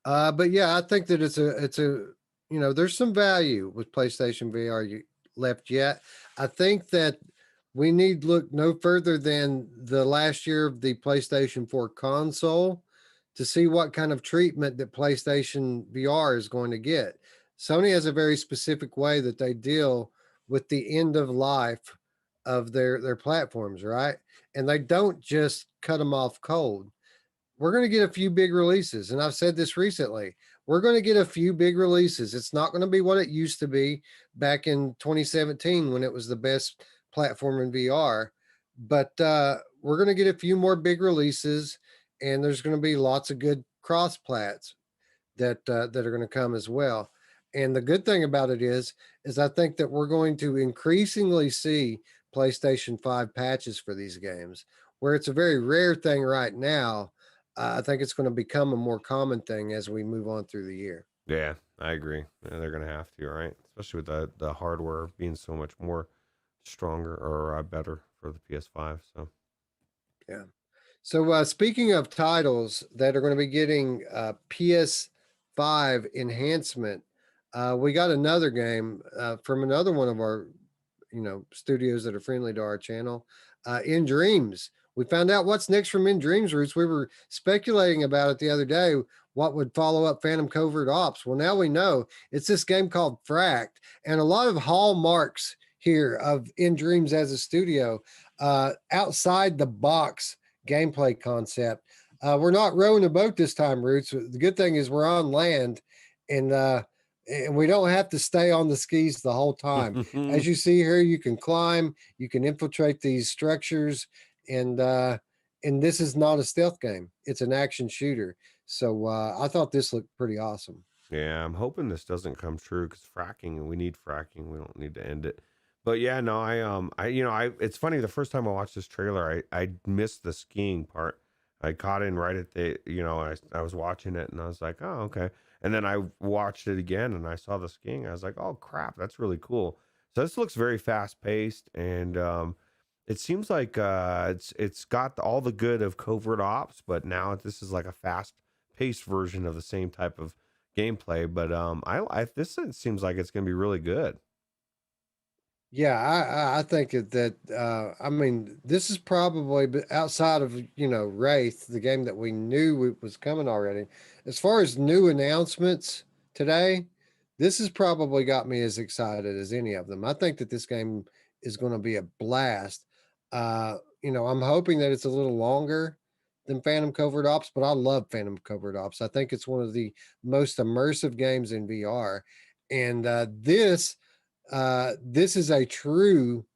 But yeah, I think that it's a there's some value with PlayStation VR left yet. I think that we need look no further than the last year of the PlayStation 4 console to see what kind of treatment that PlayStation VR is going to get. Sony has a very specific way that they deal with the end of life of their platforms, right? And they don't just cut them off cold. We're going to get a few big releases. And I've said this recently. We're going to get a few big releases. It's not going to be what it used to be back in 2017 when it was the best platform in VR. But we're going to get a few more big releases, and there's going to be lots of good cross plats that are going to come as well. And the good thing about it is I think that we're going to increasingly see PlayStation 5 patches for these games, where it's a very rare thing right now. I think it's going to become a more common thing as we move on through the year. Yeah, I agree. Yeah, they're gonna have to, right? Especially with the hardware being so much more stronger or better for the PS5. So Yeah. So speaking of titles that are going to be getting PS5 enhancement, we got another game from another one of our studios that are friendly to our channel, In Dreams. We found out what's next from In Dreams Roots. We were speculating about it the other day, what would follow up Phantom Covert Ops. Well, now we know it's this game called Fract, and a lot of hallmarks here of In Dreams as a studio, outside the box gameplay concept. We're not rowing a boat this time, Roots. The good thing is we're on land, and we don't have to stay on the skis the whole time. As you see here, you can climb, you can infiltrate these structures, and this is not a stealth game; it's an action shooter. So I thought this looked pretty awesome. yeah, I'm hoping this doesn't come true because fracking, we need fracking. We don't need to end it. But yeah, no, I it's funny. The first time I watched this trailer, I missed the skiing part. I caught in right at the, I was watching it and I was like, oh, okay. And then I watched it again and I saw the skiing. I was like, oh crap, that's really cool. So this looks very fast paced and it seems like it's got all the good of Covert Ops, but now this is like a fast paced version of the same type of gameplay. But I this seems like it's gonna be really good. Yeah, I think that I mean this is probably outside of Wraith, the game that we knew was coming already. As far as new announcements today, this has probably got me as excited as any of them. I think that this game is going to be a blast. I'm hoping that it's a little longer than Phantom Covert Ops, but I love Phantom Covert Ops. I think it's one of the most immersive games in VR, and this is a true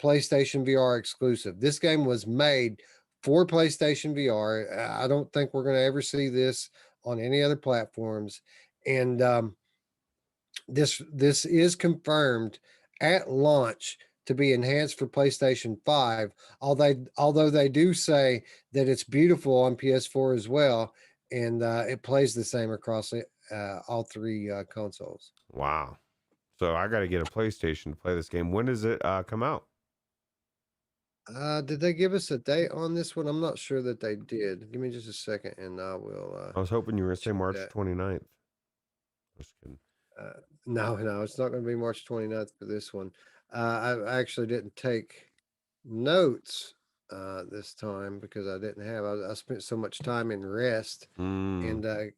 PlayStation VR exclusive. This game was made for PlayStation VR. I don't think we're going to ever see this on any other platforms. And this is confirmed at launch to be enhanced for PlayStation 5. Although they do say that it's beautiful on PS4 as well, and it plays the same across all three consoles. Wow. So I got to get a PlayStation to play this game. When does it come out? Did they give us a date on this one? I'm not sure that they did. Give me just a second and I will I was hoping you were going to say check March that. 29th. Just kidding. No, it's not going to be March 29th for this one. I actually didn't take notes this time because I didn't have. I spent so much time in rest Mm.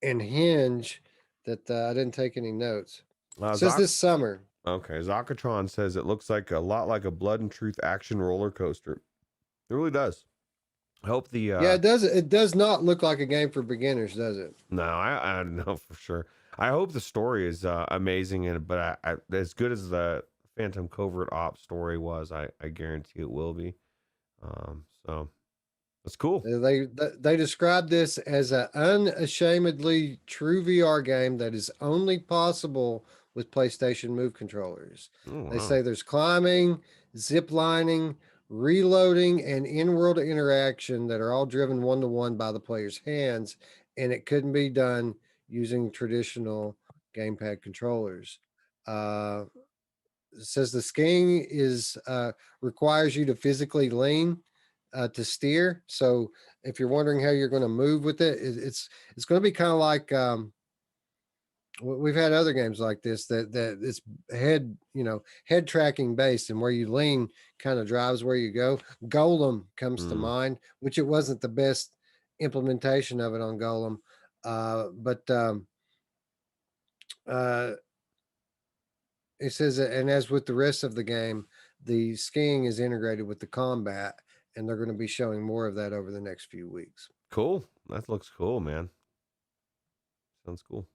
and Hinge that I didn't take any notes. It says Zoc this summer. Okay, Zocatron says it looks like a lot like a Blood and Truth action roller coaster. It really does. I hope the Yeah, it does. It does not look like a game for beginners, does it? no, I know for sure. I hope the story is amazing, and but as good as the Phantom Covert Ops story was, I guarantee it will be. So that's cool. They describe this as an unashamedly true VR game that is only possible with PlayStation Move controllers. Oh They wow. say there's climbing, zip lining, reloading, and in-world interaction that are all driven one-to-one by the player's hands, and it couldn't be done using traditional gamepad controllers. Uh, it says the skiing is requires you to physically lean to steer. So if you're wondering how you're going to move with it, it's going to be kind of like we've had other games like this that it's head tracking based, and where you lean kind of drives where you go. Golem comes to Mm. mind, which it wasn't the best implementation of it on Golem, but uh, it says that, and as with the rest of the game, the skiing is integrated with the combat, and they're going to be showing more of that over the next few weeks. Cool. That looks cool, man. Sounds cool.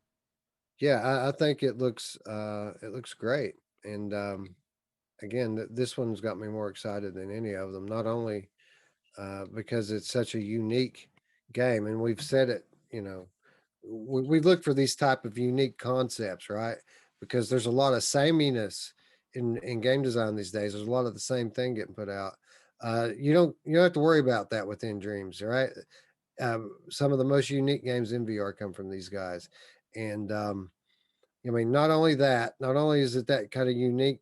Yeah, I think it looks great, and again, this one's got me more excited than any of them. Not only because it's such a unique game, and we've said it, we look for these type of unique concepts, right? Because there's a lot of sameness in game design these days. There's a lot of the same thing getting put out. You don't have to worry about that within Dreams, right? Some of the most unique games in VR come from these guys, and I mean, not only that, not only is it that kind of unique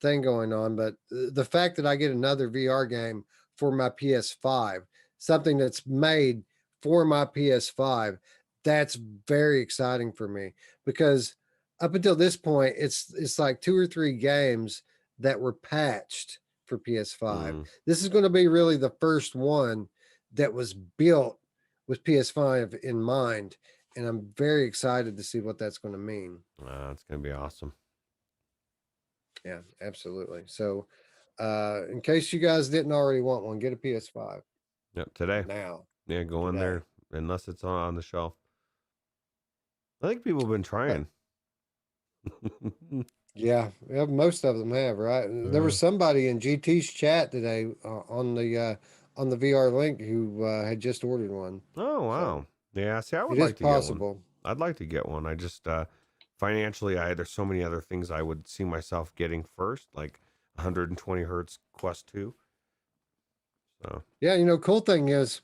thing going on, but the fact that I get another VR game for my PS5, something that's made for my PS5, that's very exciting for me because up until this point, it's like two or three games that were patched for PS5. Mm. This is going to be really the first one that was built with PS5 in mind, and I'm very excited to see what that's going to mean. It's gonna be awesome. Yeah, absolutely. So, in case you guys didn't already want one, get a PS5 Yep. Today. now, Yeah, go in today. there unless it's on the shelf. I think people have been Uh, trying. yeah, most of them have, right? There was somebody in GT's chat today on the VR link who had just ordered one. Oh So wow. Yeah, see, I would it is like to get one. possible. I'd like to get one. I just financially there's so many other things I would see myself getting first, like 120 hertz Quest 2. So Yeah, cool thing is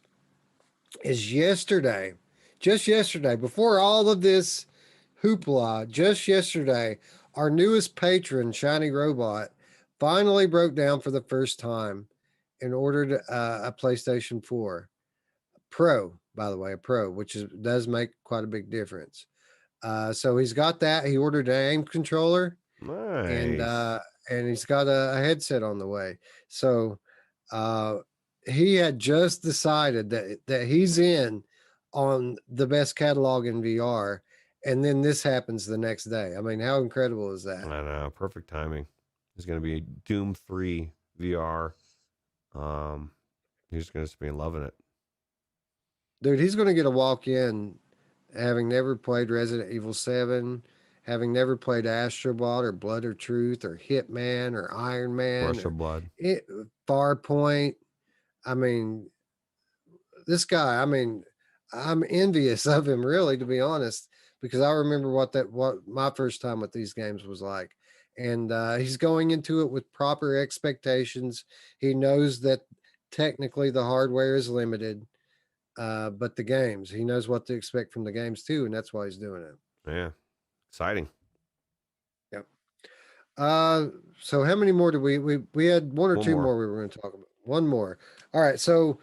yesterday, just yesterday, before all of this hoopla, just yesterday, our newest patron, Shiny Robot, finally broke down for the first time and ordered a PlayStation 4 Pro, by the way, a Pro, which does make quite a big difference. So he's got that. He ordered an aim controller and nice. uh, and he's got a headset on the way. So uh, he had just decided that he's in on the best catalog in VR, and then this happens the next day. I mean, how incredible is that? I know, perfect timing. It's gonna be Doom 3 VR. He's gonna be loving it. Dude, he's going to get a walk in having never played Resident Evil 7, having never played Astrobot or Blood or Truth or Hitman or Iron Man Rush or of Blood. it, Farpoint. I mean, this guy, I mean, I'm envious of him, really, to be honest, because I remember what my first time with these games was like. And he's going into it with proper expectations. He knows that technically the hardware is limited, but the games, he knows what to expect from the games too, and that's why he's doing it. Yeah, exciting. Yep. Uh, so how many more did we had one or One two more. more we were going to talk about? One more. All right. So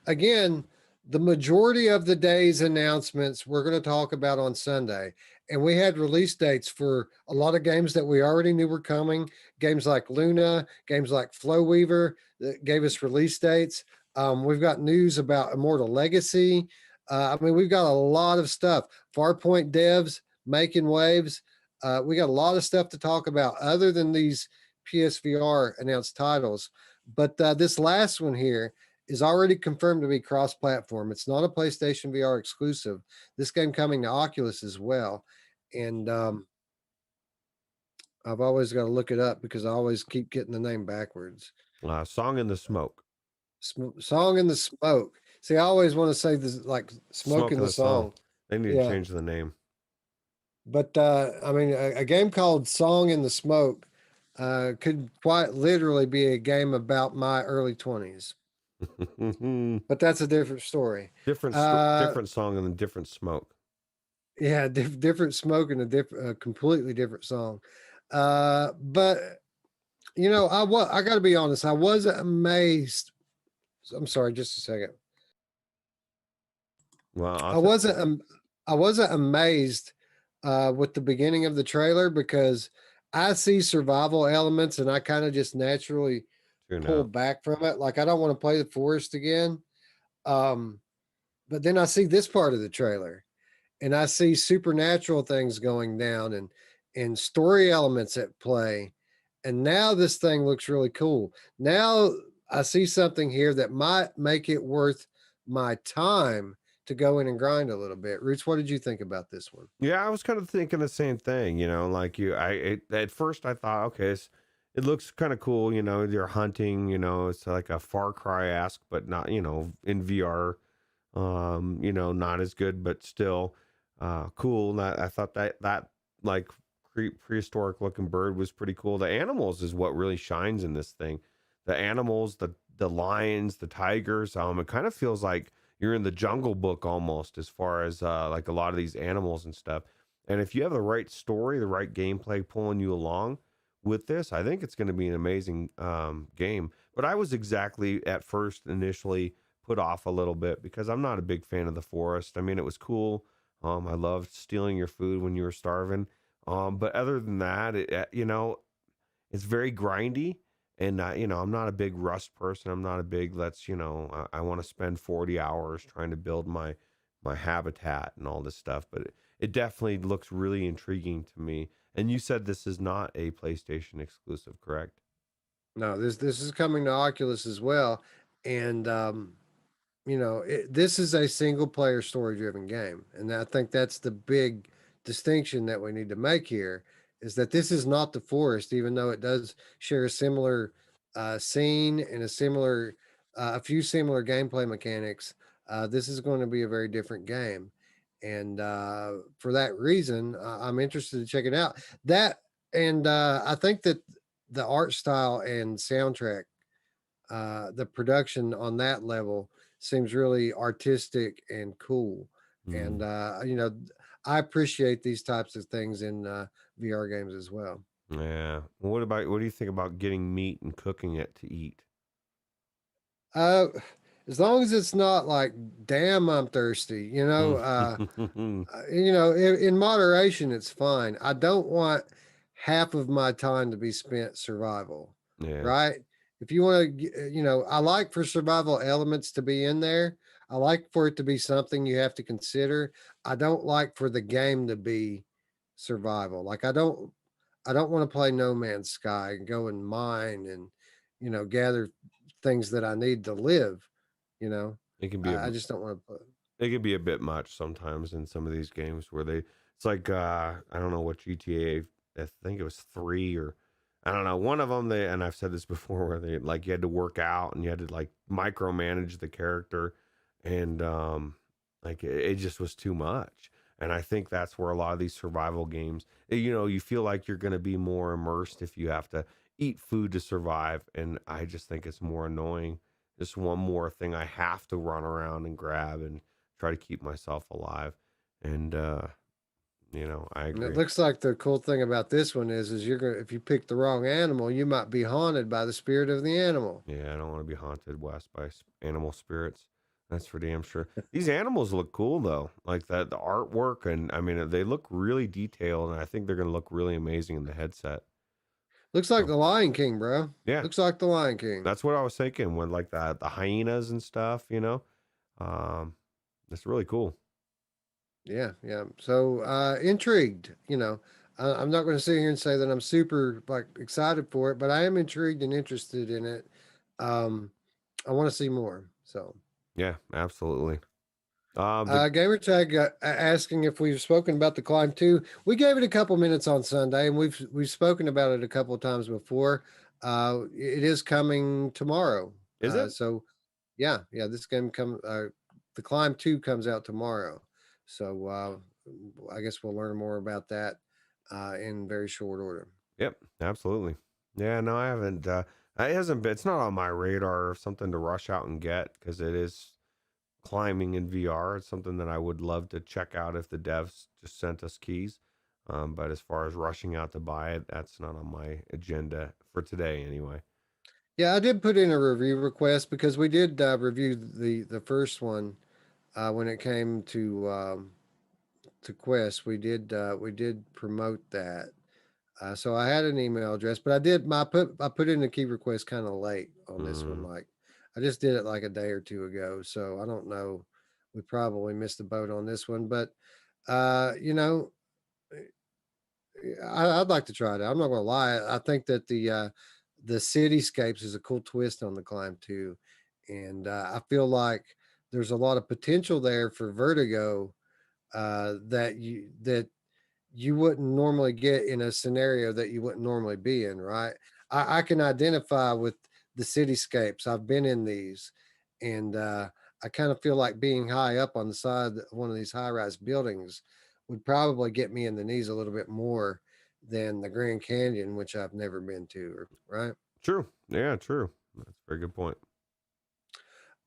again, the majority of the day's announcements we're going to talk about on Sunday, and we had release dates for a lot of games that we already knew were coming. Games like Luna, games like Flow Weaver that gave us release dates. We've got news about Immortal Legacy. I mean, we've got a lot of stuff. Farpoint devs making waves. We got a lot of stuff to talk about other than these PSVR announced titles. But this last one here is already confirmed to be cross-platform. It's not a PlayStation VR exclusive. This game coming to Oculus as well. And I've always got to look it up because I always keep getting the name backwards. Song in the Smoke. Song in the Smoke. See, I always want to say this like Smoke in the Song. They need to change the name. But I mean, a game called Song in the Smoke could quite literally be a game about my early 20s. But that's a different story. Different song and a different smoke. Yeah, different smoke and a completely different song. But you know, I got to be honest. I wasn't amazed. I'm sorry, just a second. Well, I wasn't amazed with the beginning of the trailer because I see survival elements and I kind of just naturally pull back from it. Like I don't want to play the forest again. But then I see this part of the trailer and I see supernatural things going down and story elements at play. And now this thing looks really cool. Now I see something here that might make it worth my time to go in and grind a little bit. Ruuts, what did you think about this one? Yeah, I was kind of thinking the same thing, you know, like at first I thought, okay, it looks kind of cool, you know, you're hunting, you know, it's like a Far Cry-esque, but not, you know, in VR, you know, not as good, but still cool. And I thought that like prehistoric looking bird was pretty cool. The animals is what really shines in this thing. The animals, the lions, the tigers, it kind of feels like you're in the Jungle Book almost, as far as like a lot of these animals and stuff. And if you have the right story, the right gameplay pulling you along with this, I think it's going to be an amazing game. But I was exactly at first initially put off a little bit because I'm not a big fan of the forest. I mean, it was cool. I loved stealing your food when you were starving. But other than that, you know, it's very grindy. And, you know, I'm not a big Rust person. I'm not a big, you know, I want to spend 40 hours trying to build my habitat and all this stuff. But it definitely looks really intriguing to me. And you said this is not a PlayStation exclusive, correct? No, this is coming to Oculus as well. And, you know, this is a single player story driven game. And I think that's the big distinction that we need to make here is that this is not the forest, even though it does share a similar scene and a few similar gameplay mechanics. This is going to be a very different game, and for that reason, I'm interested to check it out. I think that the art style and soundtrack, the production on that level seems really artistic and cool. And you know, I appreciate these types of things in VR games as well. Yeah. What do you think about getting meat and cooking it to eat? Uh, as long as it's not like, damn, I'm thirsty, you know, in moderation, it's fine. I don't want half of my time to be spent survival, Yeah. right? If you want to, you know, I like for survival elements to be in there. I like for it to be something you have to consider. I don't like for the game to be survival. Like I don't want to play No Man's Sky and go and mine and, you know, gather things that I need to live. You know, It can be I just don't want to put. it can be a bit much sometimes in some of these games where it's like I don't know what GTA, I think it was 3 or I don't know, one of them, and I've said this before, where they like you had to work out and you had to like micromanage the character, and like it just was too much. And I think that's where a lot of these survival games, you know, you feel like you're going to be more immersed if you have to eat food to survive, and I just think it's more annoying. Just one more thing I have to run around and grab and try to keep myself alive. And you know, I And it agree. looks like the cool thing about this one is you're gonna if you pick the wrong animal, you might be haunted by the spirit of the animal. Yeah, I don't want to be haunted, West, by animal spirits. That's for damn sure. These animals look cool though, like that the artwork, and I mean they look really detailed, and I think they're gonna look really amazing in the headset. Looks like So, the Lion King, bro. yeah, Looks like the Lion King. that's what I was thinking when like the hyenas and stuff. You know, um, it's really cool. Yeah, yeah. So intrigued, you know. I'm not going to sit here and say that I'm super like excited for it, but I am intrigued and interested in it. I want to see more. So, Yeah, absolutely. Gamertag asking if we've spoken about the Climb 2. We gave it a couple minutes on Sunday, and we've spoken about it a couple of times before. It is coming tomorrow. Is it? So yeah, this game the Climb 2 comes out tomorrow. So I guess we'll learn more about that in very short order. Yep, absolutely. Yeah, no, I haven't. It hasn't been. It's not on my radar or something to rush out and get because it is climbing in VR. It's something that I would love to check out if the devs just sent us keys. But as far as rushing out to buy it, that's not on my agenda for today, anyway. Yeah, I did put in a review request because we did review the first one when it came to Quest. We did promote that. So I had an email address, but I put in a key request kind of late on this one. Mm, Like I just did it like a day or two ago. So I don't know. We probably missed the boat on this one, but you know, I'd like to try it. I'm not gonna lie. I think that the cityscapes is a cool twist on the Climb 2, and I feel like there's a lot of potential there for Vertigo that you wouldn't normally get in a scenario that you wouldn't normally be in, right? I can identify with the cityscapes. I've been in these, and I kind of feel like being high up on the side of one of these high-rise buildings would probably get me in the knees a little bit more than the Grand Canyon, which I've never been to, right? true. Yeah, true. That's a very good point.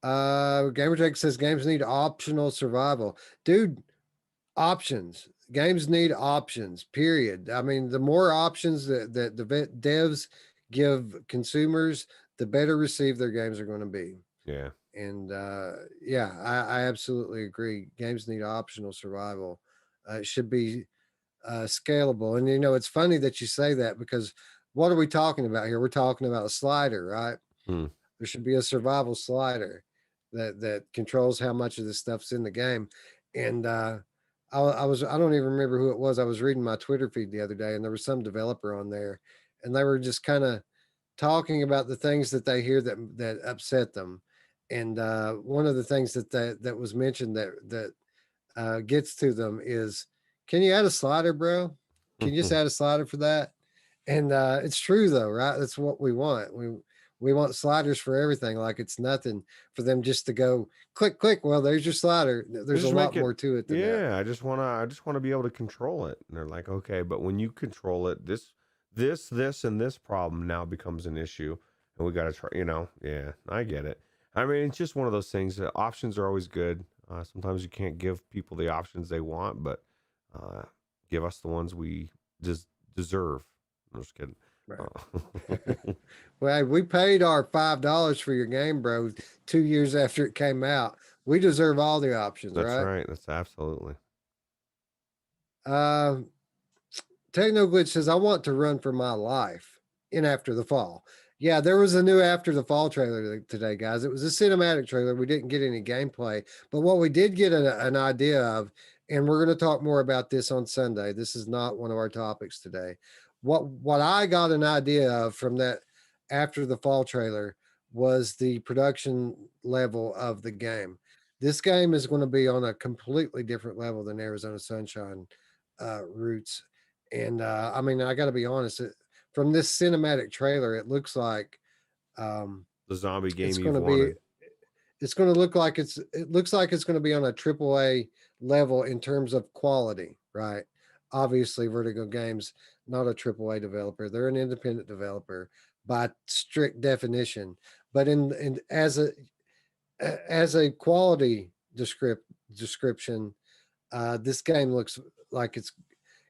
Gamertag says games need optional survival. Dude, options. Games need options, period. I mean, the more options that the devs give consumers, the better received their games are going to be. Yeah. And yeah, I absolutely agree. Games need optional survival. It should be scalable. And it's funny that you say that because what are we talking about here? We're talking about a slider, right? Hmm. There should be a survival slider that controls how much of this stuff's in the game. And I don't even remember who it was. I was reading my Twitter feed the other day, and there was some developer on there, and they were just kind of talking about the things that they hear that upset them. And one of the things that was mentioned that gets to them is, can you add a slider, bro? Can you just add a slider for that? And it's true though, right? That's what we want. We want sliders for everything. Like it's nothing for them just to go click, click. Well, there's your slider. There's a Just make lot it. more to it than that. Yeah, I just wanna be able to control it. And they're like, okay, but when you control it, this, and this problem now becomes an issue, and we gotta try. Yeah, I get it. I mean, it's just one of those things that options are always good. Sometimes you can't give people the options they want, but uh, give us the ones we just deserve. I'm just kidding. Right. Uh, Well, we paid our $5 for your game, bro, 2 years after it came out. We deserve all the options, that's right? right. That's absolutely. Uh, Techno Glitch says, I want to run for my life in After the Fall. Yeah, there was a new After the Fall trailer today, guys. It was a cinematic trailer. We didn't get any gameplay, but what we did get an idea of, and we're going to talk more about this on Sunday. This is not one of our topics today. What I got an idea of from that After the Fall trailer was the production level of the game. This game is going to be on a completely different level than Arizona Sunshine Roots. And I mean, I got to be honest, from this cinematic trailer, it looks like The zombie it's game going you've to be, wanted. it's going to look like it looks like it's going to be on a triple A level in terms of quality, right? Obviously, Vertigo Games, not a triple A developer. They're an independent developer by strict definition. But in as a quality description, this game looks like it's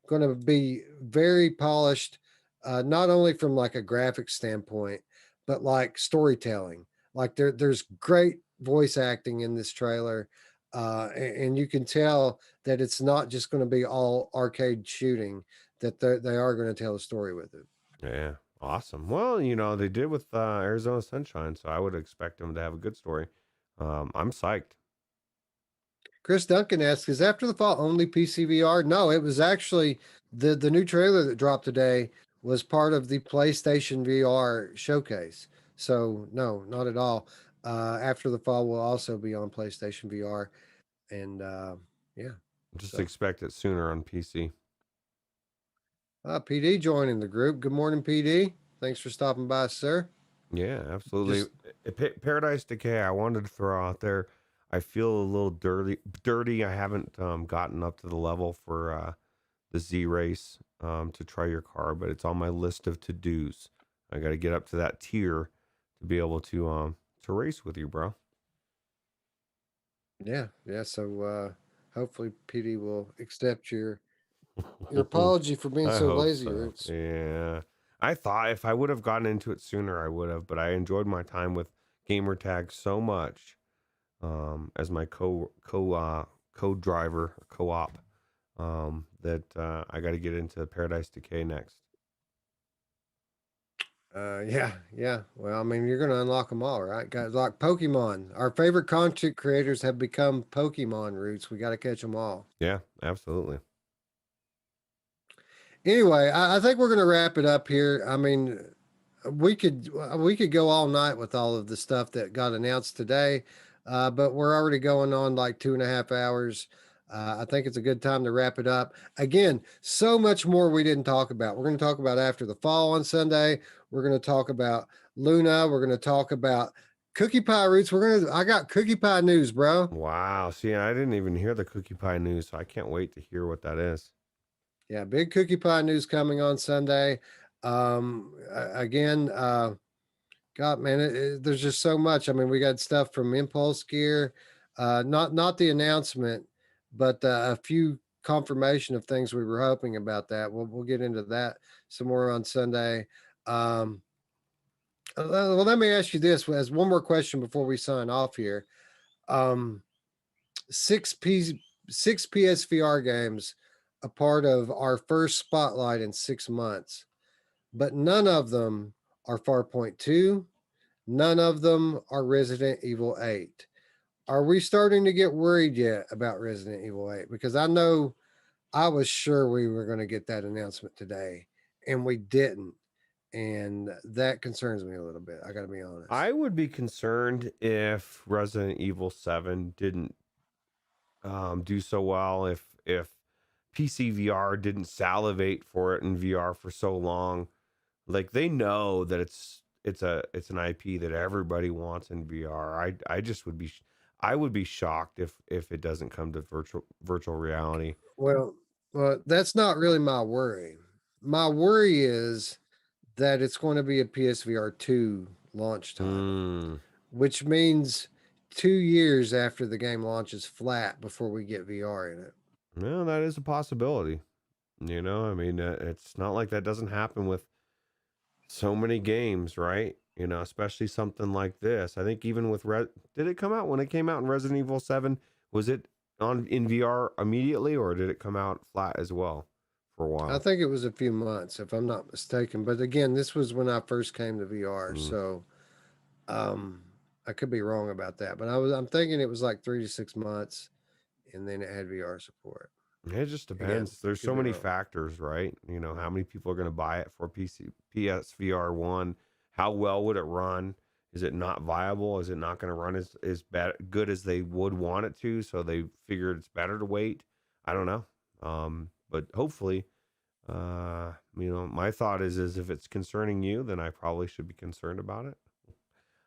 going to be very polished, not only from like a graphic standpoint, but like storytelling. Like there's great voice acting in this trailer, and you can tell that it's not just going to be all arcade shooting. That they are going to tell a story with it. Yeah, awesome. Well, they did with Arizona Sunshine, so I would expect them to have a good story. I'm psyched. Chris Duncan asks, "Is After the Fall only PCVR?" No, it was actually the new trailer that dropped today was part of the PlayStation VR showcase. So no, not at all. After the Fall will also be on PlayStation VR, and yeah. Just So expect it sooner on PC. PD joining the group. Good morning, PD. Thanks for stopping by, sir. Yeah, absolutely. Just Paradise Decay, I wanted to throw out there. I feel a little dirty. I haven't gotten up to the level for the Z race to try your car, but it's on my list of to dos. I got to get up to that tier to be able to race with you, bro. yeah. So hopefully PD will accept your apology for being I so hope lazy, so. Roots. Yeah. I thought if I would have gotten into it sooner, I would have, but I enjoyed my time with Gamertag so much as my co-driver, co-op, that I got to get into Paradise Decay next. Yeah. Well, I mean, you're going to unlock them all, right? Guys, like Pokemon. Our favorite content creators have become Pokemon, Roots. We got to catch them all. Yeah, absolutely. Anyway, I think we're going to wrap it up here. I mean, we could go all night with all of the stuff that got announced today, but we're already going on like 2.5 hours. I think it's a good time to wrap it up. Again, so much more we didn't talk about. We're going to talk about After the Fall on Sunday. We're going to talk about Luna. We're going to talk about Cookie Pie Roots. I got Cookie Pie news, bro. Wow. See, I didn't even hear the Cookie Pie news, so I can't wait to hear what that is. Yeah, big Cookie Pie news coming on Sunday. Again, God, man, there's just so much. I mean, we got stuff from Impulse Gear, not the announcement, but a few confirmation of things we were hoping about that. We'll get into that some more on Sunday. Well, let me ask you this as one more question before we sign off here. Um, six P six PSVR games, a part of our first spotlight in 6 months, but none of them are Farpoint 2. None of them are Resident Evil 8. Are we starting to get worried yet about Resident Evil 8? Because I know I was sure we were going to get that announcement today, and we didn't. And that concerns me a little bit. I got to be honest. I would be concerned if Resident Evil 7 didn't do so well, if PC VR didn't salivate for it in VR for so long. Like they know that it's an IP that everybody wants in VR. I just would be I would be shocked if it doesn't come to virtual reality. Well, that's not really my worry. My worry is that it's going to be a PSVR 2 launch title, Mm. which means 2 years after the game launches flat before we get VR in it. No, that is a possibility. I mean, it's not like that doesn't happen with so many games, right? Especially something like this. I think even with did it come out when it came out in Resident Evil 7? Was it on in VR immediately, or did it come out flat as well for a I while? think it was a few months, if I'm not mistaken. But again, this was when I first came to VR, Mm. so um, I could be wrong about that. But I'm thinking it was like 3 to 6 months, and then it had VR support. It just Again, depends. There's could so be many wrong. factors, right? How many people are going to buy it for PSVR 1? How well would it run? Is it not viable? Is it not going to run as good as they would want it to? So they figured it's better to wait. I don't know. But hopefully, my thought is if it's concerning you, then I probably should be concerned about it.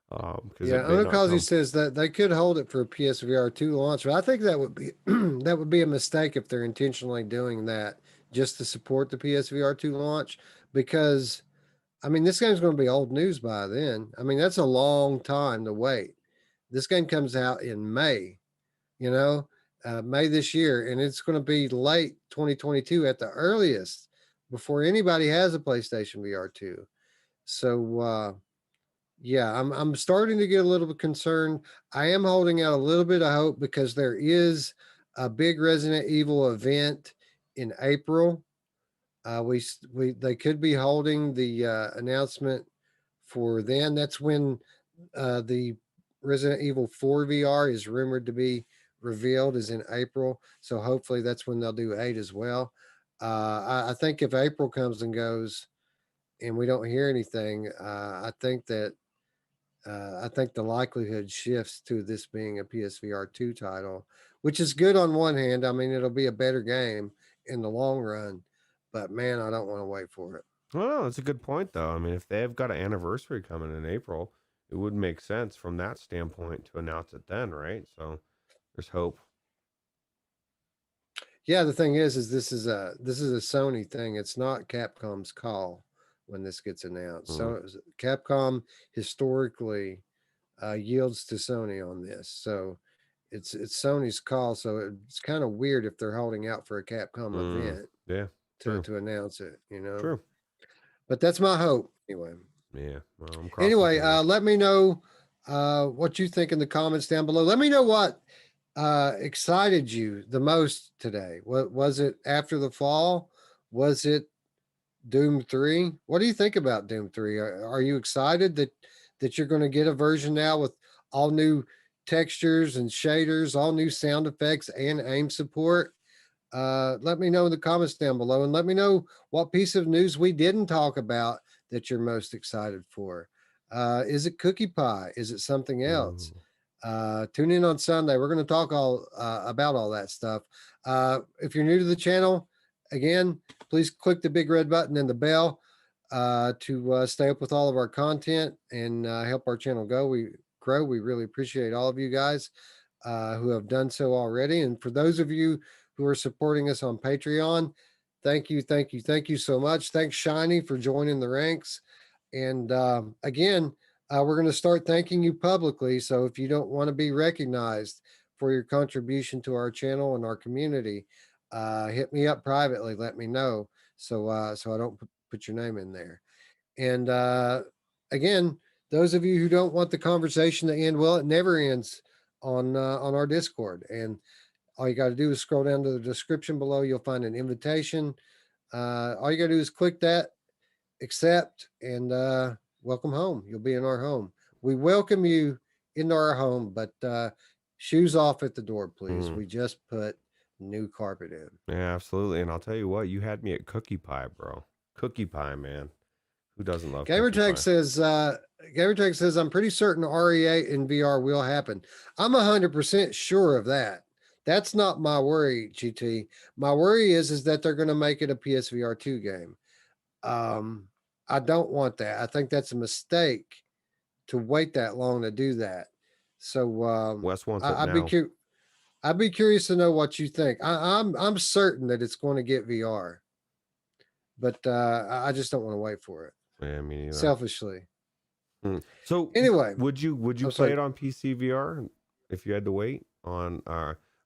Because Yeah, it may not Onakazi come. says that they could hold it for a PSVR 2 launch, but I think that would be that would be a mistake if they're intentionally doing that just to support the PSVR 2 launch because I mean this game's going to be old news by then. I mean that's a long time to wait. This game comes out in May, you know, May this year, and it's going to be late 2022 at the earliest before anybody has a PlayStation VR 2. So yeah, I'm starting to get a little bit concerned. I am holding out a little bit of hope because there is a big Resident Evil event in April. We they could be holding the announcement for then. That's when the Resident Evil 4 VR is rumored to be revealed is in April. So hopefully that's when they'll do 8 as well. I think if April comes and goes and we don't hear anything, I think that I think the likelihood shifts to this being a PSVR 2 title, which is good on one hand. I mean, it'll be a better game in the long run, but man, I don't want to wait for it. Well, no, that's a good point, though. I mean, if they've got an anniversary coming in April, it would make sense from that standpoint to announce it then, right? So there's hope. Yeah, the thing is this is a Sony thing. It's not Capcom's call when this gets announced. So Capcom historically yields to Sony on this. So it's Sony's call. So it's kind of weird if they're holding out for a Capcom event Yeah, to announce it, true. But that's my hope anyway. Yeah. Well, I'm crossing Anyway, fingers. let me know what you think in the comments down below. Let me know what excited you the most today. What was it after the fall? Was it Doom 3? What do you think about Doom 3? Are you excited that you're going to get a version now with all new textures and shaders, all new sound effects and aim support? Let me know in the comments down below, and let me know what piece of news we didn't talk about that you're most excited for. Is it cookie pie? Is it something else? Tune in on Sunday. We're going to talk all about all that stuff. If you're new to the channel, again, please click the big red button and the bell to stay up with all of our content and help our channel grow. We really appreciate all of you guys who have done so already. And for those of you who are supporting us on Patreon, thank you so much. Thanks, Shiny, for joining the ranks. And again, we're going to start thanking you publicly. So if you don't want to be recognized for your contribution to our channel and our community, hit me up privately. Let me know so I don't put your name in there. And again, those of you who don't want the conversation to end, well, it never ends on our Discord. And all you got to do is scroll down to the description below. You'll find an invitation. All you got to do is click that, accept, and welcome home. You'll be in our home. We welcome you into our home, but shoes off at the door, please. We just put new carpet in. Yeah, absolutely. And I'll tell you what, you had me at cookie pie, bro. Cookie pie, man. Who doesn't love Gamertag says, I'm pretty certain RE8 in VR will happen. I'm 100% sure of that. That's not my worry, GT. My worry is that they're going to make it a PSVR 2 game. I don't want that. I think that's a mistake to wait that long to do that. So Wes wants it now. I'd be curious to know what you think. I'm certain that it's going to get VR, but I just don't want to wait for it. Yeah, me neither. Selfishly. So anyway, would you play it on PC VR if you had to wait on?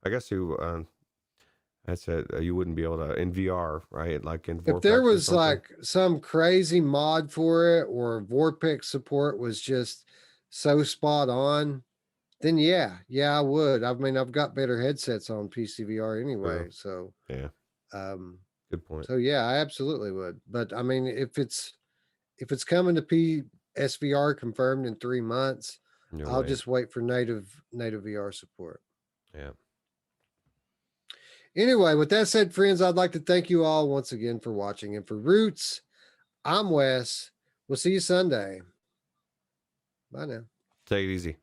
I guess I said you wouldn't be able to in VR, right? Like in if there was like some crazy mod for it, or Vortex support was just so spot on, then yeah, I would. I mean, I've got better headsets on PC VR anyway, so yeah. Good point. So yeah, I absolutely would. But I mean, if it's coming to PSVR confirmed in 3 months, I'll just wait for native VR support. Yeah. Anyway, with that said, friends, I'd like to thank you all once again for watching. And for Ruuts, I'm Wes. We'll see you Sunday. Bye now. Take it easy.